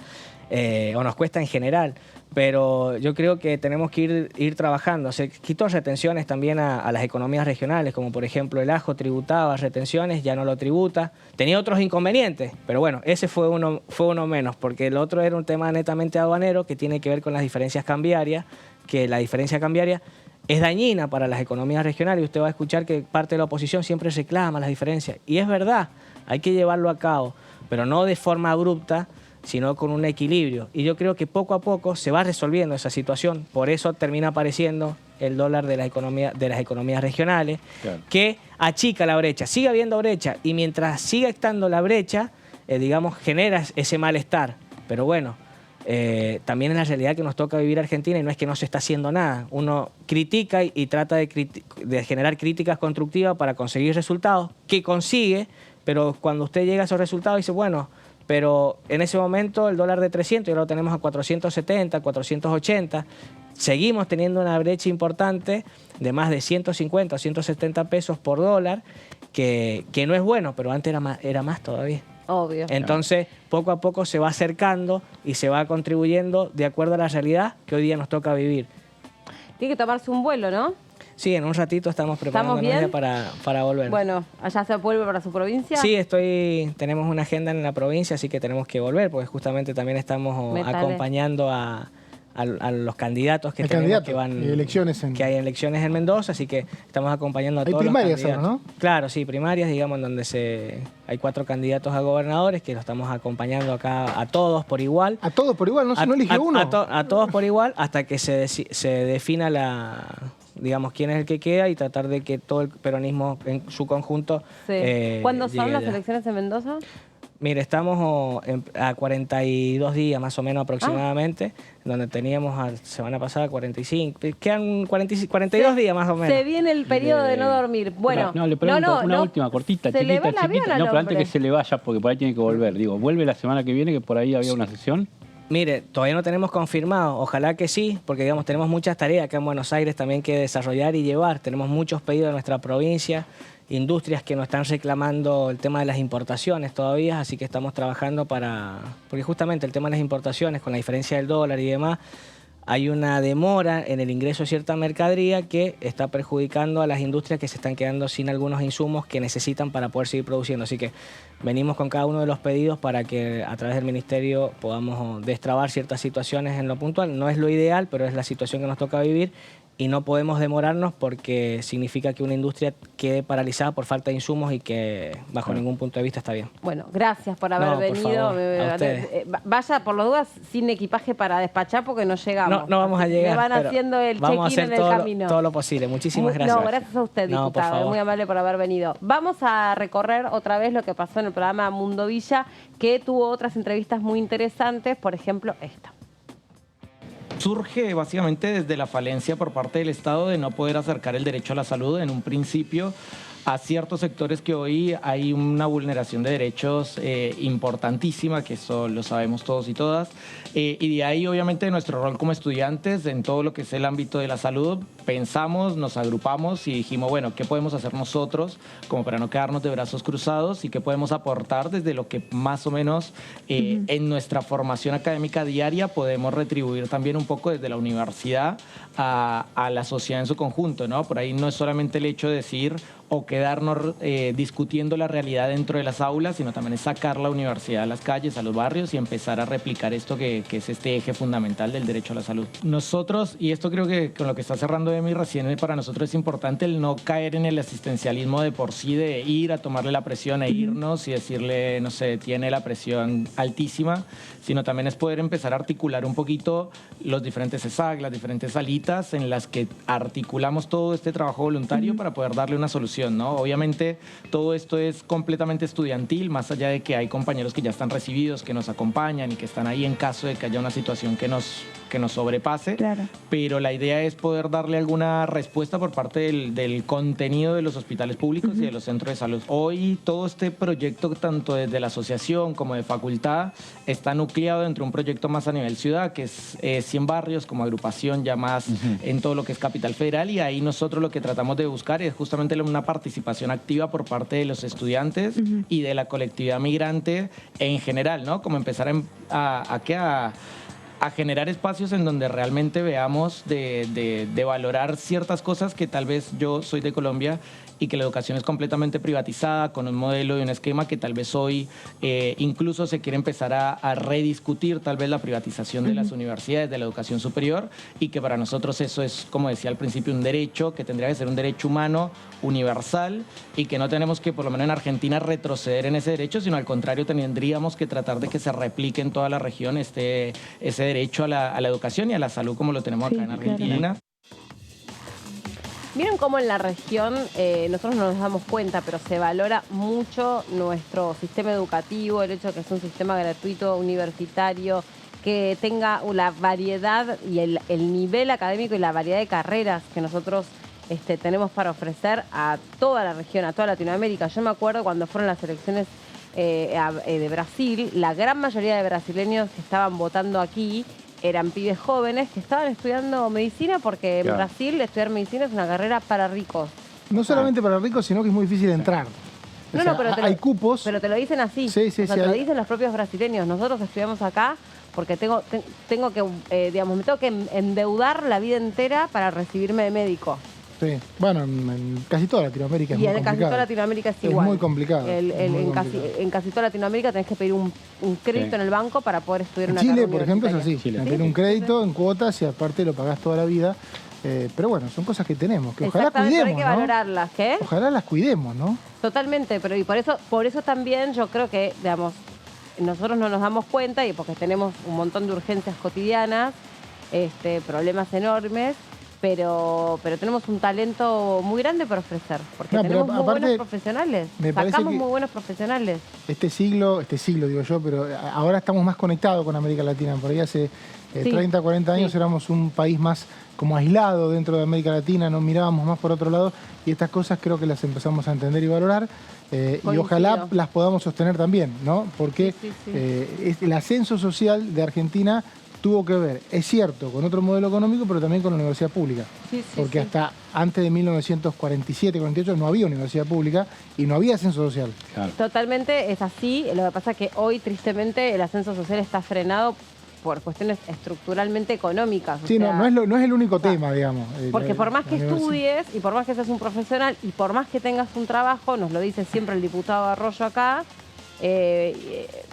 o nos cuesta en general. Pero yo creo que tenemos que ir trabajando. Se quitó retenciones también a las economías regionales, como por ejemplo el ajo tributaba retenciones, ya no lo tributa. Tenía otros inconvenientes, pero bueno, ese fue uno menos, porque el otro era un tema netamente aduanero que tiene que ver con las diferencias cambiarias, que la diferencia cambiaria es dañina para las economías regionales y usted va a escuchar que parte de la oposición siempre reclama las diferencias. Y es verdad, hay que llevarlo a cabo, pero no de forma abrupta, sino con un equilibrio. Y yo creo que poco a poco se va resolviendo esa situación. Por eso termina apareciendo el dólar de las economías regionales, que achica la brecha. Sigue habiendo brecha y mientras siga estando la brecha, digamos, genera ese malestar. Pero bueno, también es la realidad que nos toca vivir Argentina y no es que no se está haciendo nada. Uno critica y trata de generar críticas constructivas para conseguir resultados que consigue, pero cuando usted llega a esos resultados dice, bueno, pero en ese momento el dólar de 300 ya lo tenemos a 470, 480. Seguimos teniendo una brecha importante de más de 150 o 170 pesos por dólar, que no es bueno, pero antes era más todavía. Obvio. Entonces, poco a poco se va acercando y se va contribuyendo de acuerdo a la realidad que hoy día nos toca vivir. Tiene que tomarse un vuelo, ¿no? Sí, en un ratito estamos preparándonos ya para volver. Bueno, ¿allá se vuelve para su provincia? Sí, tenemos una agenda en la provincia, así que tenemos que volver, porque justamente también estamos acompañando a a los candidatos que Hay tenemos candidatos, que van... hay elecciones en... Que hay elecciones en Mendoza, así que estamos acompañando a Hay todos primarias los candidatos. ahora, ¿no? Claro, sí, primarias, digamos, en donde hay 4 candidatos a gobernadores que los estamos acompañando acá a todos por igual. ¿A todos por igual? ¿No se elige uno? A todos por igual hasta que se defina digamos, quién es el que queda y tratar de que todo el peronismo en su conjunto... Sí. ¿Cuándo son llegue las allá. elecciones en Mendoza? Mire, estamos a 42 días más o menos aproximadamente, donde teníamos la semana pasada 45, quedan 42 días más o menos. Se viene el periodo de no dormir. Bueno, No, le pregunto una última, cortita, ¿Se le va chiquita, el avión chiquita. al No, pero antes hombre? que se le vaya, porque por ahí tiene que volver. Digo, ¿vuelve la semana que viene, que por ahí había una sesión? Mire, todavía no tenemos confirmado, ojalá que sí, porque digamos tenemos muchas tareas acá en Buenos Aires también que desarrollar y llevar. Tenemos muchos pedidos de nuestra provincia, industrias que nos están reclamando el tema de las importaciones todavía, así que estamos trabajando porque justamente el tema de las importaciones, con la diferencia del dólar y demás, hay una demora en el ingreso de cierta mercadería que está perjudicando a las industrias que se están quedando sin algunos insumos que necesitan para poder seguir produciendo. Así que venimos con cada uno de los pedidos para que a través del Ministerio podamos destrabar ciertas situaciones en lo puntual. No es lo ideal, pero es la situación que nos toca vivir y no podemos demorarnos porque significa que una industria quede paralizada por falta de insumos y que bajo ningún punto de vista está bien. Bueno, gracias por haber venido. Por favor, a ustedes. Vaya por las dudas sin equipaje para despachar porque no llegamos. No vamos a llegar. Me van pero haciendo el vamos a check-in hacer en el camino. todo lo posible. Muchísimas gracias. No, gracias a usted, No, por diputado. favor. Muy amable por haber venido. Vamos a recorrer otra vez lo que pasó en el programa Mundo Villa, que tuvo otras entrevistas muy interesantes, por ejemplo, esta. Surge básicamente desde la falencia por parte del Estado de no poder acercar el derecho a la salud en un principio a ciertos sectores que hoy hay una vulneración de derechos importantísima, que eso lo sabemos todos y todas. Y de ahí, obviamente, nuestro rol como estudiantes en todo lo que es el ámbito de la salud, pensamos, nos agrupamos y dijimos, bueno, ¿qué podemos hacer nosotros como para no quedarnos de brazos cruzados y qué podemos aportar desde lo que más o menos en nuestra formación académica diaria podemos retribuir también un poco desde la universidad a la sociedad en su conjunto, ¿no? Por ahí no es solamente el hecho de decir o quedarnos discutiendo la realidad dentro de las aulas, sino también es sacar la universidad a las calles, a los barrios y empezar a replicar esto que es este eje fundamental del derecho a la salud. Nosotros, y esto creo que con lo que está cerrando Emi recién, para nosotros es importante el no caer en el asistencialismo de por sí, de ir a tomarle la presión e irnos y decirle, no sé, tiene la presión altísima, sino también es poder empezar a articular un poquito los diferentes ESAC, las diferentes salitas en las que articulamos todo este trabajo voluntario para poder darle una solución, ¿no? Obviamente todo esto es completamente estudiantil, más allá de que hay compañeros que ya están recibidos, que nos acompañan y que están ahí en caso de que haya una situación que nos sobrepase, claro. Pero la idea es poder darle alguna respuesta por parte del contenido de los hospitales públicos y de los centros de salud. Hoy todo este proyecto, tanto desde la asociación como de facultad, está nucleado dentro de un proyecto más a nivel ciudad, que es 100 barrios como agrupación ya más en todo lo que es Capital Federal, y ahí nosotros lo que tratamos de buscar es justamente una participación activa por parte de los estudiantes y de la colectividad migrante en general, ¿no? Como empezar a generar espacios en donde realmente veamos de valorar ciertas cosas que tal vez yo soy de Colombia y que la educación es completamente privatizada, con un modelo y un esquema que tal vez hoy incluso se quiere empezar a rediscutir tal vez la privatización de las universidades, de la educación superior, y que para nosotros eso es, como decía al principio, un derecho que tendría que ser un derecho humano universal y que no tenemos que, por lo menos en Argentina, retroceder en ese derecho, sino al contrario tendríamos que tratar de que se replique en toda la región ese derecho a la educación y a la salud como lo tenemos acá en Argentina. Claro. Miren cómo en la región, nosotros no nos damos cuenta, pero se valora mucho nuestro sistema educativo, el hecho de que es un sistema gratuito, universitario, que tenga la variedad y el nivel académico y la variedad de carreras que nosotros tenemos para ofrecer a toda la región, a toda Latinoamérica. Yo me acuerdo cuando fueron las elecciones de Brasil, la gran mayoría de brasileños que estaban votando aquí eran pibes jóvenes que estaban estudiando medicina porque en Brasil estudiar medicina es una carrera para ricos. No solamente para ricos, sino que es muy difícil entrar. No, pero hay cupos. Pero te lo dicen así. Sí, te lo dicen los propios brasileños. Nosotros estudiamos acá porque tengo que, me tengo que endeudar la vida entera para recibirme de médico. Sí, bueno, en casi toda Latinoamérica es Y muy en casi complicado. toda Latinoamérica es Es igual. muy complicado. En casi toda Latinoamérica tenés que pedir un crédito Sí. en el banco para poder estudiar En una Chile, carrera por ejemplo, es así. universitaria. Tiene un crédito en cuotas y aparte lo pagás toda la vida. Pero bueno, son cosas que tenemos, que ojalá Exactamente, pero hay cuidemos, que ¿no? valorarlas, ¿qué? Ojalá las cuidemos, ¿no? Totalmente, pero y por eso también yo creo que, digamos, nosotros no nos damos cuenta y porque tenemos un montón de urgencias cotidianas, problemas enormes, pero tenemos un talento muy grande para ofrecer, porque No, pero tenemos muy aparte, buenos profesionales, me parece sacamos que muy buenos profesionales. Este siglo digo yo, pero ahora estamos más conectados con América Latina. Por ahí hace Sí. 30, 40 años éramos un país más como aislado dentro de América Latina, nos mirábamos más por otro lado y estas cosas creo que las empezamos a entender y valorar. Y ojalá las podamos sostener también, ¿no? Porque el ascenso social de Argentina tuvo que ver, es cierto, con otro modelo económico, pero también con la universidad pública. Porque hasta antes de 1947, 48 no había universidad pública y no había ascenso social. Totalmente es así, lo que pasa es que hoy tristemente el ascenso social está frenado por cuestiones estructuralmente económicas. Sí, o sea, no es el único tema, digamos. Porque por más que la universidad. estudies y por más que seas un profesional y por más que tengas un trabajo, nos lo dice siempre el diputado Arroyo acá,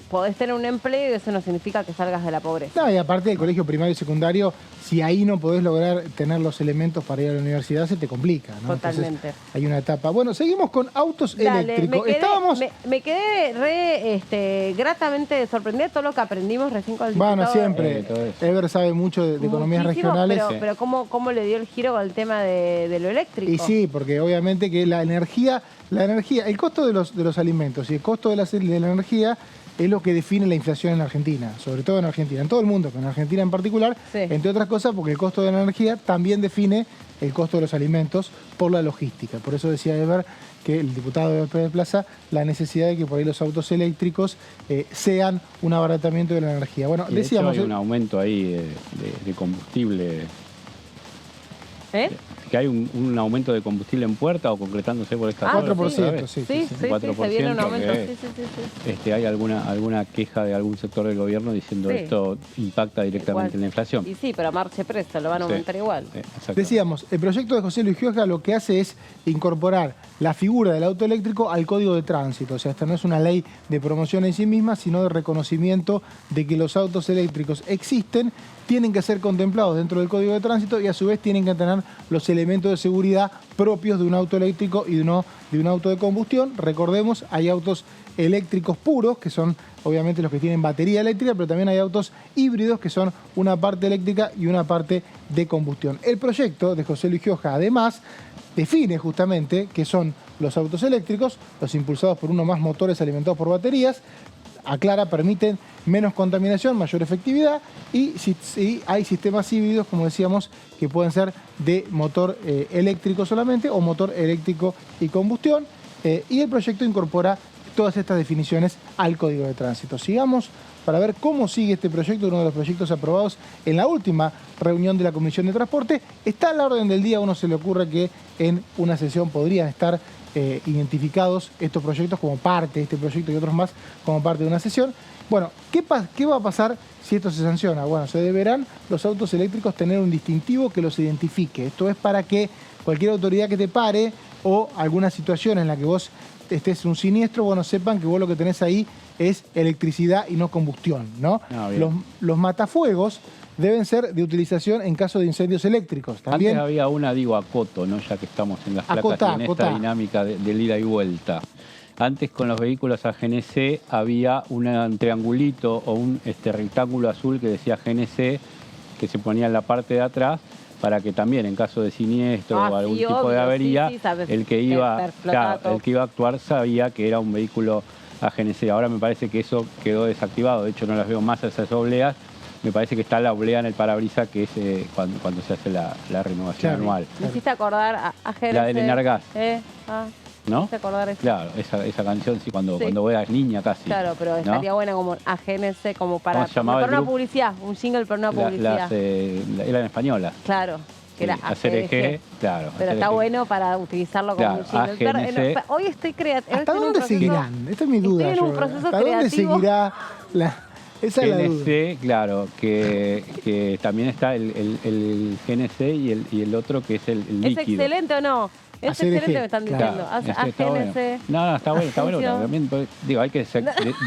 podés tener un empleo y eso no significa que salgas de la pobreza. No, y aparte del colegio primario y secundario, si ahí no podés lograr tener los elementos para ir a la universidad, se te complica, ¿no? Totalmente. Entonces, hay una etapa. Bueno, seguimos con autos eléctricos. Me quedé gratamente sorprendida de todo lo que aprendimos recién con el diputado. Bueno, siempre. Ever sabe mucho de economías Muchísimo, regionales. Pero ¿cómo le dio el giro con el tema de lo eléctrico? Y sí, porque obviamente que la energía, el costo de los alimentos y el costo de la energía es lo que define la inflación en Argentina, sobre todo en Argentina, en todo el mundo, pero en Argentina en particular, entre otras cosas porque el costo de la energía también define el costo de los alimentos por la logística. Por eso decía Ever que el diputado Ever Pérez Plaza, la necesidad de que por ahí los autos eléctricos sean un abaratamiento de la energía. Bueno, Y de decíamos... hecho hay un aumento ahí de combustible. Que hay un aumento de combustible en puerta o concretándose por esta zona. 4%, sí. 4%, se viene un aumento. que, Sí. hay alguna queja de algún sector del gobierno diciendo Sí. esto impacta directamente en la inflación. Y sí, pero marche presto, lo van a Sí. aumentar igual. Decíamos, el proyecto de José Luis Gioja lo que hace es incorporar la figura del auto eléctrico al Código de Tránsito. O sea, esta no es una ley de promoción en sí misma, sino de reconocimiento de que los autos eléctricos existen, tienen que ser contemplados dentro del Código de Tránsito y a su vez tienen que tener los elementos de seguridad propios de un auto eléctrico y no de un auto de combustión. Recordemos, hay autos eléctricos puros, que son obviamente los que tienen batería eléctrica, pero también hay autos híbridos que son una parte eléctrica y una parte de combustión. El proyecto de José Luis Gioja, además, define justamente qué son los autos eléctricos, los impulsados por uno o más motores alimentados por baterías, aclara, permiten menos contaminación, mayor efectividad y si hay sistemas híbridos, como decíamos, que pueden ser de motor eléctrico solamente o motor eléctrico y combustión. Y el proyecto incorpora todas estas definiciones al Código de Tránsito. Sigamos para ver cómo sigue este proyecto, uno de los proyectos aprobados en la última reunión de la Comisión de Transporte. Está a la orden del día, a uno se le ocurre que en una sesión podrían estar identificados estos proyectos como parte de este proyecto y otros más como parte de una sesión. Bueno, ¿qué va a pasar si esto se sanciona? Bueno, se deberán los autos eléctricos tener un distintivo que los identifique. Esto es para que cualquier autoridad que te pare o alguna situación en la que vos estés en un siniestro, bueno, sepan que vos lo que tenés ahí es electricidad y no combustión, ¿no? Los matafuegos deben ser de utilización en caso de incendios eléctricos. También Antes había una, acoto, ¿no? Ya que estamos en las placas y en esta dinámica del ida y vuelta. Antes con los vehículos a GNC había un triangulito o un rectángulo azul que decía GNC que se ponía en la parte de atrás para que también en caso de siniestro o algún tipo de avería, el que iba a actuar sabía que era un vehículo a GNC. Ahora me parece que eso quedó desactivado, de hecho no las veo más esas obleas. Me parece que está la oblea en el parabrisas, que es cuando se hace la renovación anual. Me hiciste acordar a GNC. La del Enargas. ¿No? Me hiciste acordar eso. Claro, esa canción sí, cuando era niña casi. Claro, pero estaría buena como a GNC, como para una publicidad, un jingle para una publicidad. Eran españolas. Claro. Que era ACRG, claro. Pero está bueno para utilizarlo como un jingle. Hoy estoy creativo. ¿Hasta dónde seguirán? Esta es mi duda. Estoy en un proceso ¿Hasta dónde seguirá Esa es la duda. GNC, claro, que también está el GNC y el otro que es el ¿Es líquido. excelente o no? Es ACDG, excelente, me están diciendo. Claro, está bueno. AGNC. No, está bueno, está bueno. Asunción. También, pues, digo, hay que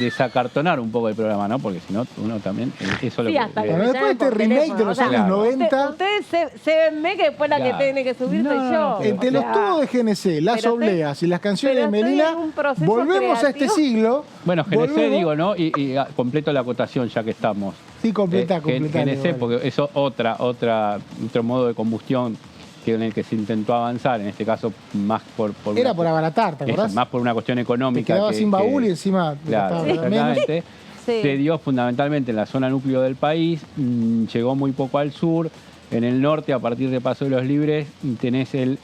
desacartonar un poco el programa, ¿no? Porque si no, uno también, eso Sí, lo hasta que... que me después llamen de este por remake teléfono. de los O sea, años 90. Ustedes se ven que después la que Claro. tiene que subir soy yo. Entre O los sea, tubos de GNC, las pero obleas y las canciones de pero estoy Melina, en un proceso volvemos a este creativo. siglo. Bueno, GNC volvemos- digo, ¿no? Y completo la acotación ya que estamos. Sí, completa. GNC, porque eso otro modo de combustión que en el que se intentó avanzar, en este caso más por Era por abaratar, ¿te acordás? más por una cuestión Te económica. quedaba sin baúl y encima te Claro, gastaba menos. exactamente. Sí. Se dio fundamentalmente en la zona núcleo del país, llegó muy poco al sur. En el norte, a partir de Paso de los Libres, tenés el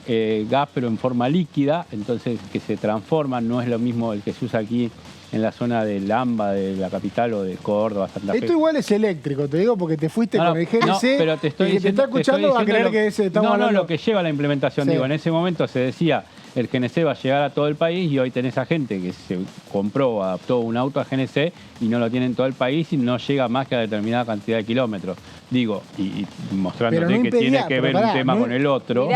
gas, pero en forma líquida, entonces que se transforma, no es lo mismo el que se usa aquí en la zona del AMBA, de la capital, o de Córdoba, Santa Fe. Esto igual es eléctrico, te digo, porque te fuiste No, con el GNC. no, pero te estoy el que te diciendo, está escuchando va a creer que estamos no, hablando. lo que lleva a la implementación. Sí. Digo, en ese momento se decía, el GNC va a llegar a todo el país, y hoy tenés a gente que se compró o adaptó un auto a GNC y no lo tiene en todo el país y no llega más que a determinada cantidad de kilómetros. Digo, y mostrándote Pero no que impedía, tiene que pero ver pará, un tema no- con el otro.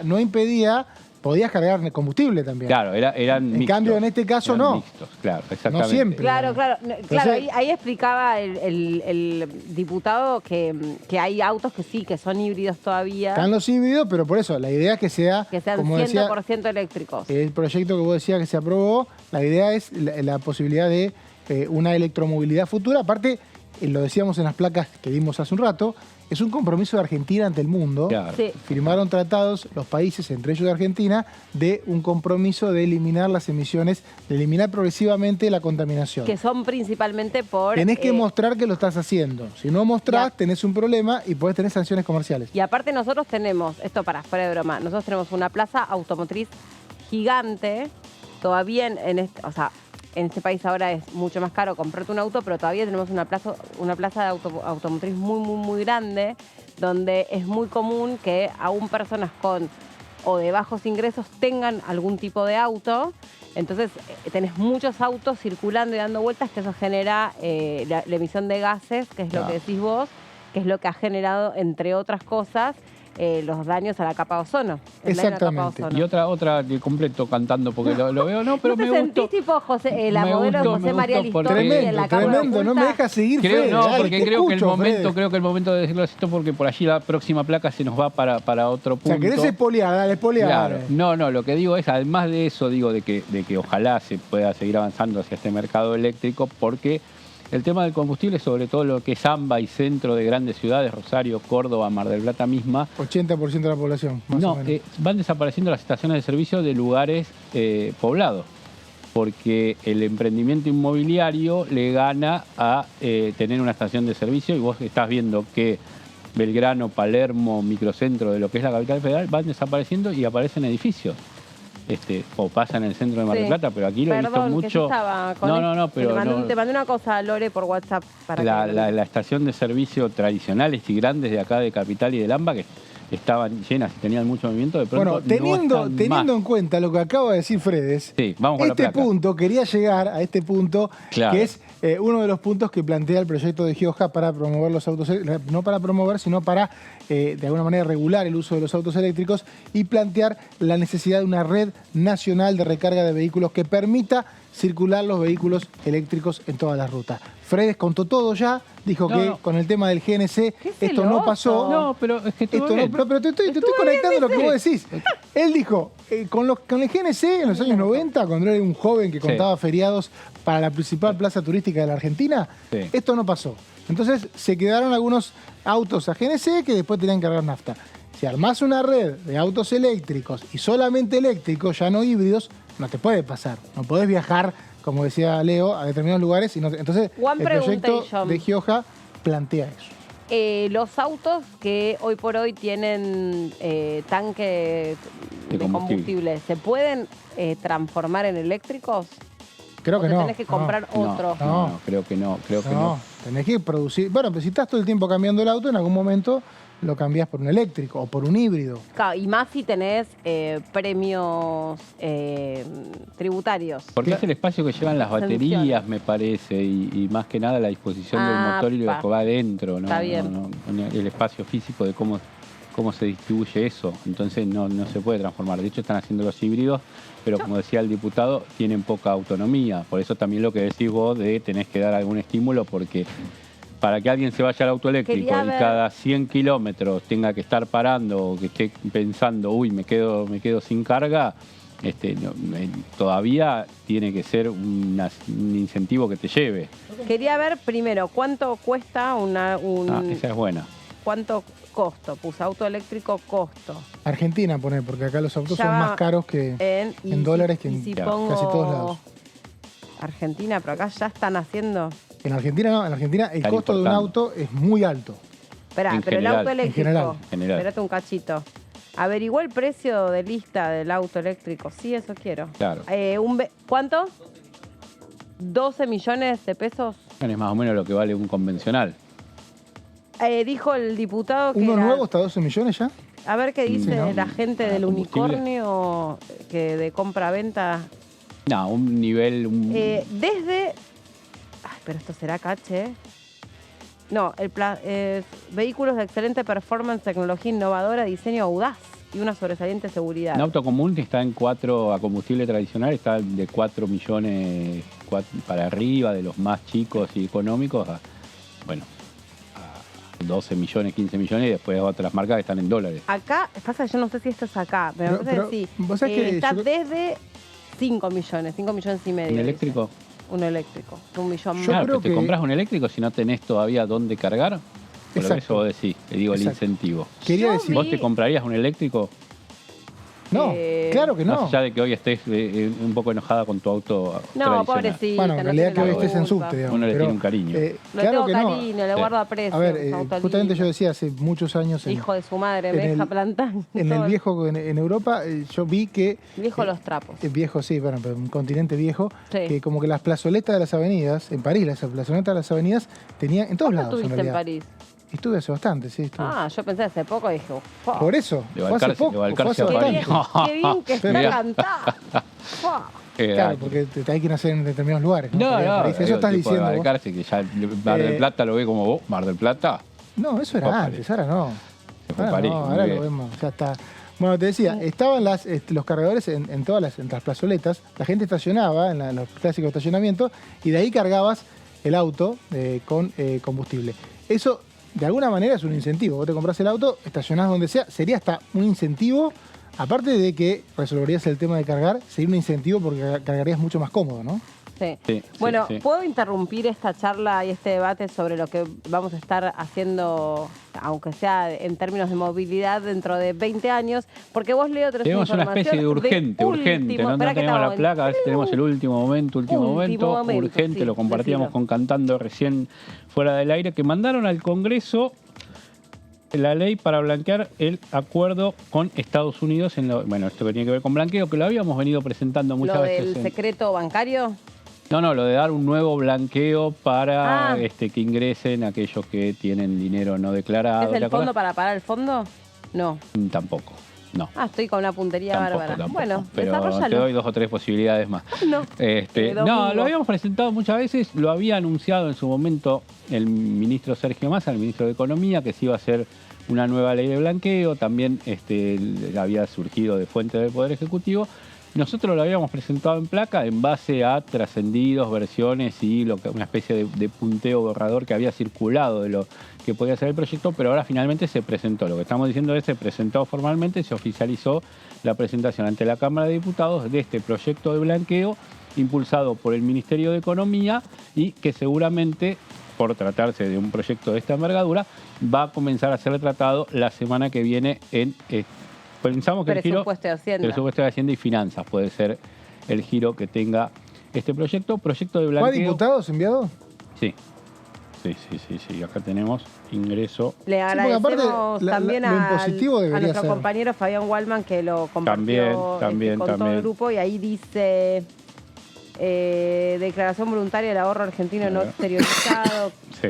No impedía, podías cargar combustible también. Claro, eran En mixtos. cambio, en este caso Eran no. mixtos, claro, exactamente. siempre. Claro, claro. Entonces- Ahí explicaba el diputado que hay autos que sí, que son híbridos todavía, Están los híbridos, pero por eso, la idea es que sea, que sean como decía, 100% eléctricos. el proyecto que vos decías que se aprobó, la idea es la posibilidad de una electromovilidad futura. Aparte, lo decíamos en las placas que vimos hace un rato, es un compromiso de Argentina ante el mundo. Claro. Sí. Firmaron tratados los países, entre ellos de Argentina, de un compromiso de eliminar las emisiones, de eliminar progresivamente la contaminación. Que son principalmente por... Tenés que mostrar que lo estás haciendo. Si no mostrás, tenés un problema y podés tener sanciones comerciales. Y aparte nosotros tenemos, esto para fuera de broma, nosotros tenemos una plaza automotriz gigante, todavía en este país ahora es mucho más caro comprarte un auto, pero todavía tenemos una plaza de automotriz muy, muy, muy grande, donde es muy común que aún personas con o de bajos ingresos tengan algún tipo de auto. Entonces tenés muchos autos circulando y dando vueltas, que eso genera la emisión de gases, que es lo que decís vos, que es lo que ha generado, entre otras cosas, los daños a la capa de ozono. el daño a la capa de Exactamente. ozono. Y otra que completo cantando porque lo veo, no, pero ¿No te me sentís gustó. tipo la Me modelo gustó, de José me María gustó, Listori porque- en la cámara Tremendo, no me oculta? deja seguir, Creo, Fede. no, Ay, porque te creo que escucho, Fede. creo que el momento de decirlo esto, porque por allí la próxima placa se nos va para otro O punto. sea, querés espolear, dale, espolear. Claro, no, lo que digo es, además de eso, digo de que ojalá se pueda seguir avanzando hacia este mercado eléctrico, porque el tema del combustible, sobre todo lo que es AMBA y centro de grandes ciudades, Rosario, Córdoba, Mar del Plata misma, 80% de la población, más o no, menos. van desapareciendo las estaciones de servicio de lugares poblados, porque el emprendimiento inmobiliario le gana a tener una estación de servicio, y vos estás viendo que Belgrano, Palermo, microcentro de lo que es la capital federal, van desapareciendo y aparecen edificios. O pasa en el centro de Mar del Sí. Plata, pero aquí lo he visto Perdón, que mucho. yo estaba con No, pero te mandé una cosa, Lore, por WhatsApp. Para que... la estación de servicio tradicionales y grandes de acá de Capital y del AMBA, que estaban llenas y tenían mucho movimiento, de pronto Bueno, teniendo más. en cuenta lo que acaba de decir Fredes, Sí, vamos con la placa. quería llegar a este punto, Claro. que es uno de los puntos que plantea el proyecto de Gioja para promover los autos, no para promover, sino para, de alguna manera, regular el uso de los autos eléctricos y plantear la necesidad de una red nacional de recarga de vehículos que permita circular los vehículos eléctricos en todas las rutas. Fredes contó todo ya, dijo que con el tema del GNC esto no pasó. No, pero es que estuvo Esto bien. pero te estoy conectando lo que vos decís. Él dijo, con el GNC en los años 90, cuando era un joven que contaba feriados para la principal plaza turística de la Argentina, esto no pasó. Entonces se quedaron algunos autos a GNC que después tenían que cargar nafta. Si armás una red de autos eléctricos y solamente eléctricos, ya no híbridos, no te puede pasar. No podés viajar, como decía Leo, a determinados lugares. Entonces Juan, el proyecto pregunta, de Gioja plantea eso. Los autos que hoy por hoy tienen tanque de combustible, ¿se pueden transformar en eléctricos? Creo ¿O que te no. tenés que comprar otro? No, creo que no. Tenés que producir. Bueno, pero si estás todo el tiempo cambiando el auto, en algún momento lo cambiás por un eléctrico o por un híbrido. Claro, y más si tenés premios tributarios. Porque es el espacio que llevan las baterías, me parece, y más que nada la disposición del motor y lo que va adentro, ¿no? Está bien. No, el espacio físico de cómo se distribuye eso. Entonces no se puede transformar. De hecho, están haciendo los híbridos, pero como decía el diputado, tienen poca autonomía. Por eso también lo que decís vos de tenés que dar algún estímulo, porque para que alguien se vaya al auto eléctrico y cada 100 kilómetros tenga que estar parando o que esté pensando, uy, me quedo sin carga, todavía tiene que ser un incentivo que te lleve. Quería ver primero cuánto cuesta esa es buena. ¿Cuánto costo? Puse auto eléctrico, costo. Argentina, poner, porque acá los autos Ya son más caros que en dólares que en si casi pongo todos lados. Argentina, pero acá ya están haciendo... En Argentina no, en Argentina el costo de un auto es muy alto. Espera, En pero general, el auto eléctrico... en general. Espérate un cachito. Averiguó el precio de lista del auto eléctrico. Sí, eso quiero. Claro. ¿Cuánto? 12 millones de pesos. Es más o menos lo que vale un convencional. Dijo el diputado que ¿Uno era- nuevo está a 12 millones ya? A ver qué dice Sí, ¿no? la gente del combustible. unicornio que de compra-venta. No, un nivel... Desde... Ay, pero esto será caché. No, vehículos de excelente performance, tecnología innovadora, diseño audaz y una sobresaliente seguridad. Un auto común que está en 4 a combustible tradicional, está de 4 millones para arriba, de los más chicos y económicos, a 12 millones, 15 millones, y después otras marcas que están en dólares. Acá, pasa que yo no sé si esto es acá, pero me parece que sí. vos sabés que Está yo- desde 5 millones y medio. ¿Un eléctrico? Un eléctrico, 1 millón más. Claro, pero te compras un eléctrico si no tenés todavía dónde cargar. Por Exacto. eso vos decís, te digo Exacto. el incentivo. Quería decir- ¿Vos te comprarías un eléctrico? No, claro que no. Más allá de que hoy estés un poco enojada con tu auto No, tradicional. pobrecita. Bueno, en no realidad tiene que hoy la estés en culpa. subte, digamos. Uno le pero, tiene un cariño. Le claro tengo que no. cariño, le guardo aprecio. A ver, es un auto justamente lindo. yo decía hace muchos años Hijo de su madre, en me deja el- plantar. en el viejo, en Europa, yo vi que... Viejo los trapos. Viejo, sí, bueno, pero un continente viejo, Sí. que como que las plazoletas de las avenidas, en París, las plazoletas de las avenidas tenían, en todos ¿Cuándo lados en estuviste en realidad. París? Estuve hace bastante, sí, estuve. Ah, yo pensé hace poco y dije, "Fua". Por eso, De fue hace Balcarce- poco, de Balcarce fue hace a París. bastante. Qué bien que está Mirá. cantada. Fua. Claro, porque hay que nacer en determinados lugares. No, Para ir a no, París. Eso digo, estás tipo de diciendo vos. Balcarce, que ya Mar del Plata lo ve como vos, Mar del Plata. No, eso era Fue a antes, ahora no. Se fue a Ahora París, no, muy ahora bien. lo vemos, ya está. Bueno, te decía, estaban los cargadores en todas las plazoletas, la gente estacionaba en los clásicos estacionamientos y de ahí cargabas el auto con combustible. Eso, de alguna manera, es un incentivo. Vos te compras el auto, estacionás donde sea, sería hasta un incentivo, aparte de que resolverías el tema de cargar, sería un incentivo porque cargarías mucho más cómodo, ¿no? Sí. Sí, Bueno, sí, sí. ¿puedo interrumpir esta charla y este debate sobre lo que vamos a estar haciendo, aunque sea en términos de movilidad, dentro de 20 años? Porque vos, Leo, tenés Tenemos una información especie de urgente, último. no Espera que tenemos la estamos- placa, a ver si tenemos el último momento, urgente, sí, lo compartíamos decilo. con Cantando recién fuera del aire, que mandaron al Congreso la ley para blanquear el acuerdo con Estados Unidos, bueno, esto que tiene que ver con blanqueo, que lo habíamos venido presentando muchas ¿Lo veces. del secreto bancario? No, lo de dar un nuevo blanqueo para Ah. que ingresen aquellos que tienen dinero no declarado. ¿Es ¿te el acordás? fondo para parar el fondo? No. Tampoco, no. Ah, estoy con una puntería Tampoco, bárbara. tampoco. Bueno, Pero te desarrollalo. doy 2 o 3 posibilidades más. No. No, domingo. lo habíamos presentado muchas veces, lo había anunciado en su momento el ministro Sergio Massa, el ministro de Economía, que se iba a hacer una nueva ley de blanqueo, también había surgido de fuente del Poder Ejecutivo. Nosotros lo habíamos presentado en placa en base a trascendidos, versiones y una especie de punteo borrador que había circulado de lo que podía ser el proyecto, pero ahora finalmente se presentó. Lo que estamos diciendo es que se presentó formalmente, se oficializó la presentación ante la Cámara de Diputados de este proyecto de blanqueo impulsado por el Ministerio de Economía y que seguramente, por tratarse de un proyecto de esta envergadura, va a comenzar a ser tratado la semana que viene en... Pensamos que el giro... Presupuesto de Hacienda. Presupuesto de Hacienda y Finanzas puede ser el giro que tenga este proyecto. Proyecto de blanqueo... ¿Fue a diputados enviado? Sí. Sí. Acá tenemos ingreso. Le porque agradecemos aparte, también lo impositivo a debería nuestro ser. compañero Fabián Wallman, que lo compartió También, con todo el grupo, y ahí dice declaración voluntaria del ahorro argentino no exteriorizado, Sí.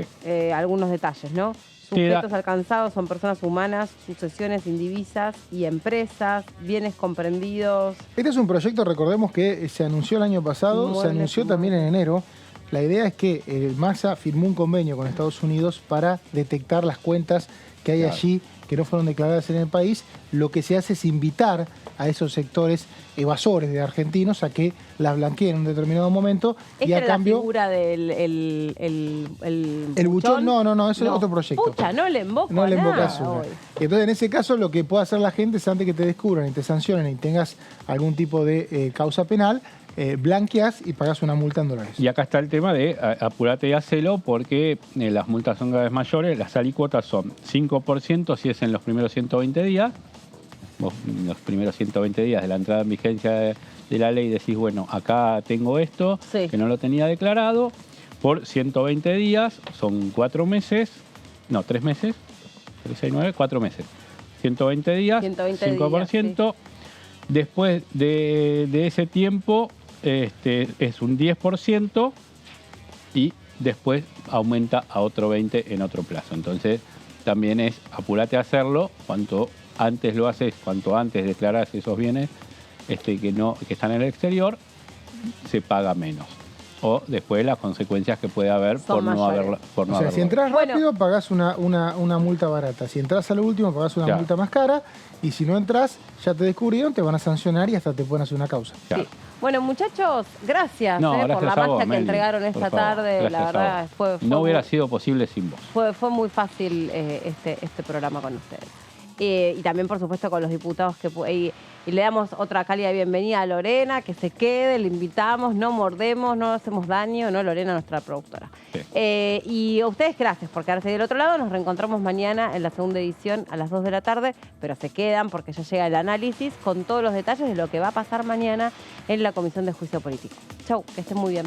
algunos detalles, ¿no? Sujetos alcanzados son personas humanas, sucesiones indivisas y empresas, bienes comprendidos. Este es un proyecto, recordemos que se anunció el año pasado, se anunció también en enero. La idea es que Massa firmó un convenio con Estados Unidos para detectar las cuentas que hay allí que no fueron declaradas en el país. Lo que se hace es invitar a esos sectores evasores de argentinos a que las blanqueen en un determinado momento y a cambio... la figura del el buchón, no, eso es otro proyecto. Pucha, no le invoco No a le nada invocas una. hoy. Y entonces en ese caso lo que puede hacer la gente es antes que te descubran y te sancionen y tengas algún tipo de causa penal, blanqueas y pagas una multa en dólares. Y acá está el tema de apurate y hacelo porque las multas son cada vez mayores. Las alícuotas son 5% si es en los primeros 120 días. Vos en los primeros 120 días de la entrada en vigencia de la ley decís, bueno, acá tengo esto, que no lo tenía declarado. Por 120 días son 4 meses, no, 3 meses, 3, 6, 9, 4 meses. 120 días, 5%. Días, Después de ese tiempo es un 10% y después aumenta a otro 20% en otro plazo. Entonces también es apurate a hacerlo, cuanto antes lo haces, cuanto antes declarás esos bienes que están en el exterior, se paga menos. O después las consecuencias que puede haber por no haberlo. O sea, si entras rápido, pagás una multa barata. Si entras a lo último, pagás una multa más cara. Y si no entras, ya te descubrieron, te van a sancionar y hasta te pueden hacer una causa. Sí. Bueno, muchachos, gracias, gracias por la a vos, marcha que Meli, entregaron esta tarde. La verdad, fue no hubiera sido posible sin vos. Fue muy fácil este programa con ustedes. Y también, por supuesto, con los diputados y le damos otra cálida bienvenida a Lorena, que se quede, le invitamos, no mordemos, no hacemos daño, ¿no? Lorena, nuestra productora. Sí. Y a ustedes, gracias por quedarse del otro lado. Nos reencontramos mañana en la segunda edición a las 2 de la tarde, pero se quedan porque ya llega el análisis con todos los detalles de lo que va a pasar mañana en la Comisión de Juicio Político. Chau, que estén muy bien.